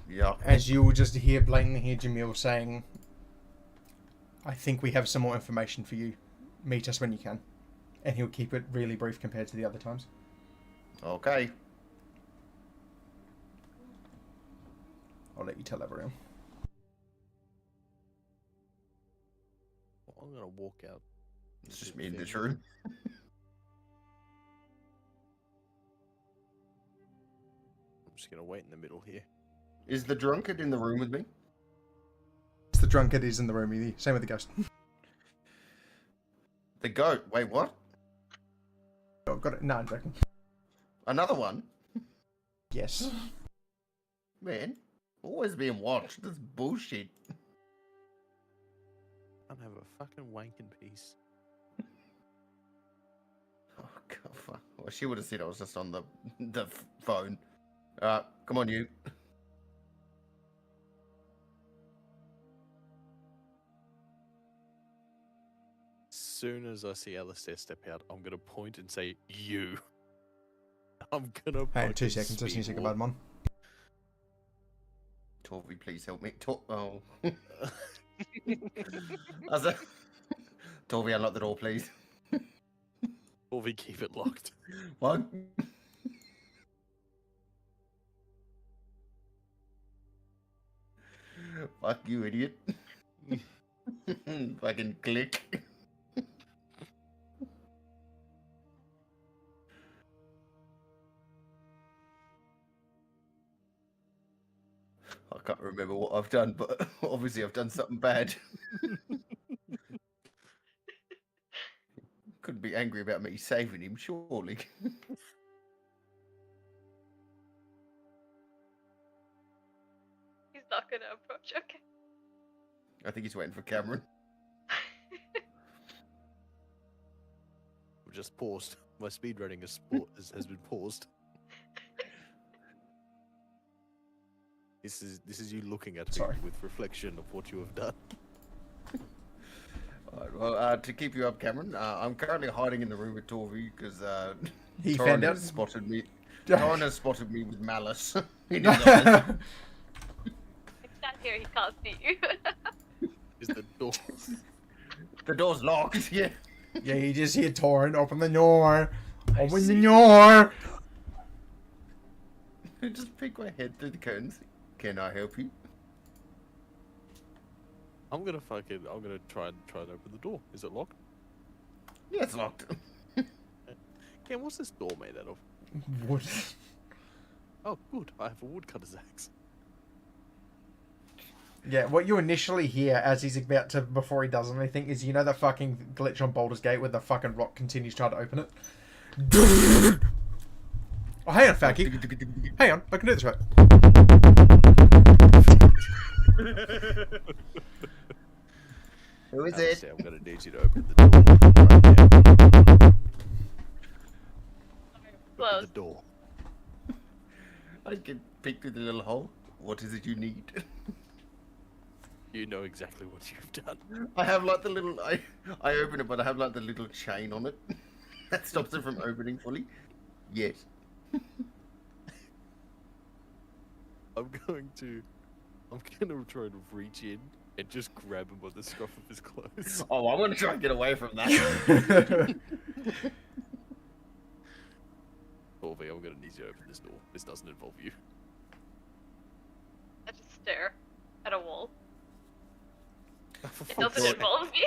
Yeah. As you will just blatantly hear Jamil saying, I think we have some more information for you. Meet us when you can. And he'll keep it really brief compared to the other times. Okay. I'll let you tell everyone. Well, I'm gonna walk out. It's just me in this room. I'm just gonna wait in the middle here. Is the drunkard in the room with me? It's the drunkard is in the room with you. Same with the ghost. The goat. Wait, what? Oh, got it. No, I'm joking. Another one? Yes. Man, always being watched. That's bullshit. I don't have a fucking wanking piece. Oh god. Fuck. Well, she would have said I was just on the phone. Come on, you. soon as I see Alistair step out, I'm gonna point and say, "You." I'm gonna. Hey, 2 fucking seconds. Just need to speed take a walk. bad one. Torvi, please help me. Oh. I was like, Torvi, unlock the door, please. Or we keep it locked. What? Fuck you, idiot. Fucking click. I can't remember what I've done, but obviously I've done something bad. Couldn't be angry about me saving him, surely. He's not gonna approach. Okay. I think he's waiting for Cameron. We're just paused. My speed running has been paused. This is you looking at me Sorry. with reflection of what you have done. Alright, well, to keep you up, Cameron, I'm currently hiding in the room with Torvi because He Torrin found out. has spotted me. Torrin has spotted me with malice in his eyes. He's down here. He can't see you. Is the door? The door's locked. Yeah. Yeah, you just hear Torrent, open the door. Open the door. Just peek my head through the curtains. Can I help you? I'm gonna try and open the door. Is it locked? Yeah, it's locked. Ken, what's this door made out of? Wood. Oh, good. I have a woodcutter's axe. Yeah, what you initially hear as he's about to, before he does anything, is you know that fucking glitch on Baldur's Gate where the fucking rock continues trying to open it? Oh, hang on, Faki. Hang on, I can do this right. Who is Alistair, it? I'm gonna need you to open the door. Right now. Open Close. the door. I can peek through the little hole. What is it you need? You know exactly what you've done. I have like the little. I open it, but I have like the little chain on it that stops it from opening fully. Yes. I'm gonna try to reach in and just grab him by the scruff of his clothes. Oh, I want to try and get away from that. Orvie, I'm gonna need you to open this door. This doesn't involve you. I just stare at a wall. For It fuck's doesn't sake. involve me.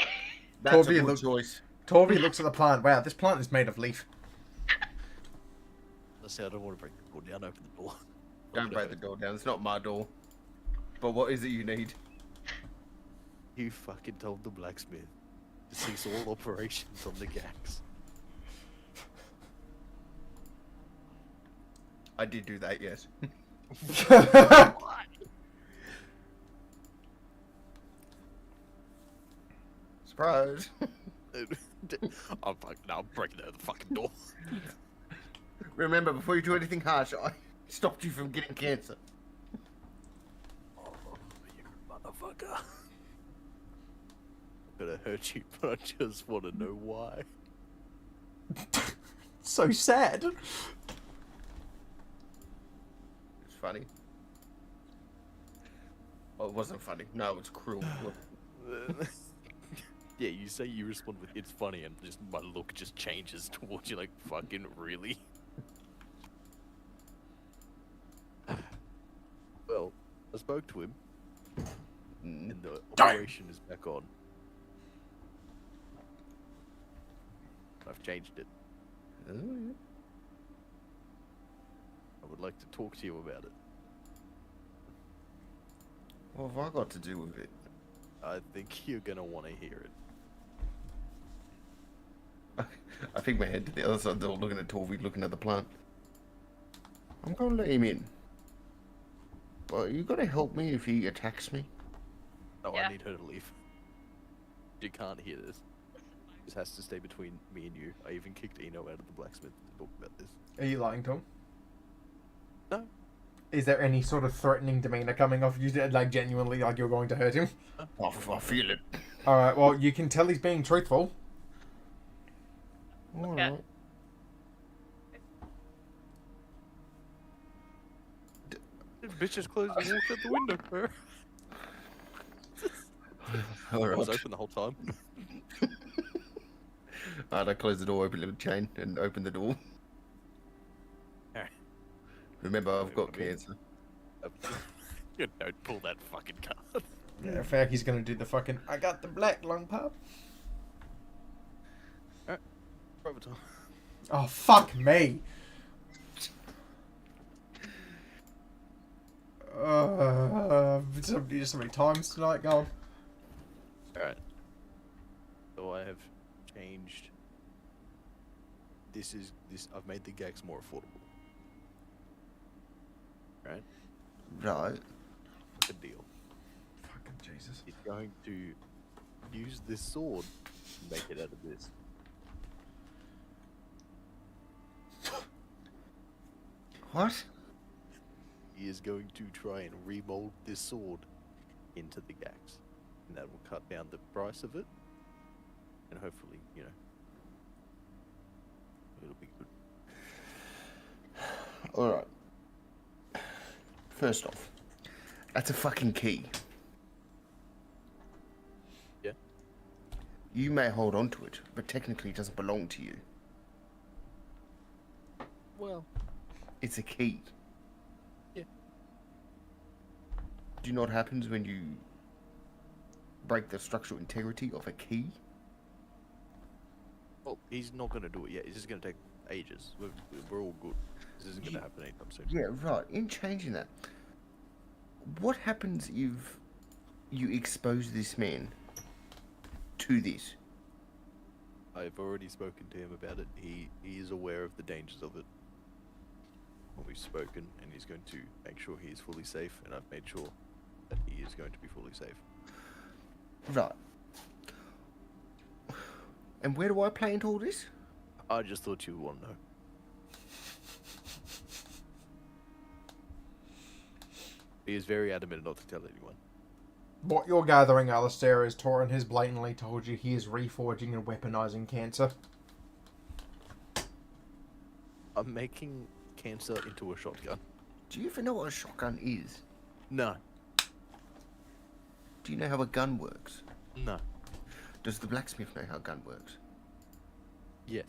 That's Torvi a good looks- choice. Torvi looks at the plant. Wow, this plant is made of leaf. Let's say I don't want to break the door down. Open the door. Don't break the door down. It's not my door. But what is it you need? You fucking told the blacksmith to cease all operations on the gags. I did do that, yes. Surprise. I'm breaking down the fucking door. Remember, before you do anything harsh, I stopped you from getting cancer. Oh, you motherfucker. I'm gonna hurt you, but I just want to know why. So sad. It's funny. Oh, it wasn't funny. No, it's cruel. Yeah, you say you respond with "it's funny," and just my look just changes towards you, like fucking really. Well, I spoke to him, and the operation is back on. I've changed it. Oh, yeah. I would like to talk to you about it. What have I got to do with it? I think you're gonna want to hear it. I think my head to the other side, they're all looking at Torvi, looking at the plant. I'm gonna let him in. But you gotta help me if he attacks me. No, Yeah. I need her to leave. You can't hear this. This has to stay between me and you. I even kicked Eno out of the blacksmith to talk about this. Are you lying to him? No. Is there any sort of threatening demeanor coming off you, like genuinely like you're going to hurt him? I feel it. Alright, well, you can tell he's being truthful. All Okay. right. Bitch just closed and walked out the window. All It was right. open the whole time. Alright, I close the door, open a little chain, and open the door. Alright. Remember, I've Wait, got what do you mean? cancer. You don't pull that fucking card. Yeah, in fact, he's gonna do the fucking. I got the black lung pub. Over time. Oh fuck me. So many times tonight gone. Alright. So I have changed. This. I've made the gags more affordable. Right? Right. What's the deal? Fucking Jesus. It's going to use this sword and make it out of this. What? He is going to try and remold this sword into the gags. And that will cut down the price of it. And hopefully, it'll be good. Alright. First off, that's a fucking key. Yeah. You may hold on to it, but technically it doesn't belong to you. Well, It's a key. Yeah. Do you know what happens when you break the structural integrity of a key? well, he's not going to do it yet. It's just going to take ages. We're all good. This isn't going to happen anytime soon. Yeah, right. In changing that, what happens if you expose this man to this? I've already spoken to him about it. He is aware of the dangers of it. Well, we've spoken, and he's going to make sure he is fully safe, and I've made sure that he is going to be fully safe. Right. And where do I play into all this? I just thought you would want to know. He is very adamant not to tell anyone. What you're gathering, Alistair, is Torin has blatantly told you he is reforging and weaponizing cancer. I'm making cancer into a shotgun. Do you even know what a shotgun is? No. Do you know how a gun works? No. Does the blacksmith know how a gun works? Yes.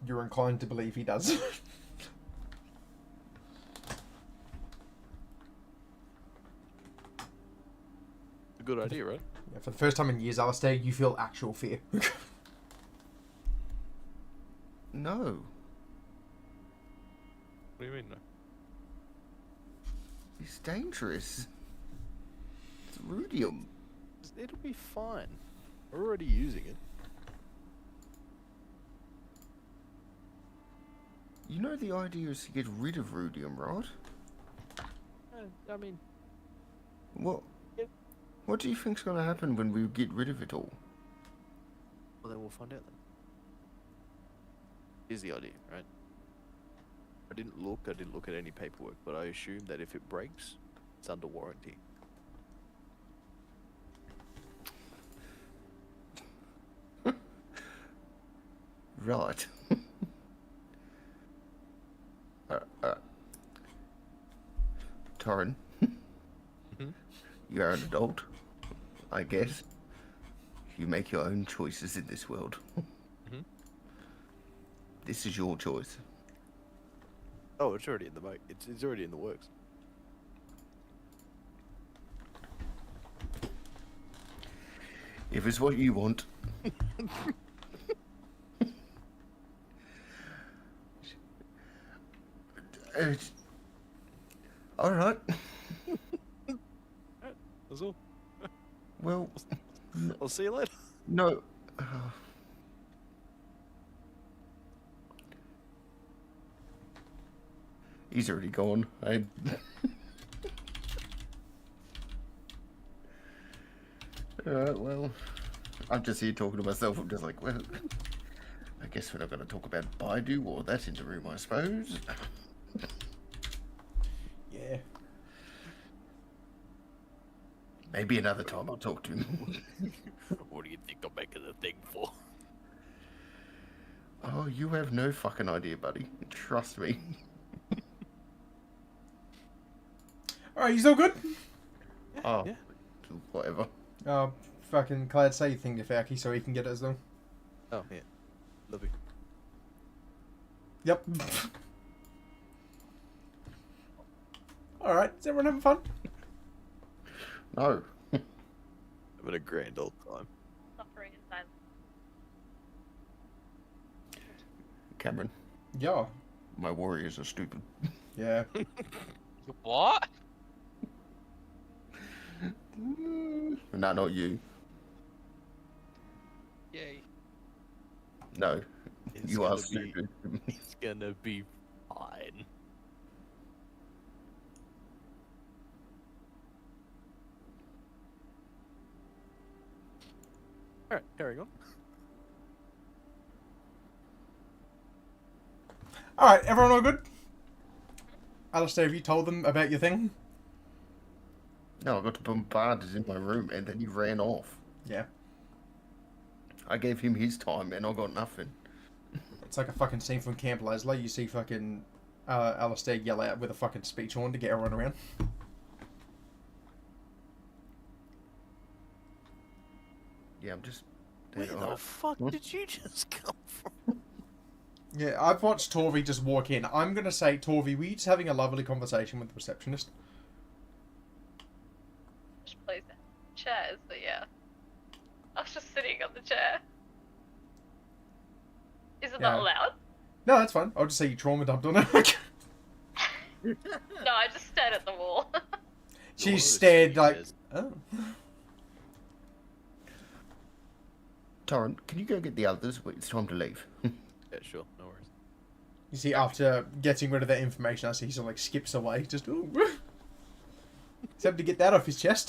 You're inclined to believe he does. A good idea, right? Yeah, for the first time in years, Alistair, you feel actual fear. No. What do you mean, no? It's dangerous. It's rudium. It'll be fine. We're already using it. You know the idea is to get rid of rudium, right? I mean, What? Yeah. What do you think's going to happen when we get rid of it all? well, then we'll find out then. Here's the idea, right? I didn't look at any paperwork, but I assume that if it breaks, it's under warranty. Right. Torrin, Mhm. you are an adult, I guess. You make your own choices in this world. Mhm. This is your choice. Oh, it's already in the it's already in the works. If it's what you want. All right. That's all. Well, I'll see you later. no. He's already gone. Alright, well, I'm just here talking to myself. I'm just like, well, I guess we're not going to talk about Baidu or that in the room, I suppose. Yeah. Maybe another time I'll talk to him. What do you think I'm making the thing for? Oh, you have no fucking idea, buddy. Trust me. Alright, you still good? Oh, Yeah. whatever. Fucking Clyde, say your thing to Fauci so he can get it as well. Oh, yeah. Love you. Yep. Alright, is everyone having fun? No. Having a grand old time. Suffering in silence. Cameron, Yeah. my warriors are stupid. Yeah. What? No, not you. Yay. No, It's you are gonna be- stupid. It's gonna be fine. Alright, carrying on. Alright, everyone all good? Alistair, have you told them about your thing? No, I got bombarded in my room and then he ran off. Yeah. I gave him his time and I got nothing. It's like a fucking scene from Camp Leslie. You see fucking Alistair yell out with a fucking speech horn to get everyone around. Yeah, I'm just... Where dead the on it. fuck What? did you just come from? Yeah, I've watched Torvi just walk in. I'm gonna say, Torvi, were you just having a lovely conversation with the receptionist? Just plays chairs, but yeah. I was just sitting on the chair. Is it Yeah. not allowed? No, that's fine. I'll just say you trauma dumped on her. No, I just stared at the wall. She Oh, stared like, Jesus. oh. Torrent, can you go get the others? It's time to leave. Yeah, sure, no worries. You see, after getting rid of that information, I see he sort of like skips away. Just, ooh. He's having to get that off his chest.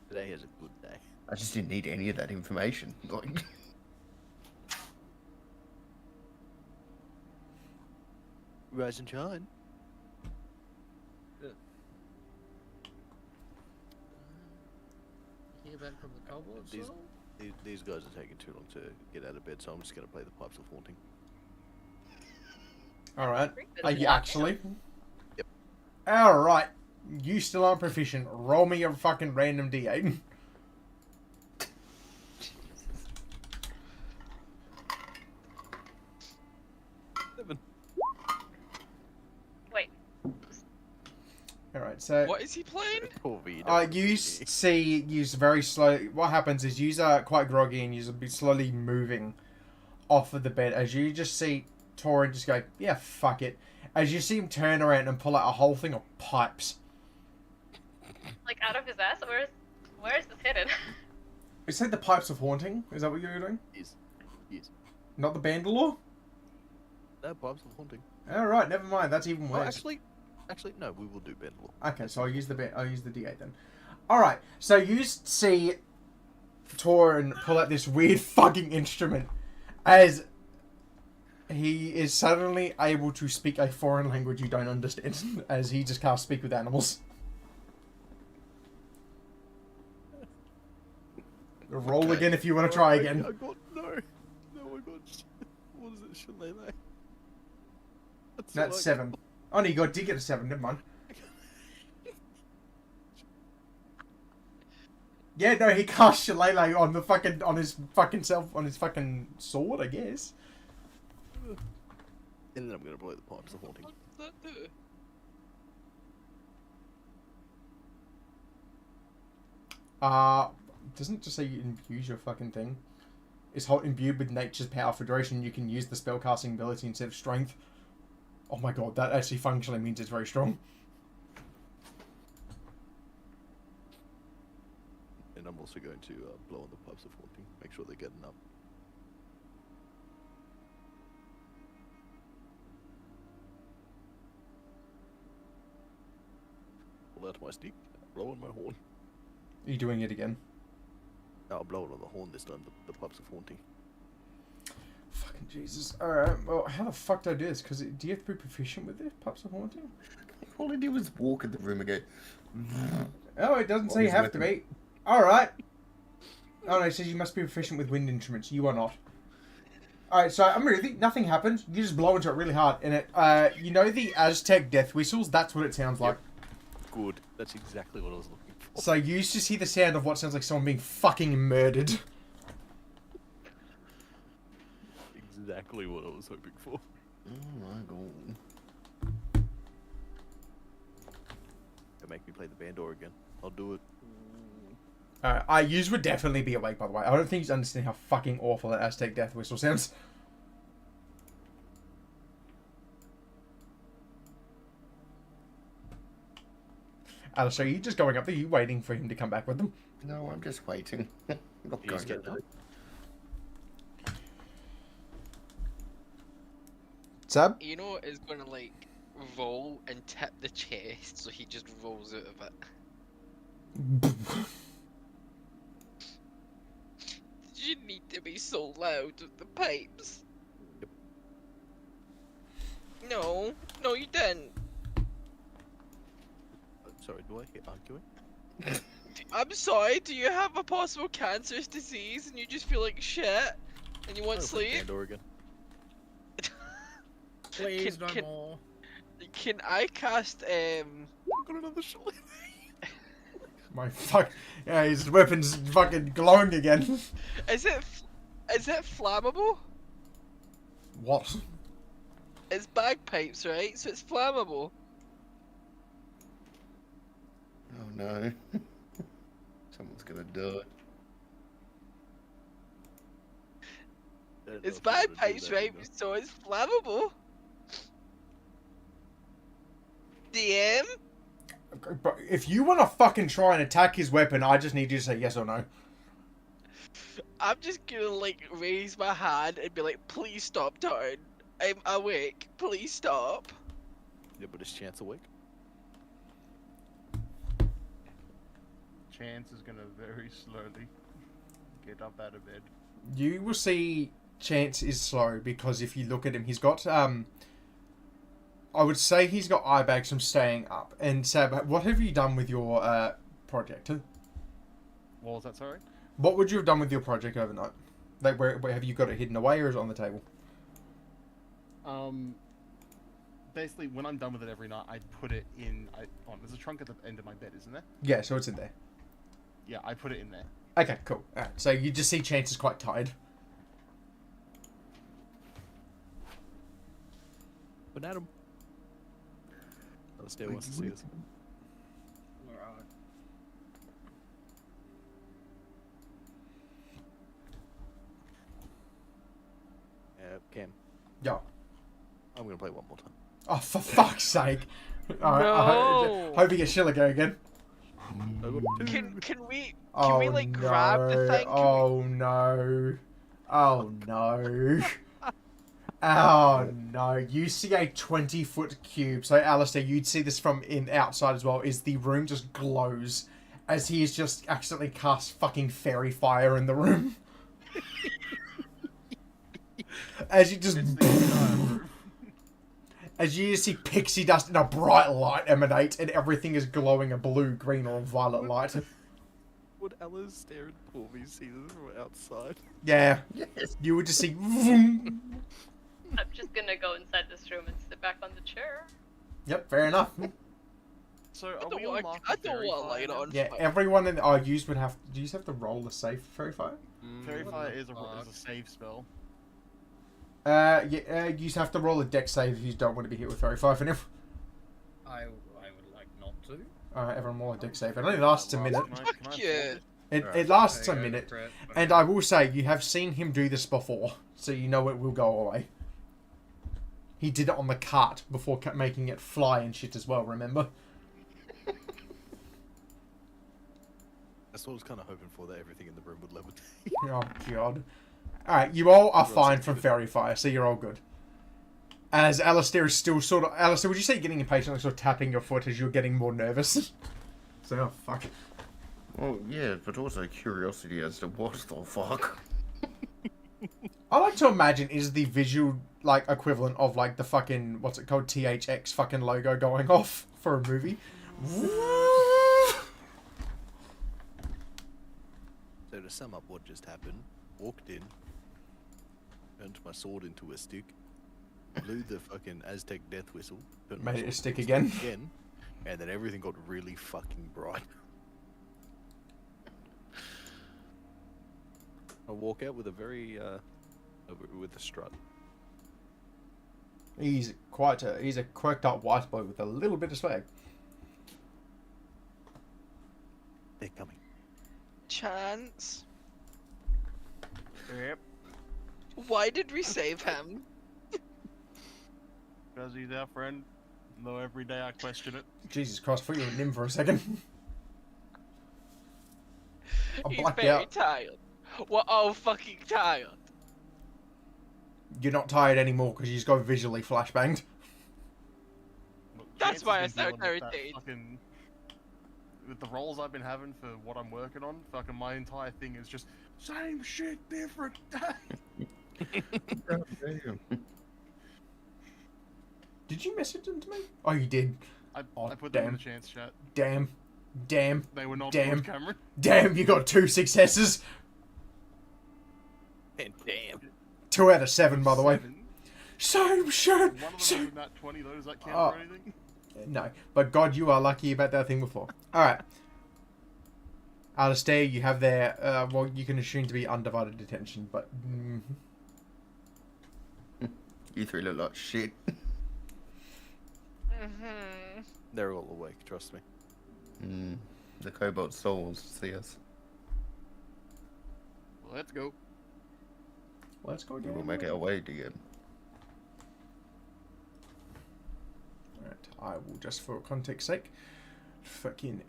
Today is a good day. I just didn't need any of that information. Like, Rise and shine. Hear back from the kobolds? These- Saul? These guys are taking too long to get out of bed, so I'm just gonna play the Pipes of Haunting. Alright. Are you Yeah. actually? Yep. Alright. You still aren't proficient. Roll me a fucking random d8. Wait. Alright, so... What is he playing? you see, use very slow. What happens is you's quite groggy and you's a bit slowly moving off of the bed as you just see Torin just go, yeah, fuck it. As you see him turn around and pull out a whole thing of pipes. Like out of his ass? Where is this hidden? Is that the pipes of haunting? Is that what you're doing? Yes. Yes. Not the Bandalore? No, Pipes of Haunting. Alright, never mind. That's even Well, worse. actually, no. We will do Bandle. Okay, so I'll use the D8 then. Alright, so you see Torin pull out this weird fucking instrument as he is suddenly able to speak a foreign language you don't understand, as he just can't speak with animals. Roll again if you want to try again. I got no. I got. What is it? Shillelagh. That's 7. Oh no, you did get a 7, never mind. Yeah, no, he cast Shillelagh on the fucking, on his fucking sword, I guess. And then I'm gonna play the Pipes of Haunting. What does that do? Doesn't it just say you infuse your fucking thing? It's imbued with nature's power for duration. You can use the spellcasting ability instead of strength. Oh my god, that actually functionally means it's very strong. And I'm also going to blow on the Pipes of Haunting. Make sure they're getting up. Pull out my stick. Blow on my horn. Are you doing it again? No, I'll blow it on the horn this time. The Pipes of Haunting. Fucking Jesus. Alright, well, how the fuck do I do this? Because do you have to be proficient with this, Pups of Haunting? all I did was walk in the room and go... Oh, it doesn't What say you is have to weapon? be. Alright. Oh no, it says you must be proficient with wind instruments. You are not. Alright, so I'm really nothing happened. You just blow into it really hard, and it. You know the Aztec death whistles? That's what it sounds like. Good. That's exactly what I was looking for. So you used to hear the sound of what sounds like someone being fucking murdered. Exactly what I was hoping for. Oh my god. Don't make me play the Bandor again. I'll do it. Yous would definitely be awake, by the way. I don't think you understand how fucking awful that Aztec death whistle sounds. Alistair, are you just going up there? Are you waiting for him to come back with them? No, I'm just waiting. I'm not You going just to get do it. Sab? You know what is gonna like roll and tip the chest, so he just rolls out of it. Did you need to be so loud with the pipes? Yep. No, you didn't. Sorry, do I hear arguing? I'm sorry, do you have a possible cancerous disease and you just feel like shit? And you want I'll play sleep? Bandor again. Please, Can- no can- more. Can I cast, I've got another shot. My fuck. Yeah, his weapon's fucking glowing again. is it flammable? What? It's bagpipes, right? So it's flammable. Oh no. Someone's gonna do it. It's bagpipes, right? So it's flammable. DM? But if you want to fucking try and attack his weapon, I just need you to say yes or no. I'm just gonna like raise my hand and be like, please stop, Tarn. I'm awake. Please stop. Yeah, but is Chance awake? Chance is gonna very slowly get up out of bed. You will see Chance is slow because if you look at him, he's got I would say he's got eye bags from staying up. And Sab, what have you done with your project? What was that, sorry? What would you have done with your project overnight? Like, where have you got it hidden away, or is it on the table? Basically, when I'm done with it every night, I put it in. There's a trunk at the end of my bed, isn't there? Yeah, so it's in there. Yeah, I put it in there. Okay, cool. Alright, so you just see Chance is quite tired. But Adam. Alistair wants to see us. Alright. Cam, Yeah. I'm gonna play one more time. Oh, for fuck's sake. Alright, No. hope you get Sheila go again. I got two. Can we Oh, like no. grab the thing? Can we- Oh, no. Oh, no. Oh, no. You see a 20-foot cube. So, Alistair, you'd see this from outside as well, is the room just glows as he has just accidentally cast fucking fairy fire in the room. As you just... As you see pixie dust and a bright light emanate, and everything is glowing a blue, green, or violet light. Would Alistair and Porby see this from outside? Yeah. Yes. You would just see... vroom. I'm just gonna go inside this room and sit back on the chair. Yep, fair enough. So, I are don't we all want marked I with don't fairy want fire light now? on. Yeah, everyone in... Oh, yous would have... Do you have to roll a save for fairy fire? Fairy fire is a save spell. You have to roll a dex save if you don't want to be hit with fairy fire for now. I would like not to. Alright, everyone roll a dex save. It only lasts a minute. Can I Fuck afford yeah. it? It lasts a There you go, minute. Brett. And I will say, you have seen him do this before, so you know it will go away. He did it on the cart before making it fly and shit as well, remember? That's what I was kind of hoping for, that everything in the room would levitate. Oh, God. Alright, you all are fine from fairy fire, so you're all good. As Alistair is still sort of... Alistair, would you say you're getting impatient, like sort of tapping your foot as you're getting more nervous? So, oh, fuck. Well, yeah, but also curiosity as to what the fuck. I like to imagine is the visual, like, equivalent of, like, the fucking... What's it called? THX fucking logo going off for a movie. So to sum up what just happened, walked in, turned my sword into a stick, blew the fucking Aztec death whistle, turned Made my it a sword stick into again. and then everything got really fucking bright. I walk out with a very with a strut. He's a quirked up white boy with a little bit of swag. They're coming. Chance. Yep. Why did we save him? Because he's our friend. Though every day I question it. Jesus Christ, I thought you were Nim for a second. I He's blacked very out. tired. We're all fucking tired. You're not tired anymore because you just got visually flashbanged. Look, That's Chance why has I been sound dealing with that irritated. fucking- with the roles I've been having for what I'm working on, fucking my entire thing is just same shit, different day. Did you message them to me? Oh, you did. I Oh, put them in damn. the chance chat. Damn. They were not Damn. good, Cameron. Damn, you got 2 successes. And damn. 2 out of 7, by the way. 7. Same shit. One of them Same. was not 20 though. Does that count Oh. for anything? No, but God, you are lucky about that thing before. Alright. Alistair, you have their, well, you can assume to be undivided attention, but... You three look like shit. Mm-hmm. They're all awake, trust me. The cobalt souls see us. Let's go. Let's go We again. will make our way again. Alright, I will just for context sake, fucking...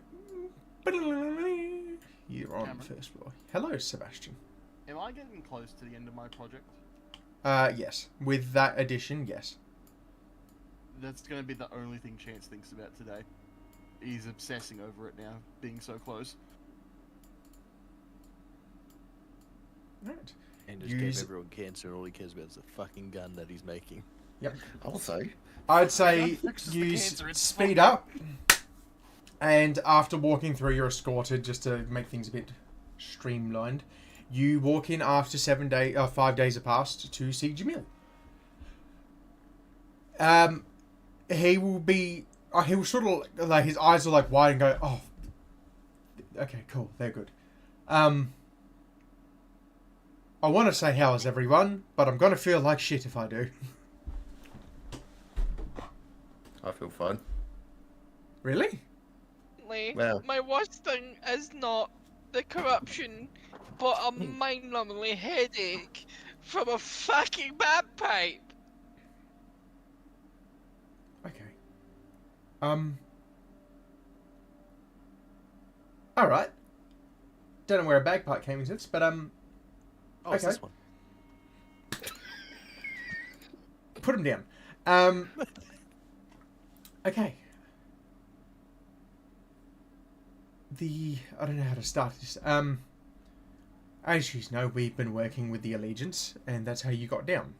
You're on Cameron? first floor. Hello, Sebastian. Am I getting close to the end of my project? Yes. With that addition, yes. That's going to be the only thing Chance thinks about today. He's obsessing over it now, being so close. Right. And just Use- gave everyone cancer, and all he cares about is the fucking gun that he's making. Yep. I'll say. I'd say fixes the use cancer, it's speed up, and after walking through, you're escorted just to make things a bit streamlined. You walk in after 5 days have passed to see Jamil. He will be. He will sort of like his eyes are like wide and go, oh, okay, cool, they're good. I want to say how is everyone, but I'm gonna feel like shit if I do. I feel fine. Really? Well. My worst thing is not the corruption, but a mind-numbingly headache from a fucking bagpipe. Okay. Alright. Don't know where a bagpipe came into this, but Oh, it's Okay. this one. put him down. Okay. I don't know how to start this. As you know, we've been working with the Allegiance, and that's how you got down.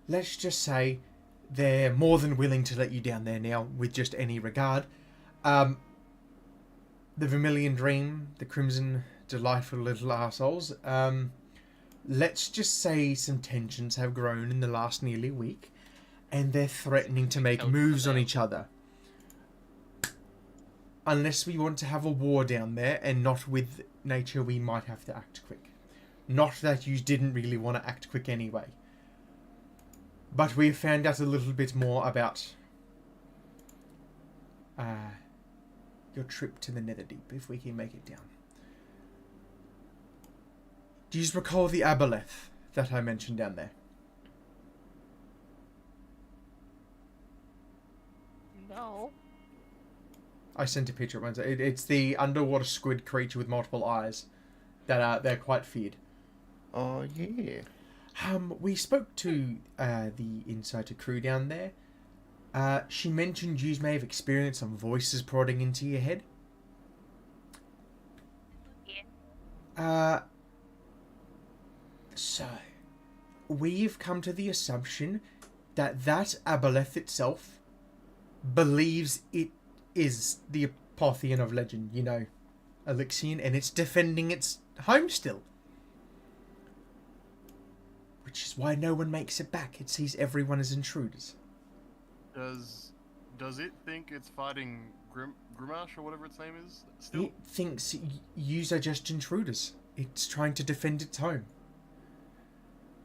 Let's just say they're more than willing to let you down there now with just any regard. The Vermilion Dream, the Crimson Delightful Little Arseholes, let's just say some tensions have grown in the last nearly week, and they're threatening to make moves on each other. Unless we want to have a war down there, and not with nature, we might have to act quick. Not that you didn't really want to act quick anyway. But we've found out a little bit more about your trip to the Netherdeep, if we can make it down. Do you recall the aboleth that I mentioned down there? No. I sent a picture of it. It's the underwater squid creature with multiple eyes that they're quite feared. Oh, yeah. We spoke to the insider crew down there. She mentioned you may have experienced some voices prodding into your head. So, we've come to the assumption that that aboleth itself believes it is the Apotheon of legend, you know, Elixion, and it's defending its home still. which is why no one makes it back. It sees everyone as intruders. Does it think it's fighting Grimash or whatever its name is? Still? It thinks yous are just intruders. It's trying to defend its home.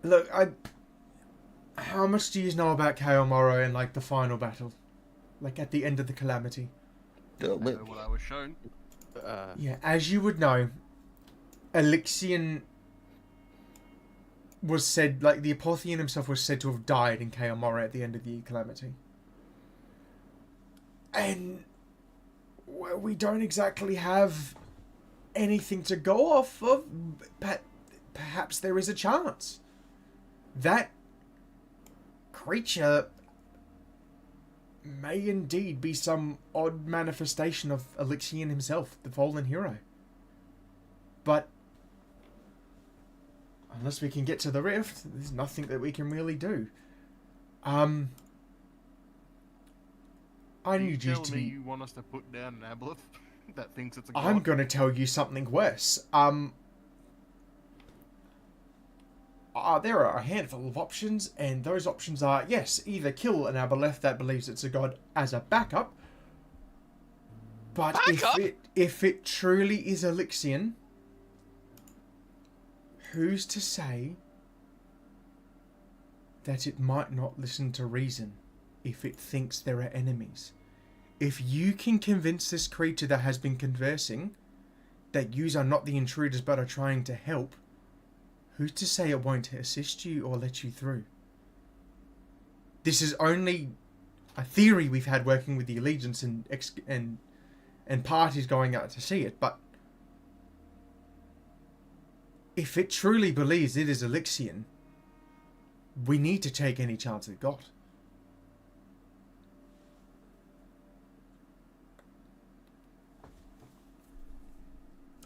Look, how much do you know about Kael Morrow and like the final battle? Like at the end of the calamity? I know what I was shown. Yeah, as you would know, Elixion was said, like the Apotheon himself was said to have died in Kael Morrow at the end of the calamity. And well, we don't exactly have anything to go off of, but perhaps there is a chance. That creature may indeed be some odd manifestation of Elixion himself, the fallen hero. But unless we can get to the rift, there's nothing that we can really do. I need you to. You want us to put down an aboleth that thinks it's a god? I'm going to tell you something worse. There are a handful of options, and those options are, yes, either kill an aboleth that believes it's a god as a backup, but if it truly is Elixion, who's to say that it might not listen to reason if it thinks there are enemies? If you can convince this creature that has been conversing that yous are not the intruders but are trying to help, who's to say it won't assist you or let you through? This is only a theory we've had working with the Allegiance and parties going out to see it, but if it truly believes it is Elixion, we need to take any chance it got.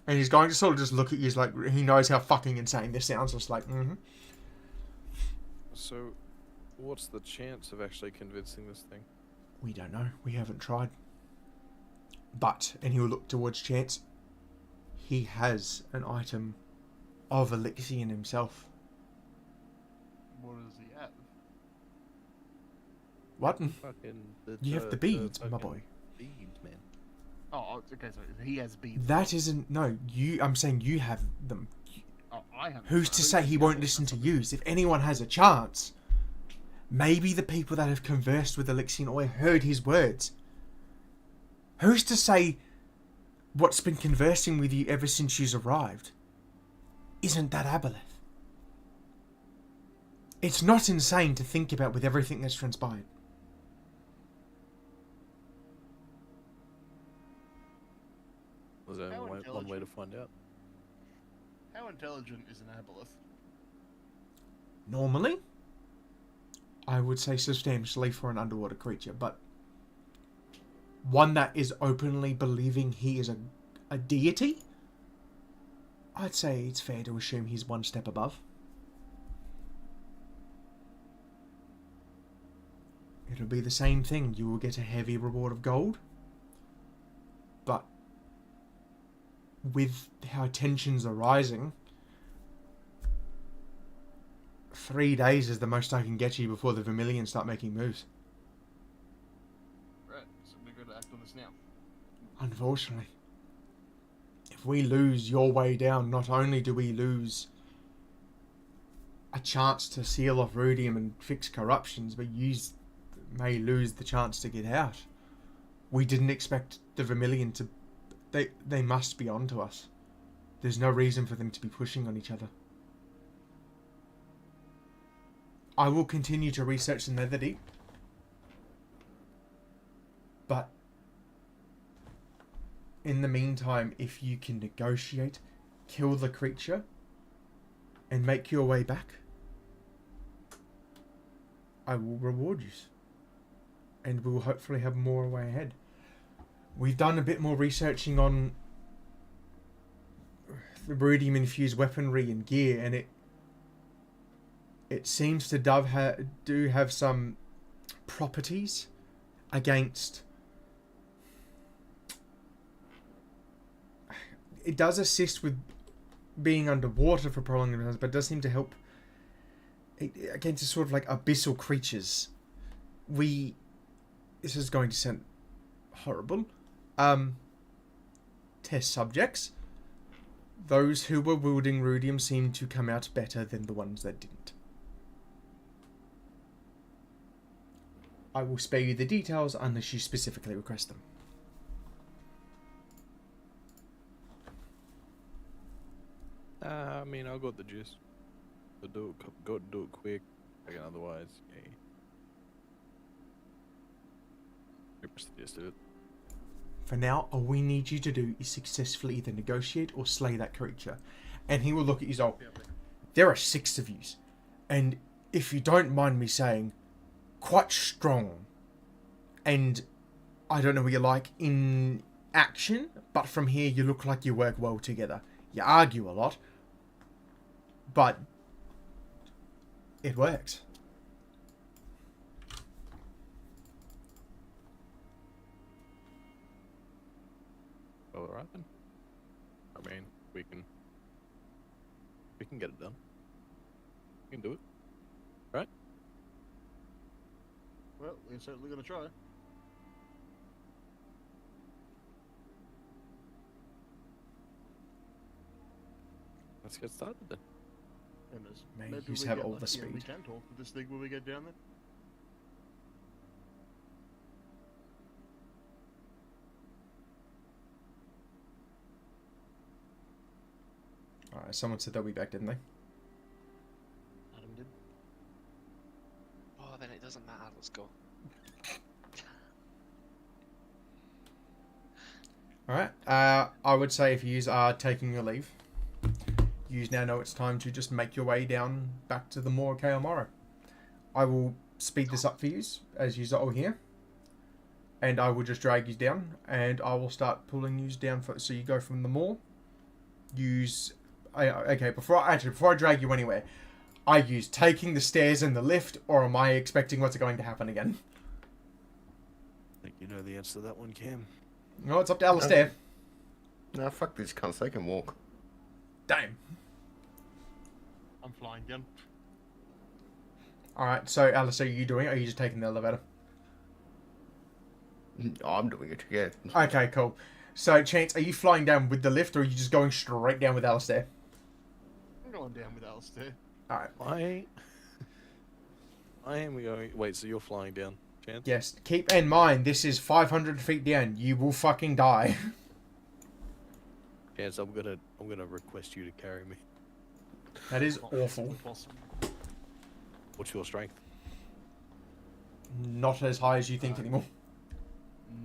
And he's going to sort of just look at you like he knows how fucking insane this sounds. Just like, So, what's the chance of actually convincing this thing? We don't know. We haven't tried. But, and he'll look towards Chance, he has an item of Elixion himself. What does he have? What? Fucking You have the beads, my fucking boy. Beads, man. Oh, okay, so he has beads. That isn't... No, I'm saying you have them. Oh, I have. Who's to say he won't listen to yous? If anyone has a chance, maybe the people that have conversed with Elixion or heard his words. Who's to say what's been conversing with you ever since you've arrived isn't that aboleth? It's not insane to think about with everything that's transpired. Was there one way to find out? How intelligent is an aboleth? Normally, I would say substantially for an underwater creature, but one that is openly believing he is a deity, I'd say it's fair to assume he's one step above. It'll be the same thing. You will get a heavy reward of gold, but with how tensions are rising, 3 days is the most I can get you before the Vermilion start making moves. Right, so we're going to act on this now. Unfortunately. If we lose your way down, not only do we lose a chance to seal off Rudium and fix corruptions, but you may lose the chance to get out. We didn't expect the Vermilion to... They must be onto us. There's no reason for them to be pushing on each other. I will continue to research the Netherdeep, but in the meantime, if you can negotiate, kill the creature, and make your way back, I will reward you. And we will hopefully have more way ahead. We've done a bit more researching on the rudium infused weaponry and gear, and it seems to do have some properties against... It does assist with being underwater for prolonged times, but it does seem to help against sort of like abyssal creatures. This is going to sound horrible. Test subjects. Those who were wielding rudium seemed to come out better than the ones that didn't. I will spare you the details unless you specifically request them. I mean, I'll got the gist. But do it quick. Again, otherwise, yeah. That's the gist of it. For now, all we need you to do is successfully either negotiate or slay that creature. And he will look at you and there are 6 of you. And if you don't mind me saying, quite strong. And I don't know what you're like in action, but from here you look like you work well together. You argue a lot, but it works. Well, alright then. I mean, we can get it done. We can do it. Right? Well, we're certainly gonna try. Let's get started then. And May maybe you we have get all the lucky and we speed. can talk to this thing when we get down there. Alright, someone said they'll be back, didn't they? Adam did. Oh, then it doesn't matter. Let's go. Alright, I would say if you are taking your leave, you now know it's time to just make your way down back to the Moor Kael Morrow. I will speed this up for you as you are all here. And I will just drag you down and I will start pulling you down so you go from the Moor. Okay, before I drag you anywhere, I use taking the stairs and the lift, or am I expecting what's going to happen again? I think you know the answer to that one, Cam. No, it's up to Alistair. Nah, fuck these cunts. They can walk. Damn. I'm flying again. Alright, so Alistair, are you doing it, or are you just taking the elevator? I'm doing it, yeah. Okay, cool. So, Chance, are you flying down with the lift, or are you just going straight down with Alistair? I'm going down with Alistair. Alright. I am going. Wait, so you're flying down, Chance? Yes, keep in mind, this is 500 feet down. You will fucking die. Chance, I'm gonna request you to carry me. That is Not awful. possible. What's your strength? Not as high as you think anymore.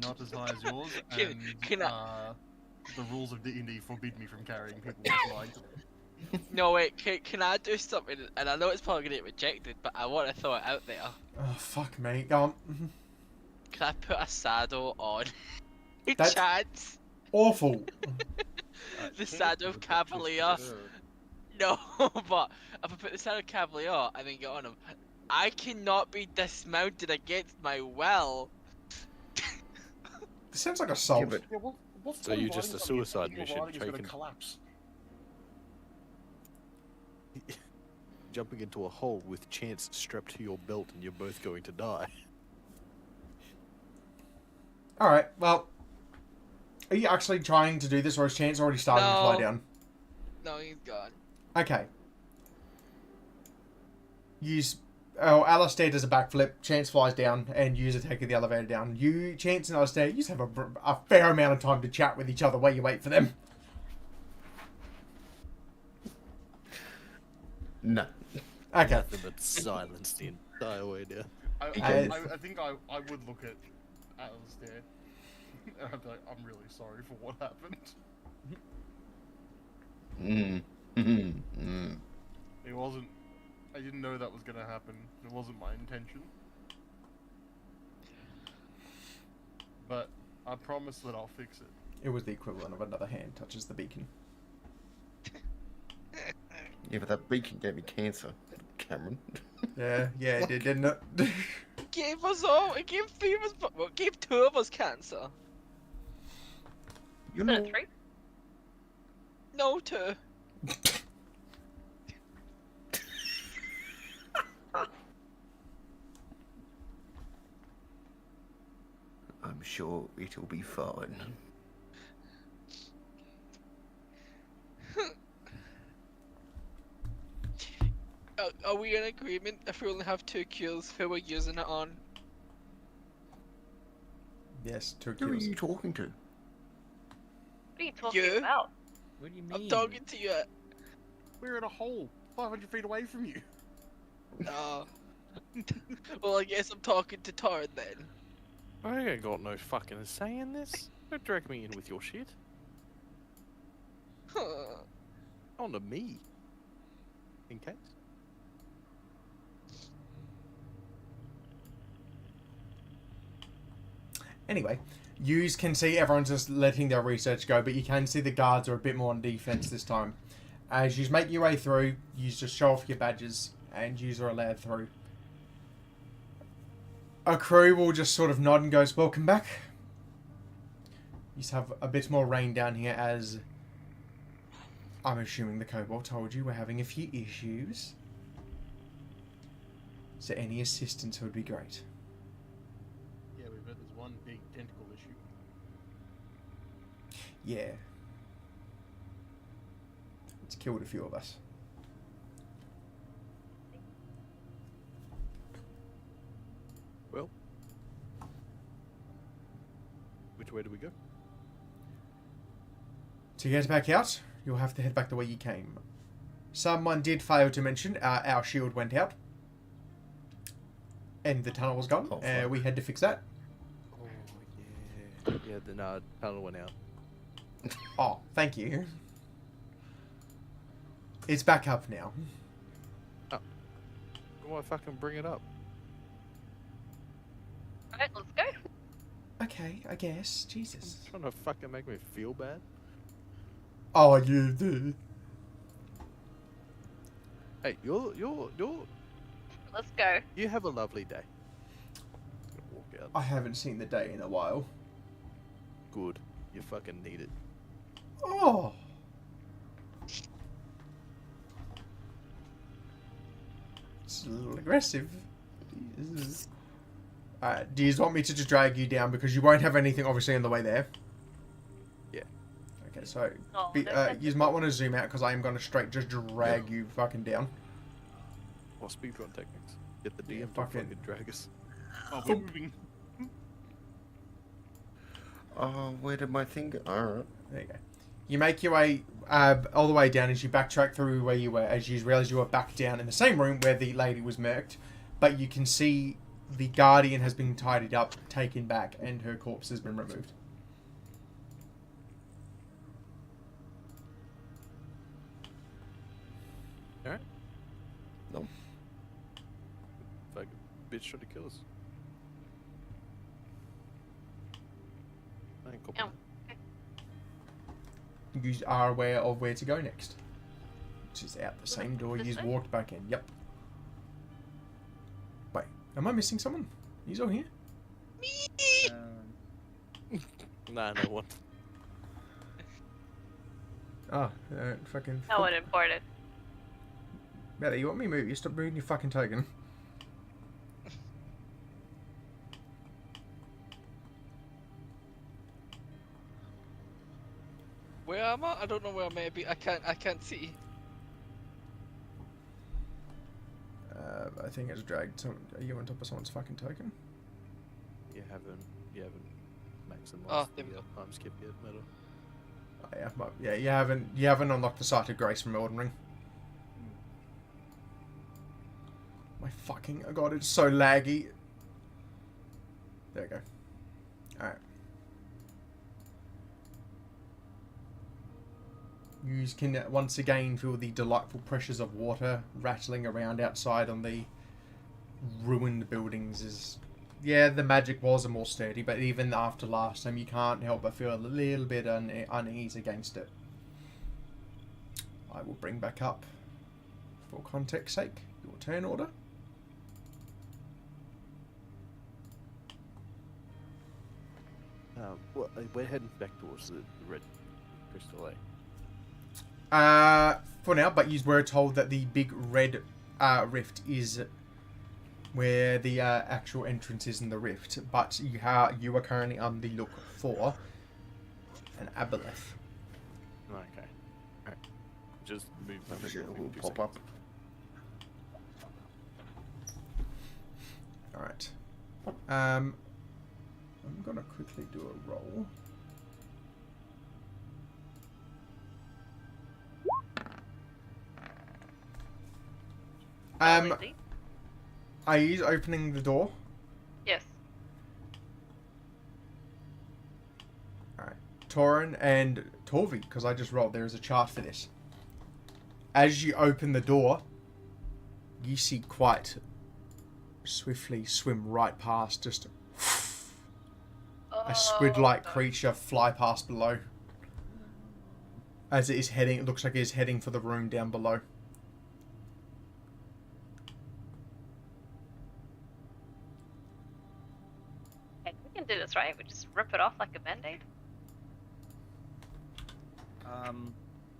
Not as high as yours, Can- and can I- the rules of D&D forbid me from carrying people while flying. No, wait. Can I do something? And I know it's probably gonna get rejected, but I want to throw it out there. Oh, fuck me. Go on. Can I put a saddle on? That's- Chance? Awful. The saddle of Cavalier. No, but if I put the saddle of Cavalier and then get on him, I cannot be dismounted against my will. This sounds like assault. Yeah, but Yeah, what's So the you're point of just a riding something suicide you're mission riding is gonna taken. collapse? Jumping into a hole with Chance strapped to your belt, and you're both going to die. Alright, well. Are you actually trying to do this, or is Chance already starting to fly No. down? No, he's gone. Okay. Alistair does a backflip, Chance flies down, and you are taking the elevator down. You, Chance and Alistair, you just have a fair amount of time to chat with each other while you wait for them. no. Okay. Nothing but silence the entire way down. I think I would look at Alistair and I'd be like, I'm really sorry for what happened. It wasn't. I didn't know that was gonna happen. It wasn't my intention. But I promise that I'll fix it. It was the equivalent of another hand touches the beacon. Yeah, but that beacon gave me cancer, Cameron. Yeah, it did, didn't it? It gave us all. It gave 3 of us. Well, it gave 2 of us cancer. You Is know, that 3? No, 2. I'm sure it'll be fine. Are we in agreement if we only have 2 kills who we're using it on? Yes, 2 Who are kills. you talking to? What are you talking You? about? What do you mean? I'm talking to you. We're in a hole 500 feet away from you. Well, I guess I'm talking to Tard then. I ain't got no fucking say in this. Don't drag me in with your shit. On to me. In case. Anyway, you can see everyone's just letting their research go, but you can see the guards are a bit more on defense this time. As you make your way through, you just show off your badges, and you are allowed through. A crew will just sort of nod and goes, "Welcome back." You just have a bit more rain down here, as I'm assuming the Cobalt told you we're having a few issues. So any assistance would be great. Yeah, we've heard there's one big tentacle issue. Yeah. It's killed a few of us. Well. Which way do we go? To get back out, you'll have to head back the way you came. Someone did fail to mention our shield went out. And the tunnel was gone. Oh, fuck. We had to fix that. Oh, yeah. Yeah, the tunnel went out. Oh, thank you. It's back up now. Why fucking bring it up? Alright, let's go. Okay, I guess. Jesus. Trying to fucking make me feel bad? Oh, you do. Hey, you Let's go. have a lovely day. Gonna walk out. I haven't seen the day in a while. Good. You fucking need it. Oh. It's a little aggressive. Do you want me to just drag you down because you won't have anything obviously on the way there? Yeah. Okay, so Oh, you might want to zoom out because I am going to straight just drag you fucking down. Or speedrun techniques. Get the DM Yeah, to fucking- fucking drag us. Oh, we're moving. Oh, where did my thing go? Alright. There you go. You make your way all the way down as you backtrack through where you were, as you realise you are back down in the same room where the lady was murked, but you can see the Guardian has been tidied up, taken back, and her corpse has been removed. Alright. No. Fucking bitch trying to kill us. I ain't copying Oh. You are aware of where to go next. Which is out the same door This you way? walked back in. Yep. Wait, am I missing someone? He's all here? Nah, no one. Oh, fucking... No one imported. Betty, you want me to move? You stop moving your fucking token. Where am I? I don't know where I may be. I can't see. I think it's dragged. Are you on top of someone's fucking token? You haven't maximized Oh, there we the go. time skip yet, Meadow. Oh, yeah, but yeah, you haven't unlocked the Sight of Grace from Elden Ring. My fucking god, it's so laggy. There we go. Alright. You can once again feel the delightful pressures of water rattling around outside on the ruined buildings. Yeah, the magic was more sturdy, but even after last time, you can't help but feel a little bit unease against it. I will bring back up, for context sake, your turn order. Well, we're heading back towards the red crystal, eh? For now, but you were told that the big red rift is where the actual entrance is in the rift, but you are currently on the look for an aboleth. Okay. Alright. Just move Oh the shit, thing it will for 2 pop up. All right. I'm gonna quickly do a roll. Easy. Are you opening the door? Yes. Torin and Torvi, because I just rolled. There is a chart for this. As you open the door, you see quite swiftly swim right past, just a squid-like creature fly past below. As it is heading, it looks like it is heading for the room down below. Okay, we can do this, right? We just rip it off like a band-aid.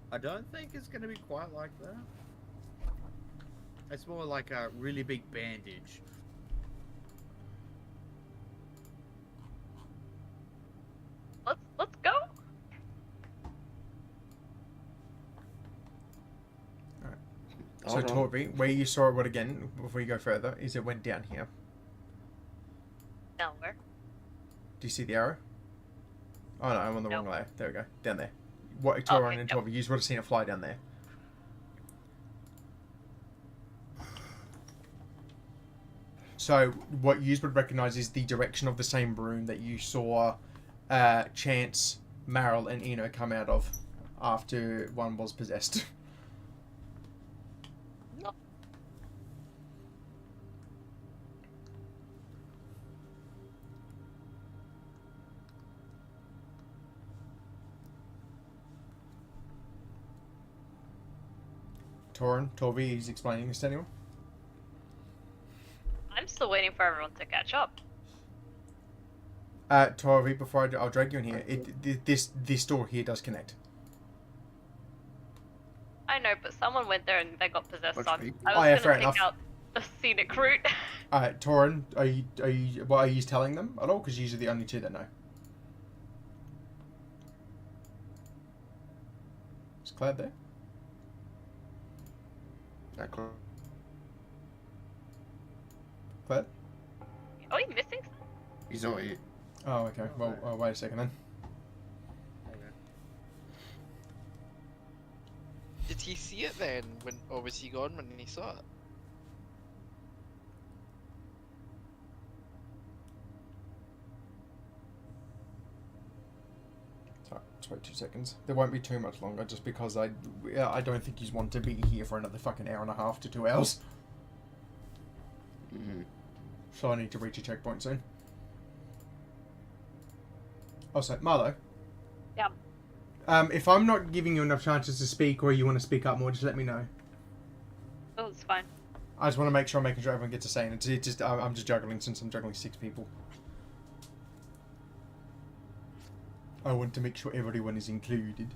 I don't think it's gonna be quite like that. It's more like a really big bandage. Let's go. So Hold on. Torvi, where you saw it again, before you go further, is it went down here. Now where? Do you see the arrow? Oh no, I'm on the wrong No. layer. There we go. Down there. What Torin Okay, and yep. Torvi, you would have seen it fly down there. So what you would recognise is the direction of the same room that you saw Chance, Meryl, and Eno come out of after one was possessed. No. Torin, Torvi is explaining this to anyone? I'm still waiting for everyone to catch up. Torvi, before I'll drag you in here, this door here does connect. I know, but someone went there and they got possessed. Which So I was people? Oh, yeah, gonna fair pick enough. out the scenic route. Alright, Torin, are you telling them at all? Because you're the only two that know. Is Claire there? That close. Claire? Are we missing something? He's not here. Oh, okay. Well, wait a second then. Okay. Did he see it then? Or was he gone when he saw it? Sorry, just wait 2 seconds. There won't be too much longer, just because I don't think he's want to be here for another fucking hour and a half to 2 hours. Mm-hmm. So I need to reach a checkpoint soon. Also, Marlo. Yeah. If I'm not giving you enough chances to speak, or you want to speak up more, just let me know. Oh, it's fine. I just want to make sure I'm making sure everyone gets a say, and it's just I'm just juggling since I'm juggling 6 people. I want to make sure everyone is included.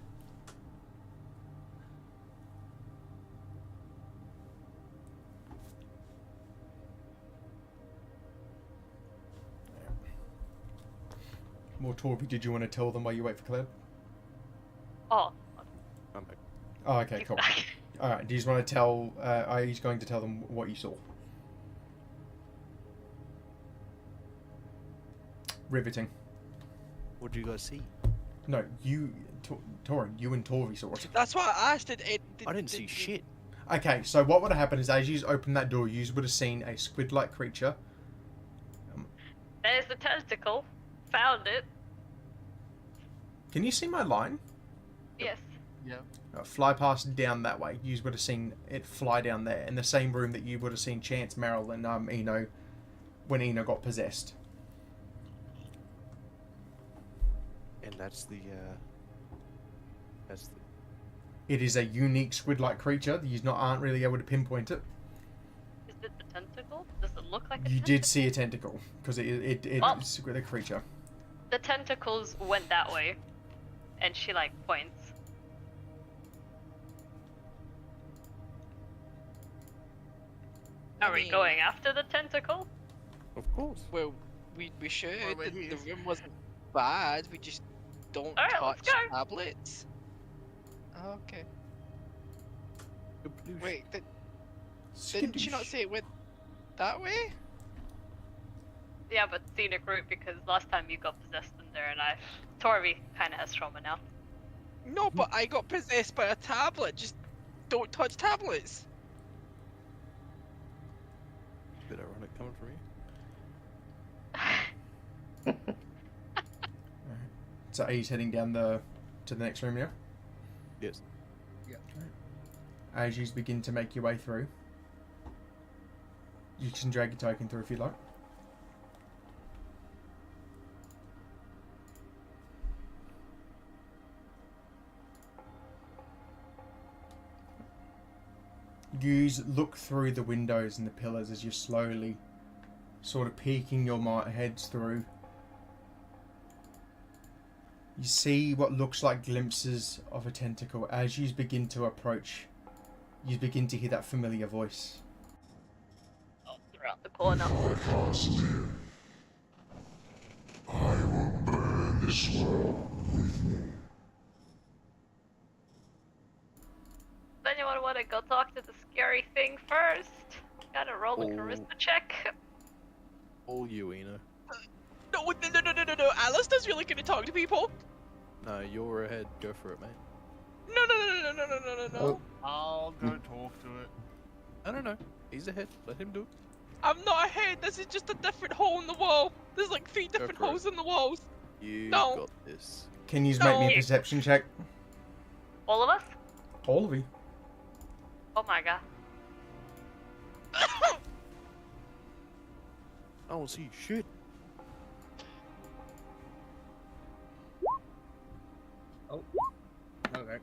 More Torby, did you want to tell them while you wait for Claire? Oh, I'm back. Oh, okay, he's cool. back. Alright, do you just want to tell, are you going to tell them what you saw? Riveting. What do you guys see? No, you, Torin, you and Torvi saw it. That's what I asked. I didn't see shit. Okay, so what would have happened is as you opened that door, you would have seen a squid-like creature. There's the tentacle. Found it. Can you see my line? Yes. Yeah. Fly past down that way. You would have seen it fly down there in the same room that you would have seen Chance, Meryl, and Eno when Eno got possessed. And that's the. It is a unique squid-like creature. You aren't really able to pinpoint it. Is it the tentacle? Does it look like a You tentacle? did see a tentacle because it Well- is a creature. The tentacles went that way. And she, like, points. Are we mean, going after the tentacle? Of course. Well, we should. Well, we're The here. room wasn't bad. We just don't Alright, let's touch go. tablets. Okay. Wait, didn't she not say it went that way? Yeah, but scenic route because last time you got possessed in there and Torvi kinda has trauma now. No, but I got possessed by a tablet. Just don't touch tablets. Bit ironic coming from you. So are you heading down to the next room now? Yes. As you begin to make your way through, you can drag your token through if you like. You look through the windows and the pillars as you're slowly sort of peeking your heads through. You see what looks like glimpses of a tentacle. As you begin to approach, you begin to hear that familiar voice. Oh, they're out the corner. Does anyone want to go talk to the scary thing first? Gotta roll a charisma check. All you, Eno. No, Alistair's really gonna talk to people. No, you're ahead. Go for it, mate. No. I'll go talk to it. I don't know. He's ahead. Let him do it. I'm not ahead. This is just a different hole in the wall. There's like 3 different for it. holes in the walls. You No. got this. Can you make me a No. perception check? All of us? All of you. Oh my god. I don't see shit. Oh. Okay.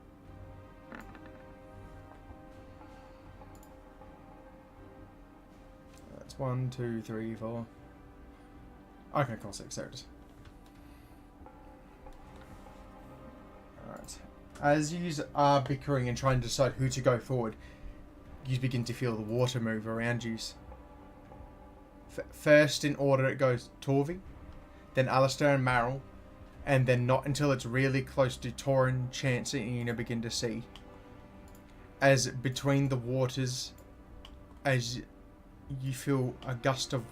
That's 1, 2, 3, 4. Okay, cool, 6 characters. Alright. As you are bickering and trying to decide who to go forward, you begin to feel the water move around you. First in order it goes Torvi, then Alistair and Meryl, and then not until it's really close to Torin, Chance, and Ina begin to see. As between the waters, as you feel a gust of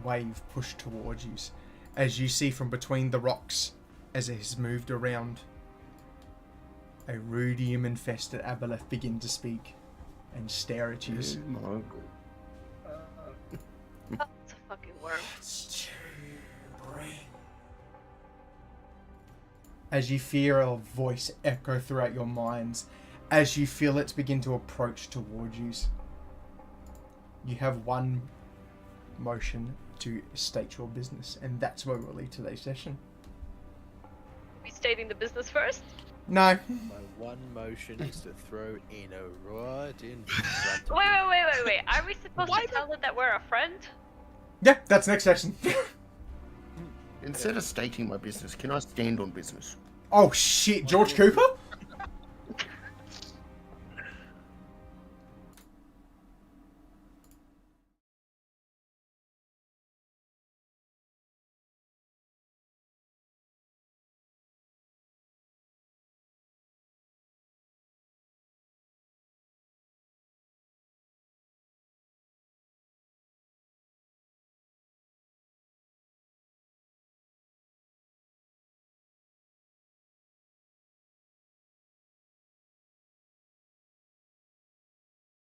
wave push towards you, as you see from between the rocks, as it has moved around, a rudium-infested aboleth begin to speak and stare at you. That's a fucking worm. As you hear a voice echo throughout your minds, as you feel it begin to approach towards you, you have one motion to state your business, and that's where we'll leave today's session. We stating the business first? No. My one motion is to throw Eno right in front of Wait. Are we supposed to tell her that we're a friend? Yeah, that's next session. Instead of stating my business, can I stand on business? Oh shit, George Cooper?